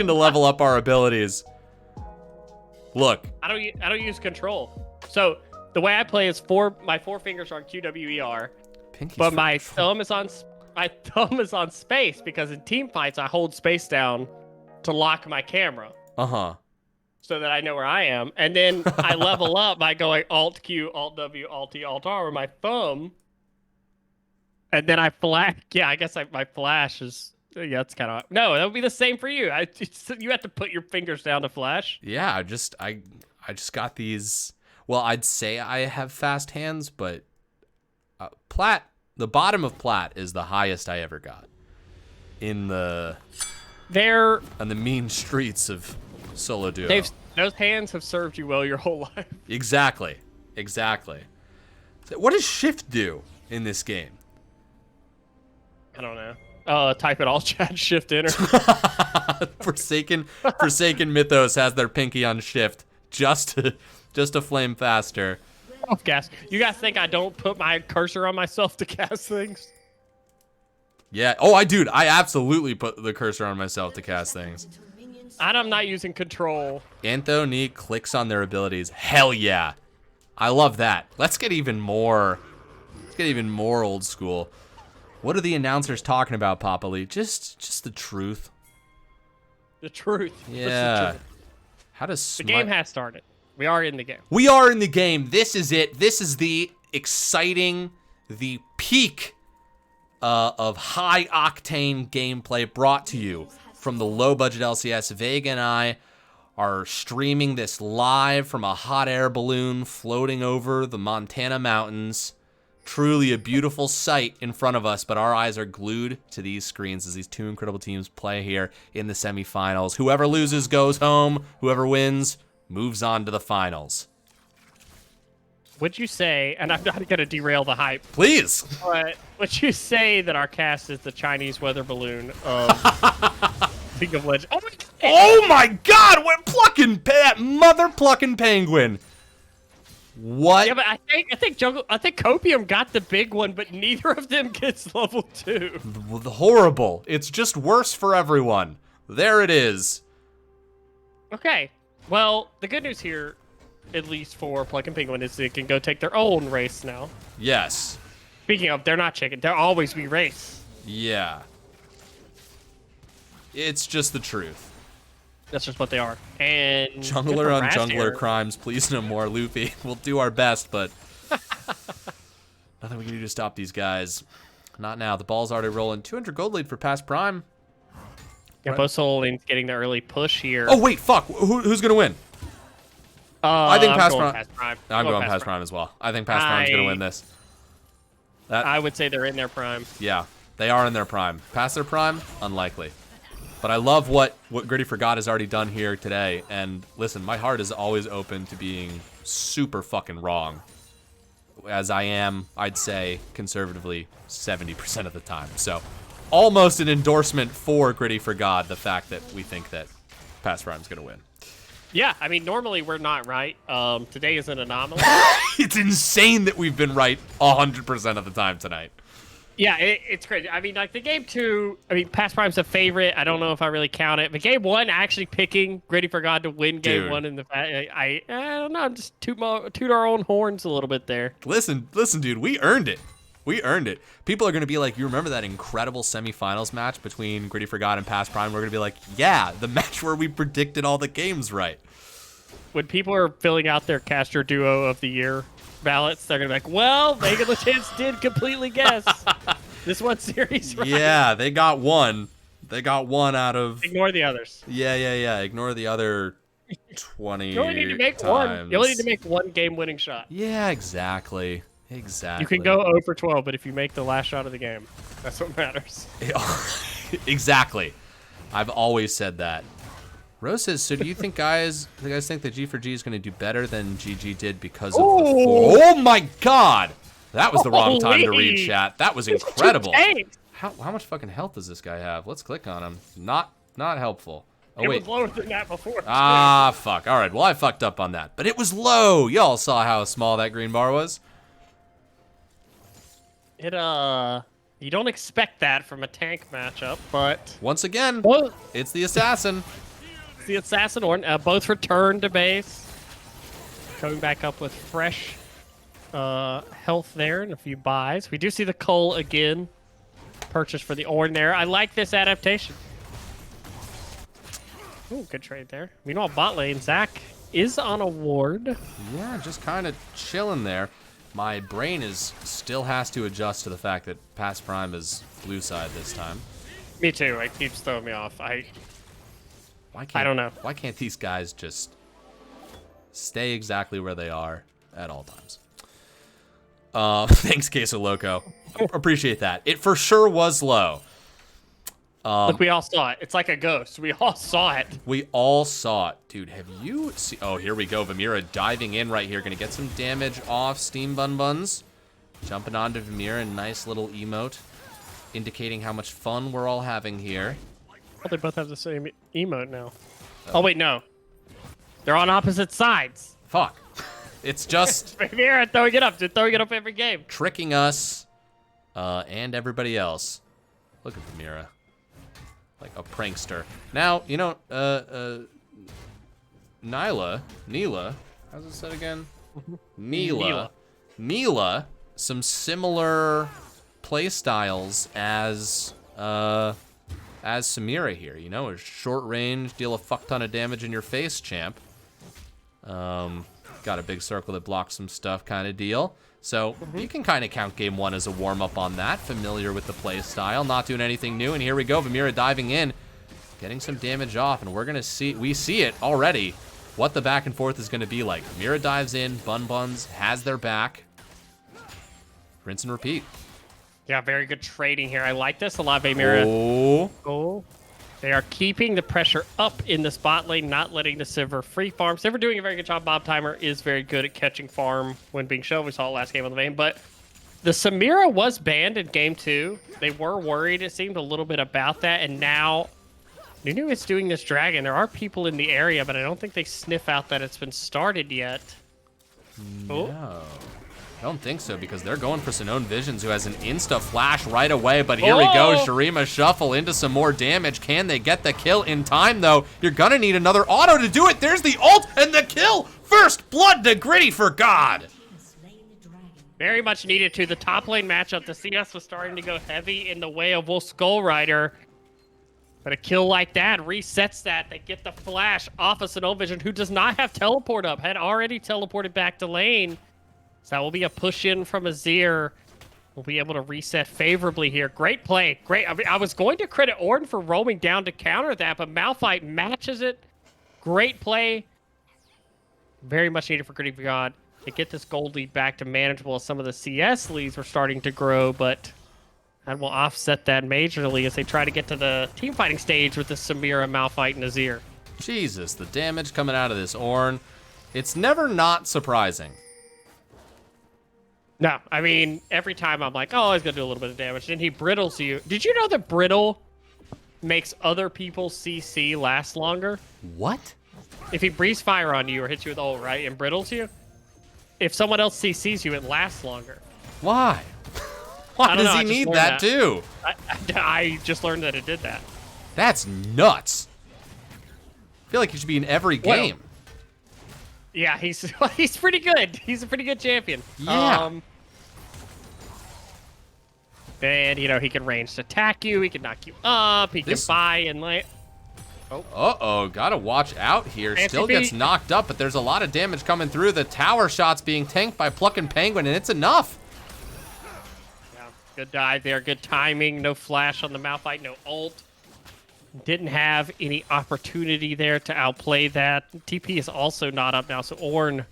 to level up our abilities. Look. I don't use control. So the way I play is my 4 fingers are on QWER, but my thumb is on space because in team fights I hold space down to lock my camera. So that I know where I am, and then I level up by going Alt Q, Alt W, Alt E, Alt R with my thumb, and then I flash. Yeah, I guess my flash is. Yeah, it's kind of no. That would be the same for you. You have to put your fingers down to flash. Yeah, I just got these. Well, I'd say I have fast hands, but plat. The bottom of plat is the highest I ever got in the mean streets of solo duo. Those hands have served you well your whole life. Exactly. So what does shift do in this game? I don't know. Type it all chat, shift enter. Forsaken Mythos has their pinky on shift just to flame faster. Oh, gas. You guys think I don't put my cursor on myself to cast things? Yeah. Oh, I absolutely put the cursor on myself to cast things. And I'm not using control. Anthony clicks on their abilities. Hell yeah. I love that. Let's get even more old school. What are the announcers talking about, Papa Lee? Just the truth. The truth. Yeah. The truth. How does the game has started. We are in the game. We are in the game. This is it. This is the exciting, the peak of high octane gameplay brought to you from the low budget LCS. Vega and I are streaming this live from a hot air balloon floating over the Montana mountains. Truly a beautiful sight in front of us, but our eyes are glued to these screens as these two incredible teams play here in the semifinals. Whoever loses goes home. Whoever wins moves on to the finals. Would you say, and I'm not going to derail the hype, Please. but would you say that our cast is the Chinese weather balloon of League of Legends? Oh my God! Oh my God! What that mother plucking penguin? What? Yeah, but I think Copium got the big one, but neither of them gets level 2. Horrible. It's just worse for everyone. There it is. Okay. Well, the good news here, at least for Plug and Penguin, is they can go take their own race now. Yes. Speaking of, they're not chicken. They'll always be race. Yeah. It's just the truth. That's just what they are. And jungler on jungler crimes, please no more, Luffy. We'll do our best, but nothing we can do to stop these guys. Not now. The ball's already rolling. 200 gold lead for Past Prime. Yeah, both Solin's getting the early push here. Oh wait, fuck. Who's gonna win? I think Past Prime. I'm going Past Prime as well. I think Past Prime's gonna win this. I would say they're in their prime. Yeah, they are in their prime. Past their prime, unlikely. But I love what Griddy Forgot has already done here today. And listen, my heart is always open to being super fucking wrong. As I am, I'd say, conservatively, 70% of the time. So, almost an endorsement for Griddy Forgot, the fact that we think that Past Prime's going to win. Yeah, I mean, normally we're not right. Today is an anomaly. It's insane that we've been right 100% of the time tonight. Yeah, it's crazy. I mean, like, the game 2, I mean, Past Prime's a favorite. I don't know if I really count it. But game 1, actually picking Griddy Forgot to win game 1 in the... I don't know, just toot our own horns a little bit there. Listen, dude, we earned it. We earned it. People are going to be like, you remember that incredible semifinals match between Griddy Forgot and Past Prime? We're going to be like, yeah, the match where we predicted all the games right. When people are filling out their caster duo of the year ballots, they're going to be like, well, Vega the Chance did completely guess this one series right. Yeah, they got one. They got one out of... Ignore the others. Yeah. Ignore the other 20 You only need to make times. one. You only need to make one game-winning shot. Yeah, exactly. You can go 0 for 12, but if you make the last shot of the game, that's what matters. Exactly. I've always said that. Rose says, so do you think guys think that G4G is going to do better than GG did because of the Oh my God! That was the wrong time to read chat. That was incredible. How much fucking health does this guy have? Let's click on him. Not helpful. Oh, wait. It was lower than that before. Ah, fuck. All right, well, I fucked up on that. But it was low. Y'all saw how small that green bar was. You don't expect that from a tank matchup, but... Once again, it's the assassin. It's the assassin, both return to base. Coming back up with fresh health there and a few buys. We do see the Cole again. Purchase for the Ornn there. I like this adaptation. Ooh, good trade there. Meanwhile, bot lane, Zach is on a ward. Yeah, just kind of chilling there. My brain still has to adjust to the fact that Past Prime is blue side this time. Me too. It keeps throwing me off. I don't know. Why can't these guys just stay exactly where they are at all times? Thanks, Queso Loco. Appreciate that. It for sure was low. Look, we all saw it. It's like a ghost. We all saw it. We all saw it. Dude, have you seen... Oh, here we go. Vamira diving in right here. Going to get some damage off Steam Bun Buns. Jumping onto Vamira. Nice little emote. Indicating how much fun we're all having here. Oh, they both have the same emote now. Oh, wait, no. They're on opposite sides. Fuck. It's just Vamira throwing it up. They're throwing it up every game. tricking us and everybody else. Look at Vamira. Like a prankster. Now, you know, Neela, how's it said again? Neela, some similar play styles as Samira here. You know, a short range, deal a fuck ton of damage in your face champ. Got a big circle that blocks some stuff kind of deal. So you can kind of count game one as a warm-up on that. Familiar with the play style, not doing anything new. And here we go, Vamira diving in, getting some damage off. And we're going to see, we see it already, what the back and forth is going to be like. Vamira dives in, Buns has their back. Rinse and repeat. Yeah, very good trading here. I like this a lot, Vamira. Oh. They are keeping the pressure up in the spot lane, not letting the Sivir free farm. Sivir doing a very good job. Bob Timer is very good at catching farm when being shown. We saw it last game on the vein. But the Samira was banned in game 2. They were worried, it seemed, a little bit about that. And now Nunu is doing this dragon. There are people in the area, but I don't think they sniff out that it's been started yet. No. I don't think so, because they're going for Sinone Visions, who has an insta flash right away. But here we go, Shurima shuffle into some more damage. Can they get the kill in time, though? You're gonna need another auto to do it. There's the ult and the kill. First blood to Griddy for God. Very much needed to. The top lane matchup, the CS was starting to go heavy in the way of Wolf Skull Rider. But a kill like that resets that. They get the flash off of Sinone Vision, who does not have teleport up. Had already teleported back to lane. So that will be a push in from Azir. We'll be able to reset favorably here. Great play. Great. I mean, I was going to credit Ornn for roaming down to counter that, but Malphite matches it. Great play. Very much needed for Griddy for God to get this gold lead back to manageable as some of the CS leads were starting to grow, but that will offset that majorly as they try to get to the team fighting stage with the Samira, Malphite, and Azir. Jesus, the damage coming out of this Ornn. It's never not surprising. No, I mean, every time I'm like, oh, he's going to do a little bit of damage. Then he brittles you. Did you know that brittle makes other people's CC last longer? What? If he breathes fire on you or hits you with ult, right, and brittles you, if someone else CCs you, it lasts longer. Why? Why does he need that too? I just learned that it did that. That's nuts. I feel like he should be in every game. Yeah, he's pretty good. He's a pretty good champion. Yeah. And, you know, he can ranged attack you. He can knock you up. He can buy and like... Oh. Uh-oh. Gotta watch out here. Still gets knocked up, but there's a lot of damage coming through. The tower shot's being tanked by Pluckin' Penguin, and it's enough. Yeah, good dive there. Good timing. No flash on the Malphite. No ult. Didn't have any opportunity there to outplay that. TP is also not up now, so Ornn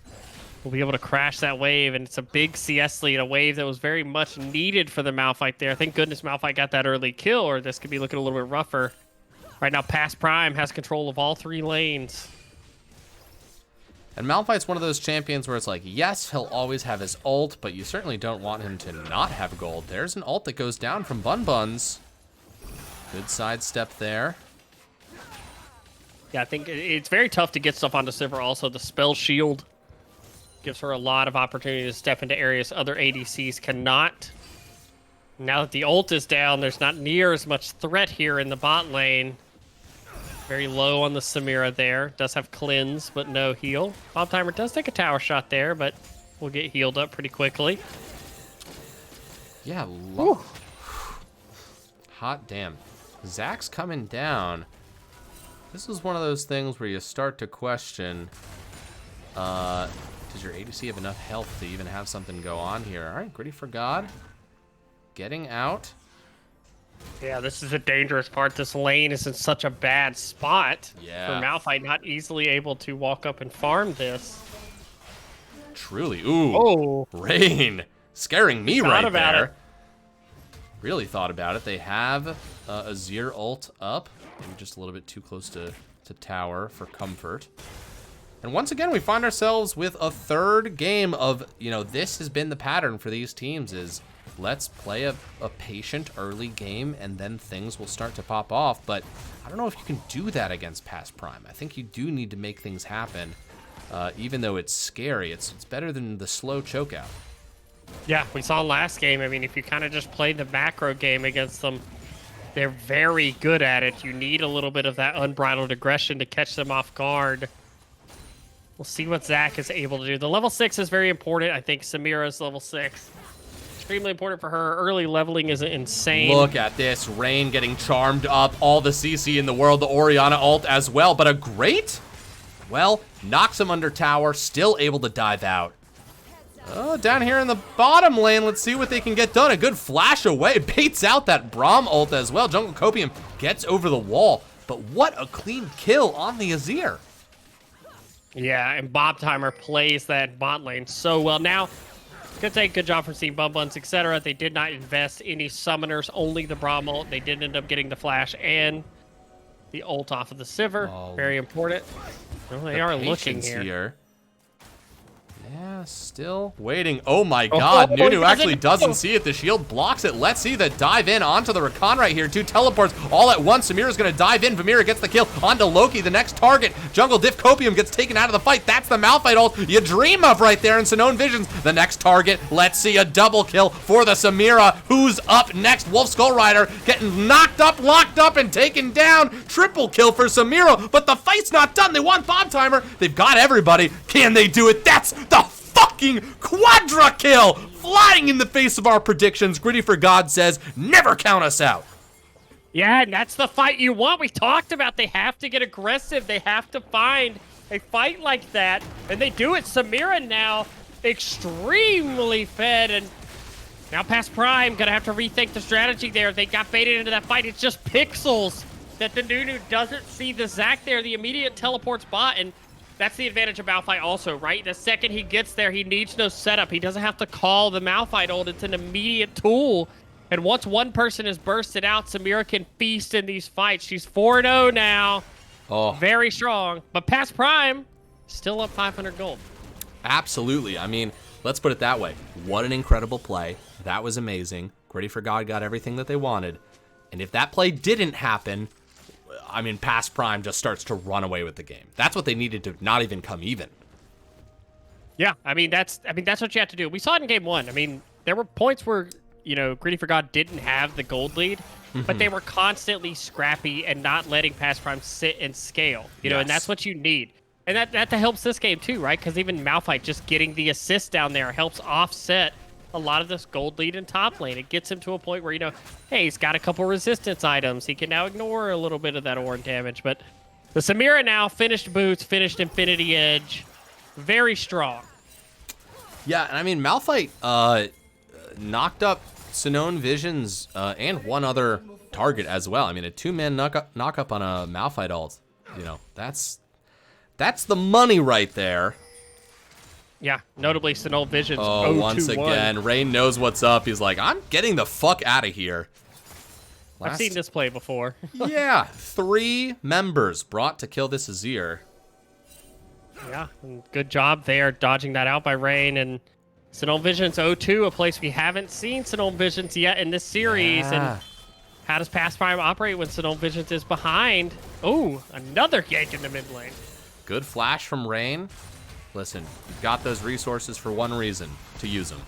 will be able to crash that wave, and it's a big CS lead, a wave that was very much needed for the Malphite there. Thank goodness Malphite got that early kill, or this could be looking a little bit rougher. Right now, Past Prime has control of all 3 lanes. And Malphite's one of those champions where it's like, yes, he'll always have his ult, but you certainly don't want him to not have gold. There's an ult that goes down from Buns. Good sidestep there. Yeah, I think it's very tough to get stuff onto Sivir. Also, the spell shield gives her a lot of opportunity to step into areas other ADCs cannot. Now that the ult is down, there's not near as much threat here in the bot lane. Very low on the Samira there. Does have cleanse, but no heal. Bob Timer does take a tower shot there, but will get healed up pretty quickly. Yeah, hot damn. Zach's coming down. This is one of those things where you start to question, does your ADC have enough health to even have something go on here? All right, Griddy for God. Getting out. Yeah, this is a dangerous part. This lane is in such a bad spot for Malphite, not easily able to walk up and farm this. Truly. Ooh. Rain. Scaring me right there. Really thought about it. They have Azir ult up. Maybe just a little bit too close to tower for comfort. And once again, we find ourselves with a third game of, you know, this has been the pattern for these teams is let's play a patient early game, and then things will start to pop off. But I don't know if you can do that against Past Prime. I think you do need to make things happen. Even though it's scary, it's better than the slow chokeout. Yeah, we saw last game. I mean, if you kind of just play the macro game against them, they're very good at it. You need a little bit of that unbridled aggression to catch them off guard. We'll see what Zach is able to do. The level 6 is very important. I think Samira's level 6. Extremely important for her. Early leveling is insane. Look at this. Rain getting charmed up. All the CC in the world. The Orianna ult as well. But a great... Well, knocks him under tower, still able to dive out. Oh, down here in the bottom lane, let's see what they can get done. A good flash away, baits out that Braum ult as well. Jungle Copium gets over the wall, but what a clean kill on the Azir. Yeah, and Bob Timer plays that bot lane so well. Now, good take, good job from Team Bum Buns, etc. They did not invest any summoners, only the Braum ult. They did end up getting the flash and the ult off of the Sivir. Oh, very important. Well, they are looking here. Yeah, still waiting. Oh my god, Nunu actually doesn't see it. The shield blocks it. Let's see the dive in onto the Rakan right here. 2 teleports all at once. Samira's gonna dive in. Vamira gets the kill onto Loki, the next target. Jungle Diff Copium gets taken out of the fight. That's the Malphite ult you dream of right there in Sinone Visions. The next target, let's see a double kill for the Samira. Who's up next? Wolf Skull Rider getting knocked up, locked up, and taken down. Triple kill for Samira, but the fight's not done. They want Bob Timer. They've got everybody. Can they do it? That's the fucking quadra kill, flying in the face of our predictions. Griddy for God says, never count us out. Yeah, and that's the fight you want. We talked about they have to get aggressive. They have to find a fight like that, and they do it. Samira now extremely fed, and now Past Prime gonna have to rethink the strategy there. They got baited into that fight. It's just pixels that the Nunu doesn't see the Zac there. The immediate teleports bot, and that's the advantage of Malphite also, right? The second he gets there, he needs no setup. He doesn't have to call the Malphite ult. It's an immediate tool. And once one person is bursted out, Samira can feast in these fights. She's 4-0 now. Oh, very strong. But Past Prime, still up 500 gold. Absolutely. I mean, let's put it that way. What an incredible play. That was amazing. Griddy for God got everything that they wanted. And if that play didn't happen, I mean, Past Prime just starts to run away with the game. That's what they needed to not even come even. Yeah, I mean that's what you have to do. We saw it in game 1. I mean, there were points where, you know, Griddy for God didn't have the gold lead, but they were constantly scrappy and not letting Past Prime sit and scale. You know, and that's what you need. And that helps this game too, right? Because even Malphite just getting the assist down there helps offset a lot of this gold lead in top lane. It gets him to a point where, you know, hey, he's got a couple resistance items. He can now ignore a little bit of that Ornn damage. But the Samira now finished boots, finished Infinity Edge. Very strong. Yeah, and I mean, Malphite knocked up Sinone Visions and one other target as well. I mean, a 2-man knock up on a Malphite ult. You know, that's the money right there. Yeah, notably Sinone Visions. Oh, once again, Rain knows what's up. He's like, I'm getting the fuck out of here. I've seen this play before. Yeah, 3 members brought to kill this Azir. Yeah, and good job there, dodging that out by Rain. And Sinone Visions 0-2, a place we haven't seen Sinone Visions yet in this series. Yeah. And how does Past Prime operate when Sinone Visions is behind? Oh, another gank in the mid lane. Good flash from Rain. Listen, you've got those resources for one reason, to use them.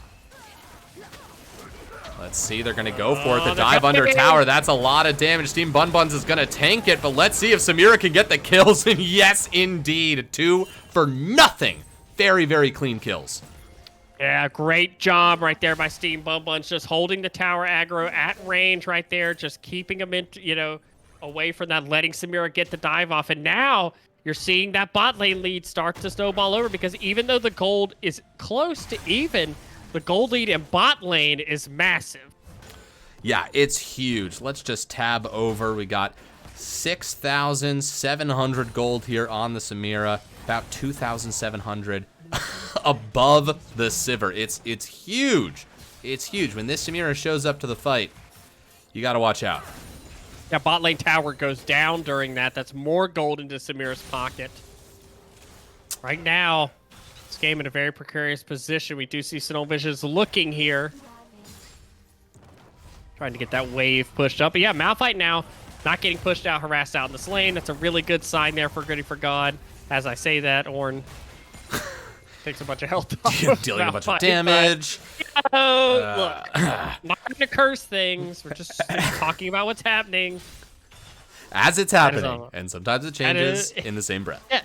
Let's see, they're going to go for it. The dive under tower, that's a lot of damage. Team Bun Buns is going to tank it, but let's see if Samira can get the kills. And yes, indeed, 2 for nothing. Very, very clean kills. Yeah, great job right there by Steam Bum Buns, just holding the tower aggro at range right there, just keeping him in, you know, away from that, letting Samira get the dive off. And now you're seeing that bot lane lead start to snowball over, because even though the gold is close to even, the gold lead in bot lane is massive. Yeah, it's huge. Let's just tab over. We got 6,700 gold here on the Samira, about 2,700 above the Sivir. It's huge. It's huge. When this Samira shows up to the fight, you got to watch out. Yeah, bot lane tower goes down during that. That's more gold into Samira's pocket. Right now, this game in a very precarious position. We do see Sinone Visions looking here. trying to get that wave pushed up. But yeah, Malphite now not getting pushed out, harassed out in this lane. That's a really good sign there for Griddy for God. As I say that, Ornn takes a bunch of health off. Dealing a bunch of damage. Look, not going to curse things. We're just talking about what's happening. As it's happening, and sometimes it changes in the same breath. Yeah.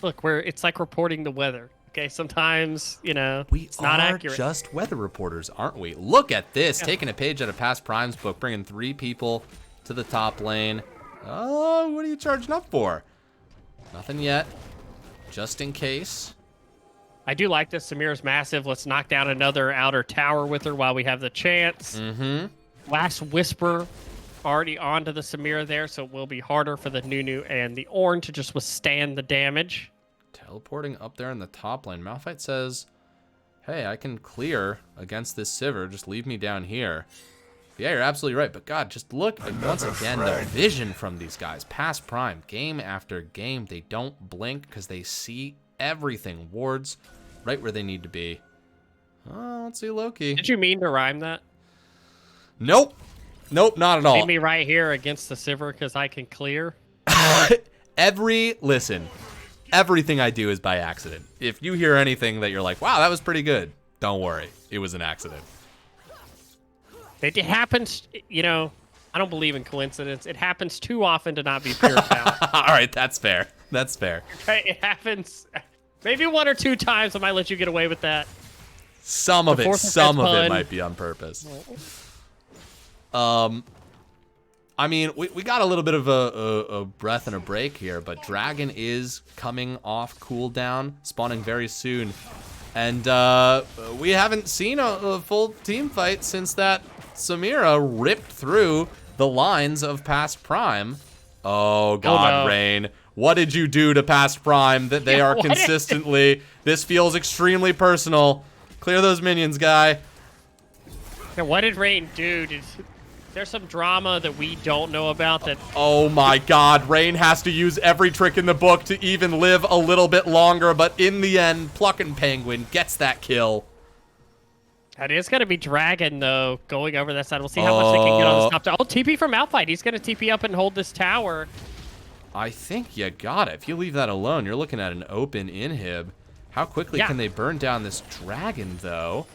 Look, it's like reporting the weather. Okay, sometimes, it's not accurate. Just weather reporters, aren't we? Look at this, taking a page out of Past Prime's book, bringing 3 people to the top lane. Oh, what are you charging up for? Nothing yet, just in case. I do like this. Samira's massive. Let's knock down another outer tower with her while we have the chance. Last Whisper already onto the Samira there, so it will be harder for the Nunu and the Ornn to just withstand the damage. Teleporting up there in the top lane. Malphite says, hey, I can clear against this Sivir. Just leave me down here. Yeah, you're absolutely right. But God, just look once again, the vision from these guys. Past Prime, game after game. They don't blink because they see everything. Wards right where they need to be. Oh, let's see Loki. Did you mean to rhyme that? Nope. Nope, not at all. See me right here against the Sivir because I can clear? Listen, everything I do is by accident. If you hear anything that you're like, wow, that was pretty good, don't worry. It was an accident. It happens, I don't believe in coincidence. It happens too often to not be pure talent. All right, that's fair. That's fair. Okay, it happens maybe 1 or 2 times. I might let you get away with that. Some of it might be on purpose. I mean, we got a little bit of a breath and a break here, but Dragon is coming off cooldown, spawning very soon. And we haven't seen a full team fight since that Samira ripped through the lines of Past Prime. Oh, God, no. Rain. What did you do to Past Prime that they are consistently... This feels extremely personal. Clear those minions, guy. Now, what did Rain do? There's some drama that we don't know about that... Oh my God, Rain has to use every trick in the book to even live a little bit longer, but in the end, Plucking Penguin gets that kill. That is going to be Dragon, though, going over that side. We'll see how much they can get on this top tower. Oh, TP from Malphite. He's going to TP up and hold this tower. I think you got it. If you leave that alone, you're looking at an open inhib. How quickly can they burn down this Dragon, though?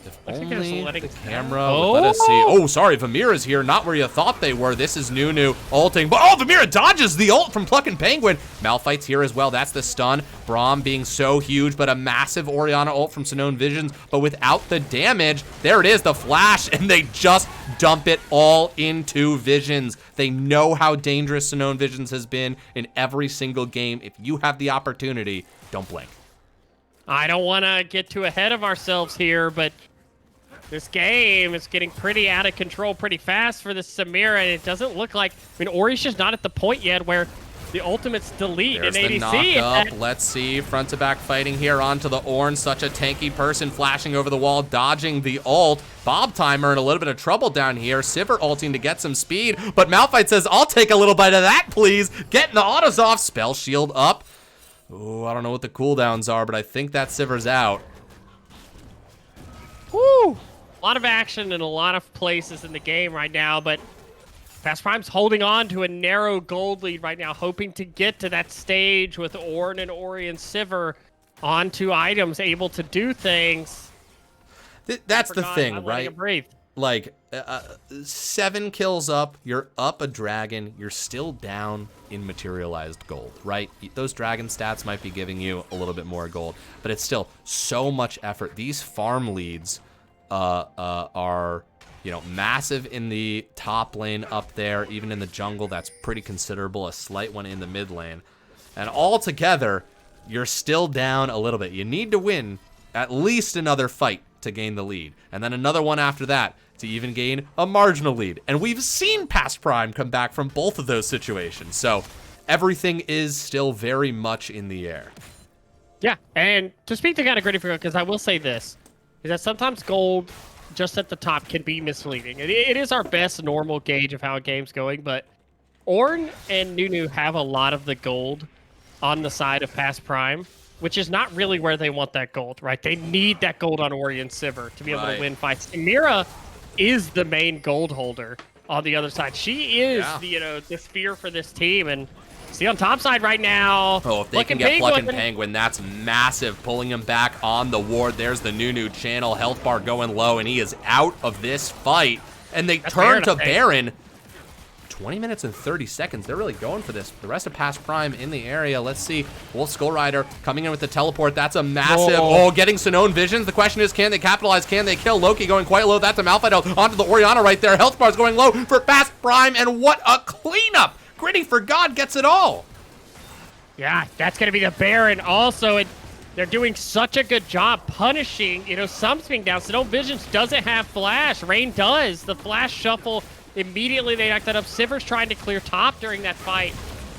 If only the camera would let us see. Oh, sorry, Vamira's here. Not where you thought they were. This is Nunu ulting. But, oh, Vamira dodges the ult from Plucking Penguin. Malphite's here as well. That's the stun. Braum being so huge, but a massive Orianna ult from Sinone Visions. But without the damage, there it is, the flash. And they just dump it all into Visions. They know how dangerous Sinone Visions has been in every single game. If you have the opportunity, don't blink. I don't want to get too ahead of ourselves here, but this game is getting pretty out of control pretty fast for the Samira, and it doesn't look like... I mean, Ori's just not at the point yet where the ultimate's delete There's in the ADC. knock-up. Let's see, front-to-back fighting here onto the Ornn. Such a tanky person flashing over the wall, dodging the ult. Bob Timer in a little bit of trouble down here. Sivir ulting to get some speed, but Malphite says, I'll take a little bite of that, please. Getting the autos off. Spell shield up. Ooh, I don't know what the cooldowns are, but I think that Sivir's out. Woo! A lot of action in a lot of places in the game right now, but Past Prime's holding on to a narrow gold lead right now, hoping to get to that stage with Ornn and Ori and Sivir onto items, able to do things. That's the thing, right? Breathe. Like, 7 kills up, you're up a dragon, you're still down in materialized gold, right? Those dragon stats might be giving you a little bit more gold, but it's still so much effort. These farm leads are, massive in the top lane up there, even in the jungle, that's pretty considerable, a slight one in the mid lane. And all together, you're still down a little bit. You need to win at least another fight to gain the lead, and then another one after that to even gain a marginal lead. And we've seen Past Prime come back from both of those situations, so everything is still very much in the air. Yeah, and to speak to kind of Griddy, because I will say this, is that sometimes gold just at the top can be misleading. It is our best normal gauge of how a game's going, but Ornn and Nunu have a lot of the gold on the side of Past Prime, which is not really where they want that gold, right? They need that gold on Ori and Sivir to be able to win fights. Samira is the main gold holder on the other side. She is, Yeah. the sphere for this team. And see on top side right now. Oh, if they can get Plucking Penguin, that's massive. Pulling him back on the ward. There's the Nunu channel. Health bar going low, and he is out of this fight. And they turn to Baron. 20 minutes and 30 seconds. They're really going for this. The rest of Past Prime in the area. Let's see. Wolf Skull Rider coming in with the teleport. That's a massive... Oh, getting Sonone visions. The question is, can they capitalize? Can they kill? Loki going quite low. That's a Malphite onto the Orianna right there. Health bar's going low for Past Prime, and what a cleanup. Griddy for God gets it all. Yeah, that's going to be the Baron also. They're doing such a good job punishing, Sumps being down. Sonone Visions doesn't have Flash. Rain does. The Flash shuffle... Immediately, they knocked that up. Siver's trying to clear top during that fight.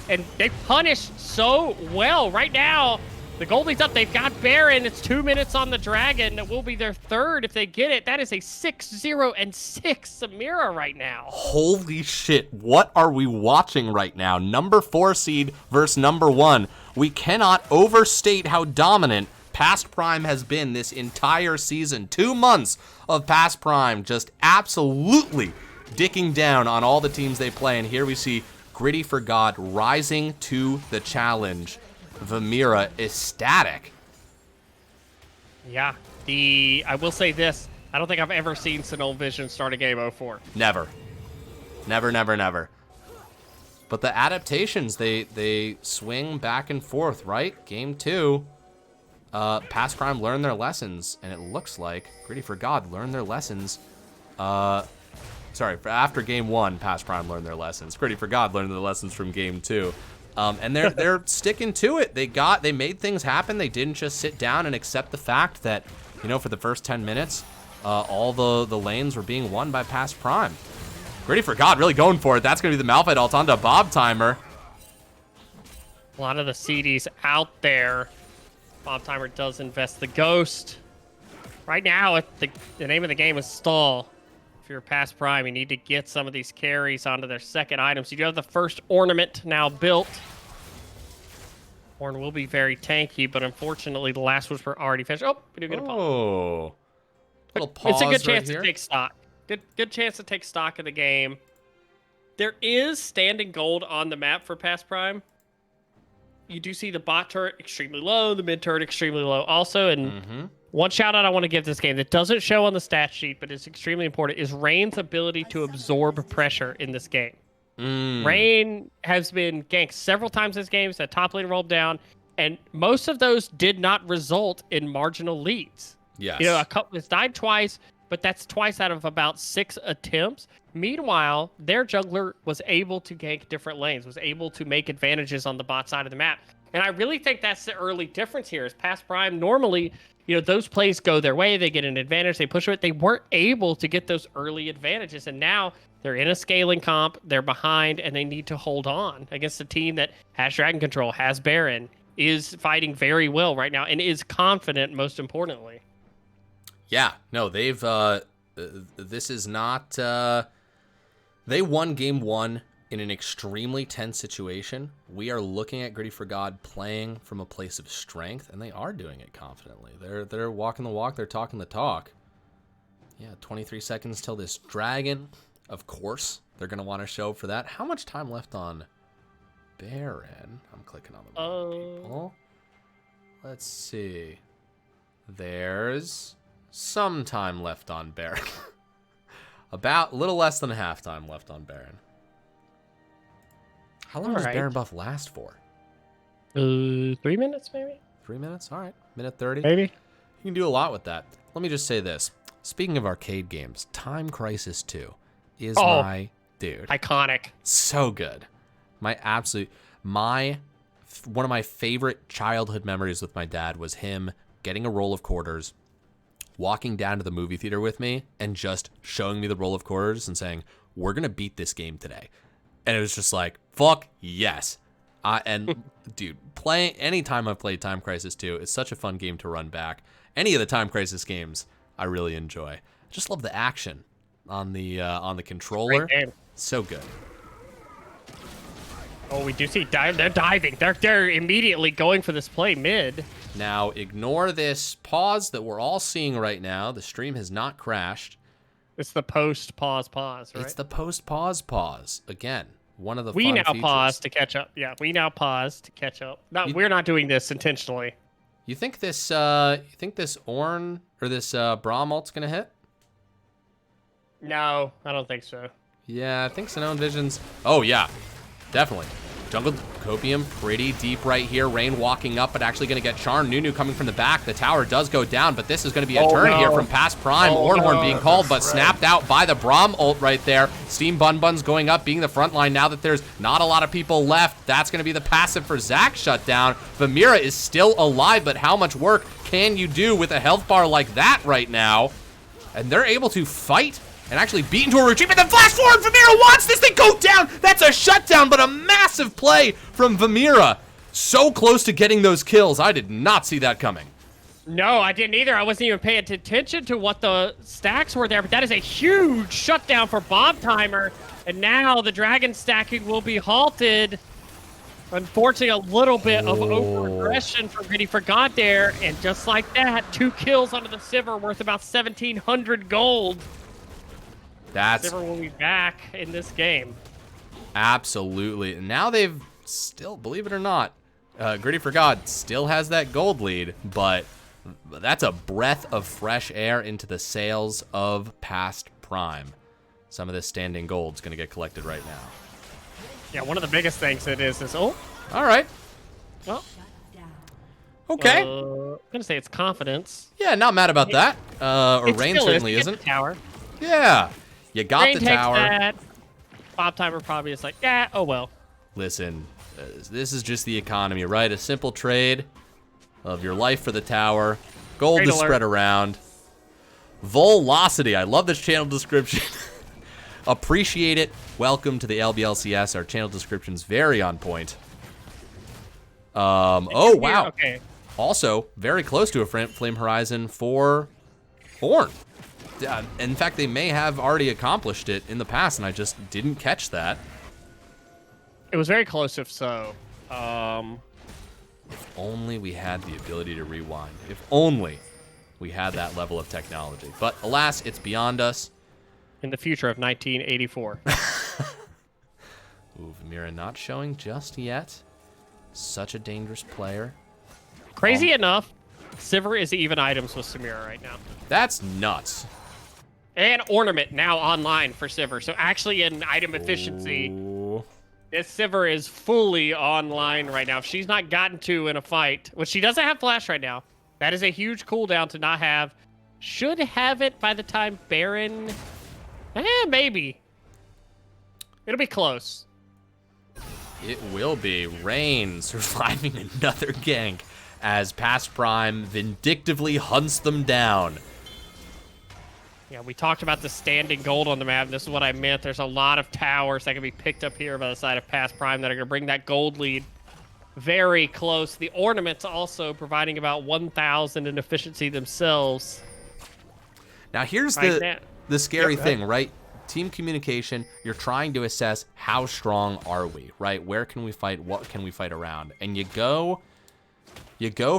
And they punished so well. Right now, the Goldie's up. They've got Baron. It's 2 minutes on the Dragon. It will be their third if they get it. That is a 6-0 and 6 Samira right now. Holy shit. What are we watching right now? Number 4 seed versus number 1. We cannot overstate how dominant Past Prime has been this entire season. 2 months of Past Prime just absolutely dicking down on all the teams they play, and here we see Griddy for God rising to the challenge. Vamira ecstatic. Yeah, I will say this. I don't think I've ever seen Sonone Vision start a game 0-4. Never. Never, never, never. But the adaptations, they swing back and forth, right? Game 2, Past Prime learned their lessons, and it looks like Griddy for God learned their lessons. Sorry, after game 1, Past Prime learned their lessons. Griddy for God learned their lessons from game 2. And they're sticking to it. They made things happen. They didn't just sit down and accept the fact that, for the first 10 minutes, all the lanes were being won by Past Prime. Griddy for God really going for it. That's going to be the Malphite ult onto Bob Timer. A lot of the CDs out there. Bob Timer does invest the Ghost. Right now, the name of the game is stall. If you're Past Prime, you need to get some of these carries onto their second items. You do have the first ornament now built. Horn will be very tanky, but unfortunately, the last ones were already finished. Oh, we do get a pause. Oh, little pause. It's a good chance right to take stock. Good chance to take stock of the game. There is standing gold on the map for Past Prime. You do see the bot turret extremely low, the mid turret extremely low also, and one shout out I want to give this game that doesn't show on the stat sheet, but it's extremely important, is Rain's ability to absorb pressure in this game. Rain has been ganked several times this game, so top lane rolled down, and most of those did not result in marginal leads. Yes. A couple, it's died twice, but that's twice out of about 6 attempts. Meanwhile, their jungler was able to gank different lanes, was able to make advantages on the bot side of the map. And I really think that's the early difference here is Past Prime normally, those plays go their way, they get an advantage, they push it. They weren't able to get those early advantages, and now they're in a scaling comp, they're behind, and they need to hold on against a team that has Dragon Control, has Baron, is fighting very well right now, and is confident, most importantly. Yeah, no, they've, this is not, they won game 1 in an extremely tense situation. We are looking at Griddy for God playing from a place of strength, and they are doing it confidently. They're walking the walk, they're talking the talk. Yeah, 23 seconds till this dragon. Of course, they're going to want to show for that. How much time left on Baron? I'm clicking on the wrong people. Let's see. There's some time left on Baron. About a little less than half time left on Baron. How long does Baron buff last for? 3 minutes, maybe? 3 minutes? All right. Minute 30. Maybe. You can do a lot with that. Let me just say this. Speaking of arcade games, Time Crisis 2 is my dude. Iconic. So good. One of my favorite childhood memories with my dad was him getting a roll of quarters, walking down to the movie theater with me, and just showing me the roll of quarters and saying, we're going to beat this game today. And it was just like, fuck yes. And dude, anytime I've played Time Crisis 2, it's such a fun game to run back. Any of the Time Crisis games, I really enjoy. I just love the action on the controller. Great game. So good. Oh, we do see they're diving. They're immediately going for this play mid. Now, ignore this pause that we're all seeing right now. The stream has not crashed. It's the post-pause, right? It's the post-pause. Again, one of the we fun now features. pause to catch up. Yeah, we now pause to catch up. We're not doing this intentionally. You think this Ornn or this Braum ult's gonna hit? No, I don't think so. Yeah, I think Sinnoh Visions. Oh yeah, definitely. Jungle Copium pretty deep right here. Rain walking up, but actually going to get charmed. Nunu coming from the back. The tower does go down, but this is going to be a turn here from past Prime. Ornhorn being called, but snapped out by the Braum ult right there. Steam Bun Bun's going up, being the front line now that there's not a lot of people left. That's going to be the passive for Zac shutdown. Vamira is still alive, but how much work can you do with a health bar like that right now? And they're able to fight and actually beat into a retreat, but then flash forward, Vamira wants this thing go down! That's a shutdown, but a massive play from Vamira. So close to getting those kills. I did not see that coming. No, I didn't either. I wasn't even paying attention to what the stacks were there, but that is a huge shutdown for Bomb Timer. And now the dragon stacking will be halted. Unfortunately, a little bit of over-aggression from Griddy Forgot there, and just like that, 2 kills onto the Sivir worth about 1,700 gold. That's Sivir will be back in this game. Absolutely. And now they've still, believe it or not, Griddy Forgot still has that gold lead, but that's a breath of fresh air into the sails of past Prime. Some of this standing gold's going to get collected right now. Yeah, one of the biggest things it is all right. Well, okay. I'm gonna say it's confidence. Yeah, not mad about that. Or Rain certainly isn't. isn't. Tower. Yeah, you got Rain the takes tower. That. Bob Timer probably is like, yeah, oh well. Listen, this is just the economy, right? A simple trade of your life for the tower. Gold to spread around. Volocity. I love this channel description. Appreciate it. Welcome to the LBLCS. Our channel description's very on point. Oh, wow. Okay. Also, very close to a Flame Horizon for Ornn. In fact, they may have already accomplished it in the past, and I just didn't catch that. It was very close, if so. If only we had the ability to rewind. If only we had that level of technology. But alas, it's beyond us. In the future of 1984. Ooh, Vamira not showing just yet. Such a dangerous player. Crazy enough, Sivir is even items with Samira right now. That's nuts. And Ornament now online for Sivir. So actually in item efficiency, this Sivir is fully online right now. If she's not gotten to in a fight, which she doesn't have flash right now, that is a huge cooldown to not have. Should have it by the time Baron... maybe. It'll be close. It will be. Rain surviving another gank as past Prime vindictively hunts them down. Yeah, we talked about the standing gold on the map. This is what I meant. There's a lot of towers that can be picked up here by the side of past Prime that are going to bring that gold lead very close. The ornaments also providing about 1,000 in efficiency themselves. Now here's the scary thing, right? Team communication, you're trying to assess how strong are we, right? Where can we fight? What can we fight around? And you go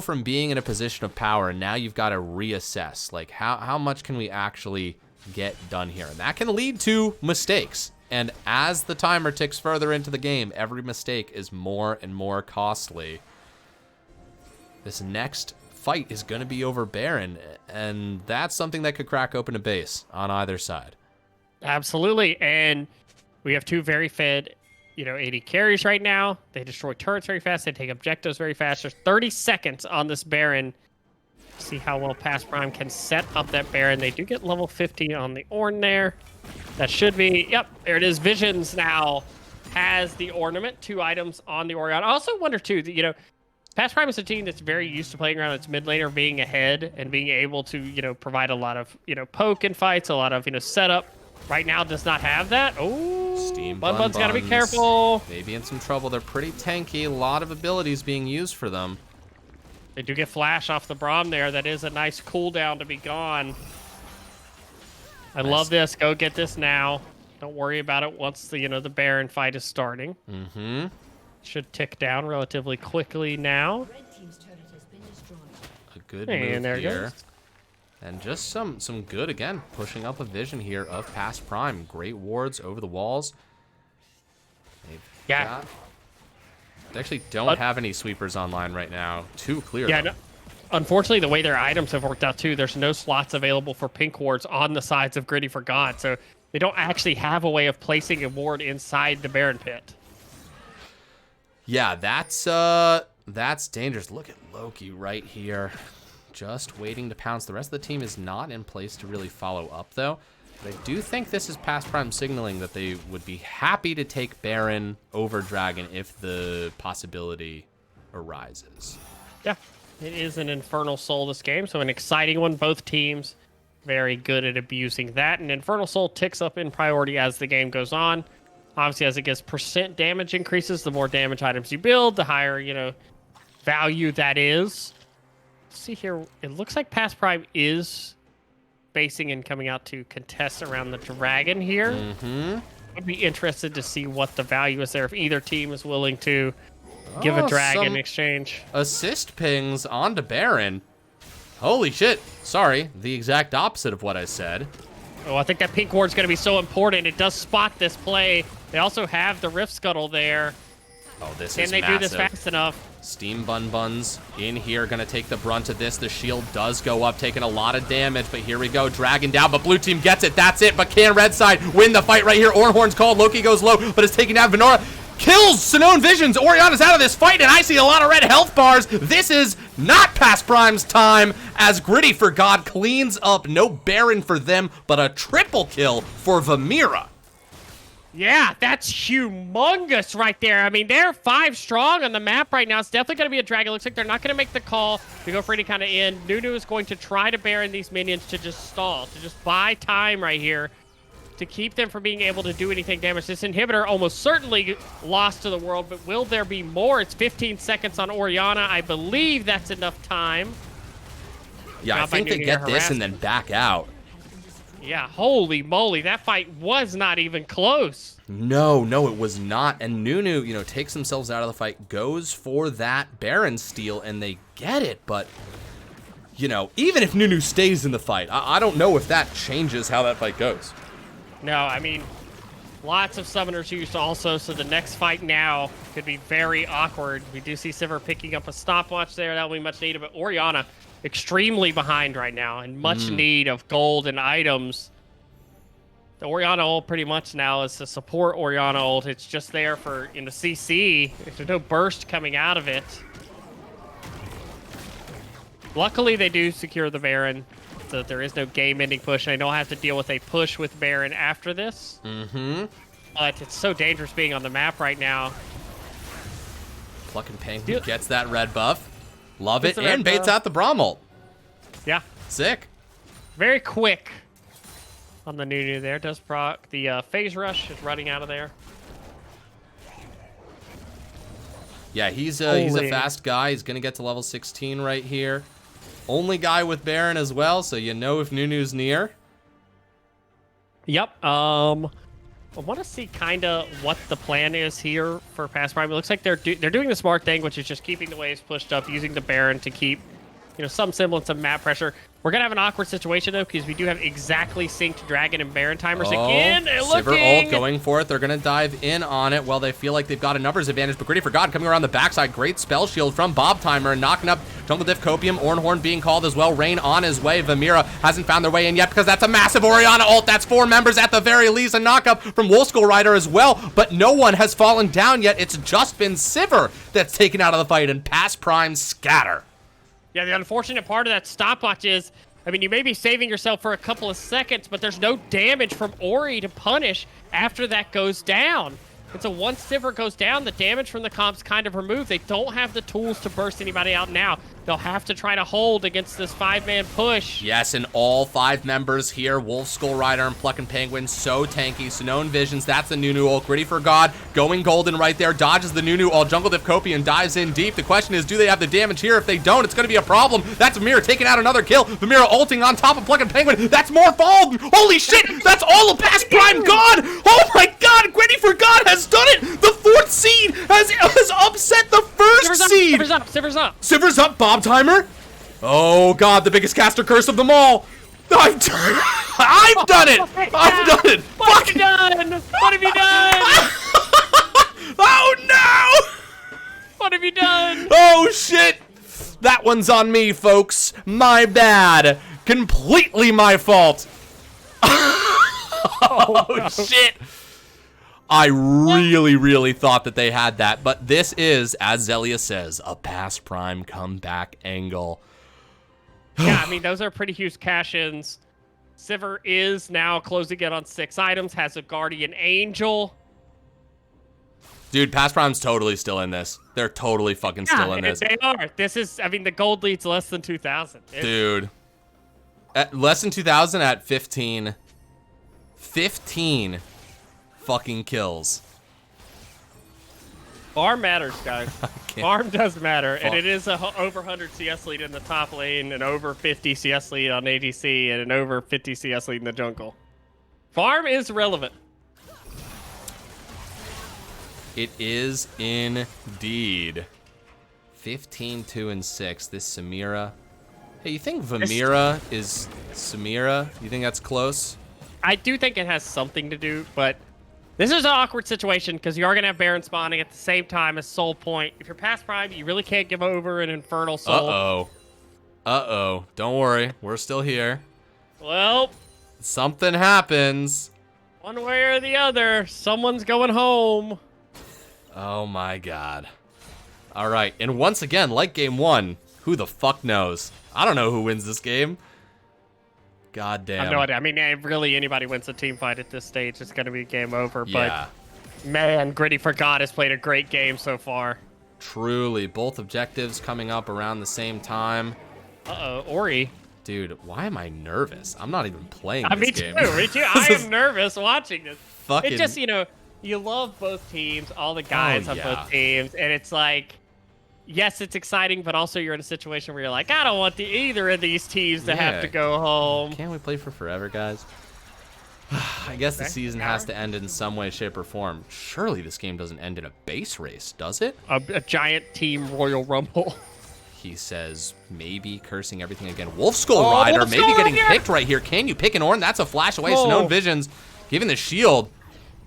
from being in a position of power, and now you've got to reassess. Like, how much can we actually get done here? And that can lead to mistakes. And as the timer ticks further into the game, every mistake is more and more costly. This next fight is going to be over Baron, and that's something that could crack open a base on either side. Absolutely, and we have two very fed, AD carries right now. They destroy turrets very fast. They take objectives very fast. There's 30 seconds on this Baron. See how well Past Prime can set up that Baron. They do get level 50 on the Ornn there. That should be, yep, there it is. Visions now has the ornament, 2 items on the Orion. I also wonder, too, that, Past Prime is a team that's very used to playing around its mid laner, being ahead and being able to, provide a lot of, poke and fights, a lot of, setup. Right now does not have that. Oh, Steam Bun's got to be careful. Maybe in some trouble. They're pretty tanky. A lot of abilities being used for them. They do get flash off the Braum there. That is a nice cooldown to be gone. I love this. Go get this now. Don't worry about it once the the Baron fight is starting. Mm-hmm. Should tick down relatively quickly now. A good move there here. Goes. And just some good, again, pushing up a vision here of Past Prime. Great wards over the walls. They actually don't have any sweepers online right now. Too clear, yeah, though. no, unfortunately, the way their items have worked out, too, there's no slots available for pink wards on the sides of Griddy for God. So they don't actually have a way of placing a ward inside the Baron pit. Yeah, that's dangerous. Look at Loki right here. Just waiting to pounce. The rest of the team is not in place to really follow up, though. But I do think this is Past Prime signaling that they would be happy to take Baron over Dragon if the possibility arises. Yeah, it is an Infernal Soul this game, so an exciting one. Both teams very good at abusing that. And Infernal Soul ticks up in priority as the game goes on. Obviously, as it gets percent damage increases, the more damage items you build, the higher, value that is. Let's see here. It looks like Past Prime is facing and coming out to contest around the Dragon here. I'd be interested to see what the value is there if either team is willing to give a Dragon in exchange. Assist pings onto Baron. Holy shit. Sorry, the exact opposite of what I said. Oh, I think that pink ward's going to be so important. It does spot this play. They also have the Rift Scuttle there. Oh, this Can is they massive. do this fast enough? Steam Buns in here, gonna take the brunt of this. The shield does go up, taking a lot of damage, but here we go. Dragon down, but blue team gets it. That's it, but can red side win the fight right here? Ornhorn's called, Loki goes low, but is taking down Venora. Kills Sinone Visions. Oriana's out of this fight, and I see a lot of red health bars. This is not Past Prime's time, as Griddy for God cleans up. No Baron for them, but a triple kill for Vamira. Yeah, that's humongous right there. I mean, they're 5 strong on the map right now. It's definitely going to be a Dragon. Looks like they're not going to make the call to go for any kind of end. Nunu is going to try to Baron these minions to just stall, to just buy time right here, to keep them from being able to do anything damage. This inhibitor almost certainly lost to the world, but will there be more? It's 15 seconds on Oriana. I believe that's enough time. Yeah, Not I think by they Nunu get this harassment. and then back out. Yeah, holy moly. That fight was not even close. No, it was not. And Nunu, takes themselves out of the fight, goes for that Baron steal, and they get it. But, even if Nunu stays in the fight, I don't know if that changes how that fight goes. No, I mean, lots of summoners used also, so the next fight now could be very awkward. We do see Sivir picking up a stopwatch there. That'll be much needed, but Oriana extremely behind right now and much need of gold and items. The Oriana ult pretty much now is to support Oriana ult. It's just there for CC. There's no burst coming out of it. Luckily, they do secure the Baron, so that there is no game-ending push. And I don't have to deal with a push with Baron after this. But it's so dangerous being on the map right now. Plucking Penguin gets that red buff. Love it, and baits buff. out the Braum ult. Yeah. Sick. Very quick on the Nunu there. Does proc. The phase rush is running out of there. Yeah, he's a fast guy. He's going to get to level 16 right here. Only guy with Baron as well, so if Nunu's near. Yep. I want to see kind of what the plan is here for Past Prime. It looks like they're doing the smart thing, which is just keeping the waves pushed up, using the Baron to keep, some semblance of map pressure. We're going to have an awkward situation, though, because we do have exactly synced Dragon and Baron timers again. They're looking. Sivir ult going for it. They're going to dive in on it. Well, they feel like they've got a numbers advantage, but Griddy for God coming around the backside. Great spell shield from Bob Timer and knocking up Jungle Diff Copium. Ornhorn being called as well. Rain on his way. Vamira hasn't found their way in yet because that's a massive Oriana ult. That's 4 members at the very least. A knockup from Wolfskull Rider as well, but no one has fallen down yet. It's just been Sivir that's taken out of the fight, and Past Prime scatter. Yeah, the unfortunate part of that stopwatch is, you may be saving yourself for a couple of seconds, but there's no damage from Ori to punish after that goes down. And so once Sivir goes down, the damage from the comp's kind of removed. They don't have the tools to burst anybody out now. They'll have to try to hold against this 5-man push. Yes, and all 5 members here. Wolfskull Rider and Plucking Penguin, so tanky. Sinone Visions, that's the Nunu ult. Griddy for God, going golden right there. Dodges the Nunu ult. Jungle Diff Copium dives in deep. The question is, do they have the damage here? If they don't, it's going to be a problem. That's Vamira taking out another kill. Vamira ulting on top of Plucking Penguin. That's more fall. Holy shit, that's all of Past Prime gone. Oh my God, Griddy for God has done it. The 4th seed has upset the 1st seed. Sivir's up. Sivir's up, Bob Timer. Oh God, the biggest caster curse of them all. I've done it. I've done it. What have you done? What have you done? Oh no! What have you done? Oh shit! That one's on me, folks. My bad. Completely my fault. Oh no. shit! I really thought that they had that, but this is, as Zelia says, a past prime comeback angle. Yeah, I mean, those are pretty huge cash-ins. Sivir is now closing in on 6 items, has a Guardian Angel. Dude, past prime's totally still in this. They're totally fucking still in this. They are. This is, I mean, the gold lead's less than 2,000. Dude. At less than 2,000 at 15. 15 fucking kills. Farm matters, guys. Farm does matter, and it is a over 100 CS lead in the top lane, an over 50 CS lead on ADC, and an over 50 CS lead in the jungle. Farm is relevant. It is indeed. 15, 2, and 6. This Samira. Hey, you think Vamira is Samira? You think that's close? I do think it has something to do, but this is an awkward situation because you are going to have Baron spawning at the same time as Soul Point. If you're past Prime, you really can't give over an Infernal Soul. Uh-oh. Uh-oh. Don't worry. We're still here. Well, something happens. One way or the other, someone's going home. Oh my god. All right. And once again, like game 1, who the fuck knows? I don't know who wins this game. God damn. I have no idea. I mean, really, anybody wins a team fight at this stage, it's going to be game over. Yeah. But, man, Griddy for God has played a great game so far. Truly. Both objectives coming up around the same time. Uh-oh, Ori. Dude, why am I nervous? I'm not even playing this me game. Me too. I am nervous watching this. Fucking... It's just, you know, you love both teams, all the guys on both teams, and it's like, yes, it's exciting, but also you're in a situation where you're like, I don't want either of these teams to have to go home. Can't we play for forever, guys? I guess the season has to end in some way, shape, or form. Surely this game doesn't end in a base race, does it? A giant team Royal Rumble. He says, maybe cursing everything again. Wolf Skull Rider, maybe getting picked right here. Can you pick an Ornn? That's a flash away. Snow Visions giving the shield.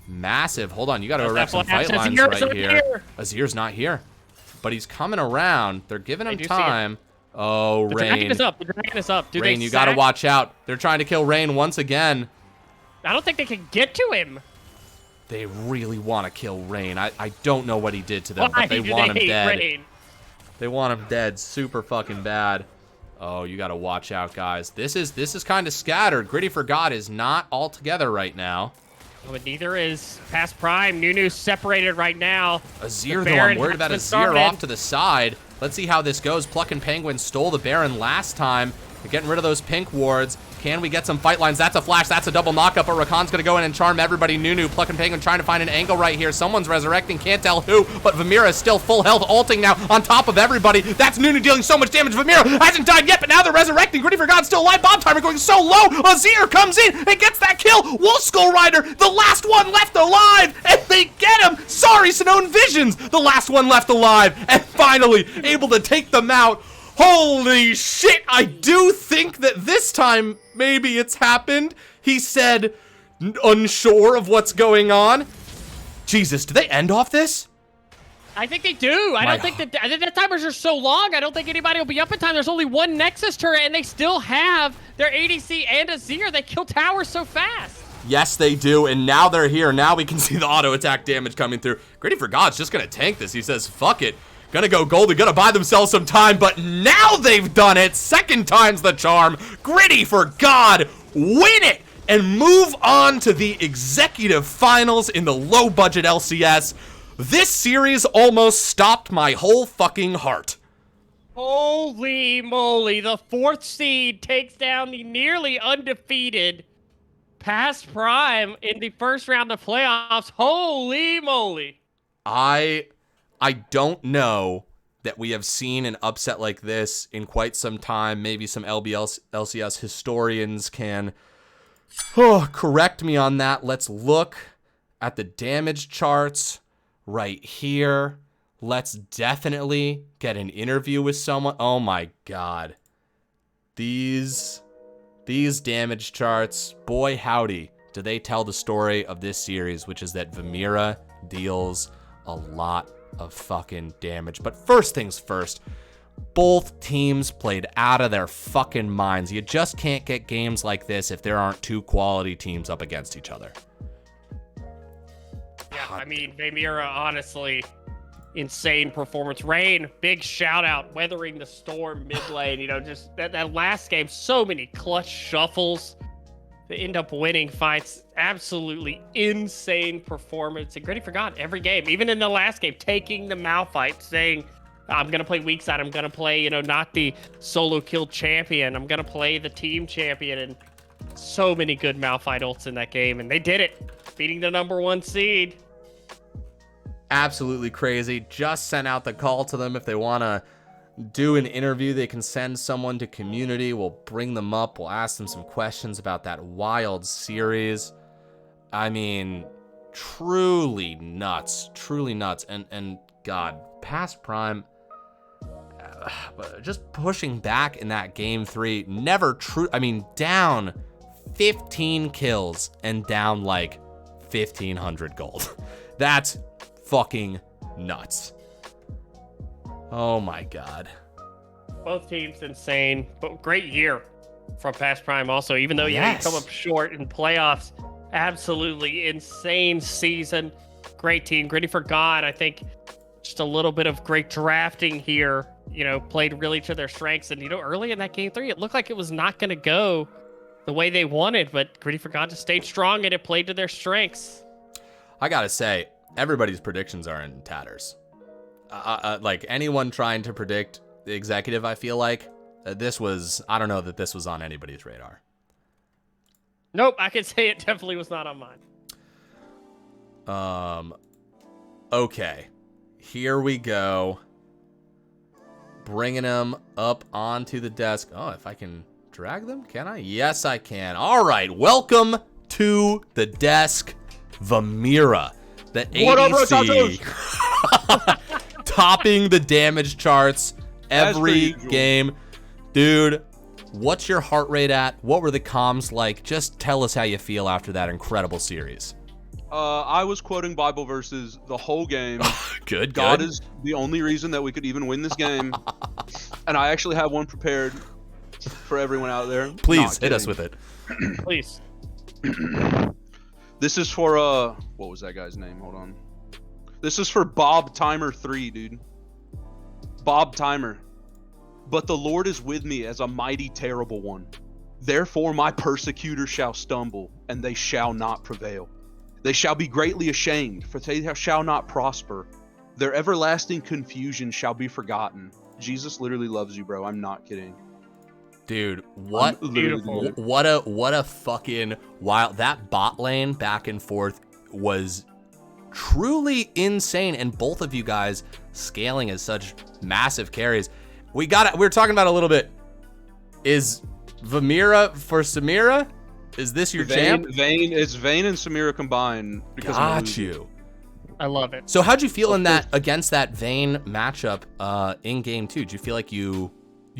Massive. Hold on, you got to erect some fight lines right here. Azir's not here. But he's coming around. They're giving him time. Oh, Rain. The dragon is up. The dragon is up. Rain, you got to watch out. They're trying to kill Rain once again. I don't think they can get to him. They really want to kill Rain. I don't know what he did to them, but they want him dead. Rain? They want him dead super fucking bad. Oh, you got to watch out, guys. This is kind of scattered. Griddy for God is not all together right now. Oh, but neither is past Prime. Nunu's separated right now. Azir, though, I'm worried about Azir off to the side. Let's see how this goes. Pluck and Penguin stole the Baron last time. They're getting rid of those pink wards. Can we get some fight lines? That's a flash. That's a double knockup, but Rakan's going to go in and charm everybody. Nunu, Pluck and Penguin trying to find an angle right here. Someone's resurrecting. Can't tell who, but Vamira is still full health, ulting now on top of everybody. That's Nunu dealing so much damage. Vamira hasn't died yet, but now they're resurrecting. Griddy for God still alive. Bomb timer going so low. Azir comes in and gets that kill. Wolf Skull Rider, the last one left alive, and they get him. Sorry, Snow Visions, the last one left alive, and finally able to take them out. Holy shit, I do think that this time maybe it's happened. He said, unsure of what's going on. Jesus, do they end off this? I think they do. I think the timers are so long, I don't think anybody will be up in time. There's only one Nexus turret, and they still have their ADC and Azir. They kill towers so fast. Yes, they do, and now they're here. Now we can see the auto attack damage coming through. Griddy for God's just going to tank this. He says, fuck it. Gonna go golden, gonna buy themselves some time, but now they've done it. Second time's the charm. Griddy for God, win it and move on to the executive finals in the low budget LCS. This series almost stopped my whole fucking heart. Holy moly, the 4th seed takes down the nearly undefeated past Prime in the first round of playoffs. Holy moly. I don't know that we have seen an upset like this in quite some time. Maybe some LBLCS historians can correct me on that. Let's look at the damage charts right here. Let's definitely get an interview with someone. Oh my God. These damage charts, boy howdy, do they tell the story of this series, which is that Vamira deals a lot of fucking damage. But first things first, both teams played out of their fucking minds. You just can't get games like this if there aren't two quality teams up against each other. Yeah, I mean, Vamira, honestly, insane performance. Rain, big shout out, weathering the storm mid lane. You know, just that last game, so many clutch shuffles to end up winning fights. Absolutely insane performance. And Griddy forgot every game, even in the last game, taking the Malphite, saying, I'm going to play weak side. I'm going to play, you know, not the solo kill champion. I'm going to play the team champion. And so many good Malphite ults in that game. And they did it, beating the #1 seed. Absolutely crazy. Just sent out the call to them. If they want to do an interview, they can send someone to community. We'll bring them up. We'll ask them some questions about that wild series. I mean, truly nuts. Truly nuts. And God, past Prime, but just pushing back in that game 3, never true. I mean, down 15 kills and down like 1,500 gold. That's fucking nuts. Oh my God. Both teams insane, but great year from past Prime also, even though you come up short in playoffs. Absolutely insane season. Great team. Griddy for God, I think just a little bit of great drafting here, you know, played really to their strengths. And, you know, early in that game 3, it looked like it was not going to go the way they wanted, but Griddy for God just stayed strong and it played to their strengths. I gotta say, everybody's predictions are in tatters. Like anyone trying to predict the executive, I feel like I don't know that this was on anybody's radar. Nope, I can say it definitely was not on mine. Okay. Here we go. Bringing them up onto the desk. Oh, if I can drag them, can I? Yes, I can. All right, welcome to the desk, Vamira. The ADC topping the damage charts every game. Dude, what's your heart rate at? What were the comms like? Just tell us how you feel after that incredible series. I was quoting Bible verses the whole game. Good. God is the only reason that we could even win this game. And I actually have one prepared for everyone out there. Please hit us with it. Please. This is for what was that guy's name? Hold on. This is for Bob Timer 3, dude. Bob Timer. But the Lord is with me as a mighty terrible one. Therefore my persecutors shall stumble, and they shall not prevail. They shall be greatly ashamed, for they shall not prosper. Their everlasting confusion shall be forgotten. Jesus literally loves you, bro. I'm not kidding. Dude, what a fucking wild, that bot lane back and forth was truly insane, and both of you guys scaling as such massive carries. We were talking about a little bit. Is Vamira for Samira? Is this your champ? It's Vayne and Samira combined. Got you. I love it. So how'd you feel in that against that Vayne matchup in game 2? Do you feel like you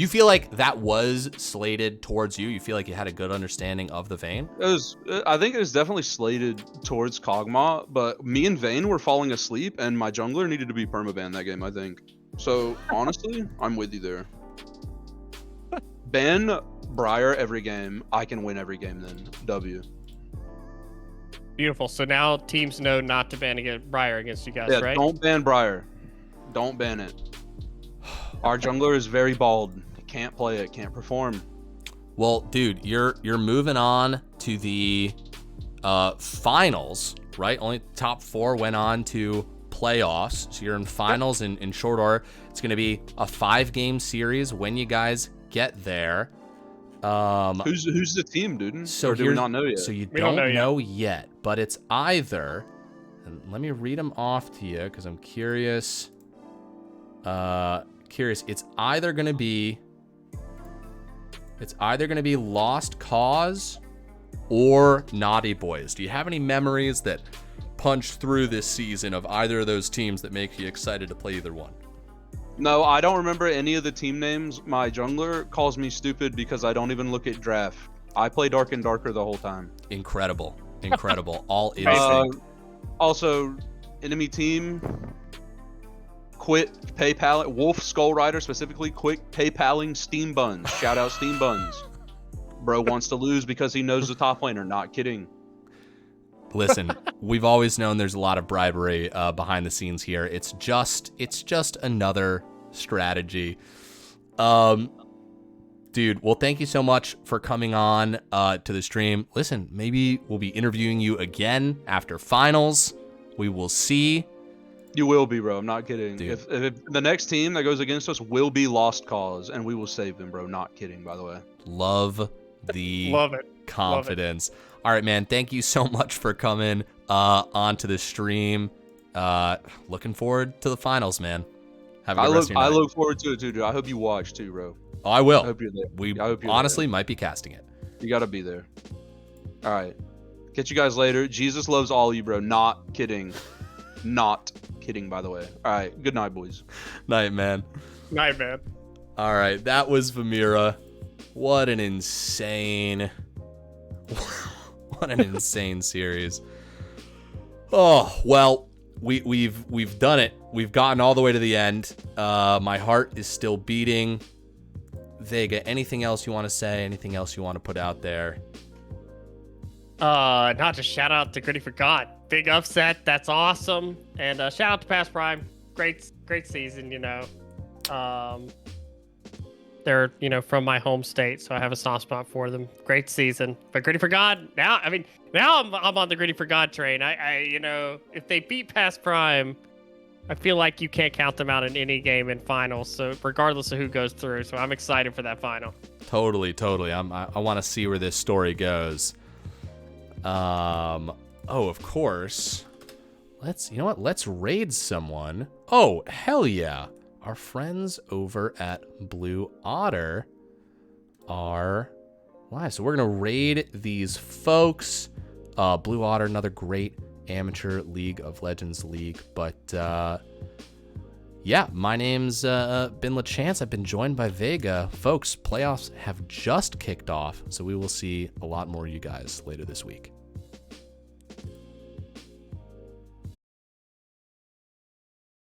feel like that was slated towards you? You feel like you had a good understanding of the Vayne? I think it was definitely slated towards Kog'Maw, but me and Vayne were falling asleep, and my jungler needed to be permaban that game, I think. So honestly, I'm with you there. Ban Briar every game. I can win every game then. W. Beautiful. So now teams know not to ban Briar against you guys, yeah, right? Don't ban Briar. Don't ban it. Our jungler is very bald. Can't play it. Can't perform. Well, dude, you're moving on to the finals, right? Only top 4 went on to playoffs. So you're in finals in short order. It's going to be a 5-game series when you guys get there. Who's the team, dude? So or do we not know yet? So you don't know yet, but it's either, and let me read them off to you because I'm curious. It's either gonna be Lost Cause or Naughty Boys. Do you have any memories that punched through this season of either of those teams that make you excited to play either one? No, I don't remember any of the team names. My jungler calls me stupid because I don't even look at draft. I play Dark and Darker the whole time. Incredible. Incredible. All Amazing. instinct. Also, enemy team, quit PayPal. Wolf Skull Rider specifically, quit PayPaling Steam Buns. Shout out Steam Buns. Bro wants to lose because he knows the top laner. Not kidding. Listen, we've always known there's a lot of bribery behind the scenes here. It's just another strategy. Dude, well, thank you so much for coming on to the stream. Listen, maybe we'll be interviewing you again after finals. We will see. You will be, bro. I'm not kidding. Dude. If the next team that goes against us will be Lost Cause, and we will save them, bro. Not kidding, by the way. Love the Love it. confidence. All right, man. Thank you so much for coming onto the stream. Looking forward to the finals, man. Have a good rest of your night. I look forward to it too, dude. I hope you watch too, bro. Oh, I will. I hope you're there. We I hope you're honestly might be casting it. You gotta be there. All right. Catch you guys later. Jesus loves all of you, bro. Not kidding. Not kidding, by the way. All right. Good night, boys. Night, man. Night, man. All right, that was Vamira. What an insane, what an insane series. Oh well, we've done it. We've gotten all the way to the end. My heart is still beating. Vega, anything else you want to say? Anything else you want to put out there? Not just shout out to Griddy for God. Big upset. That's awesome. And shout out to Past Prime. Great season, you know. They're, you know, from my home state, so I have a soft spot for them. Great season. But Griddy for God, now I'm on the Griddy for God train. I you know, if they beat Past Prime, I feel like you can't count them out in any game in finals. So regardless of who goes through, so I'm excited for that final. Totally. I want to see where this story goes. Oh, of course. You know what? Let's raid someone. Oh, hell yeah. Our friends over at Blue Otter are live. So we're going to raid these folks. Blue Otter, another great amateur League of Legends league. But yeah, my name's been LaChance. I've been joined by Vega. Folks, playoffs have just kicked off. So we will see a lot more of you guys later this week.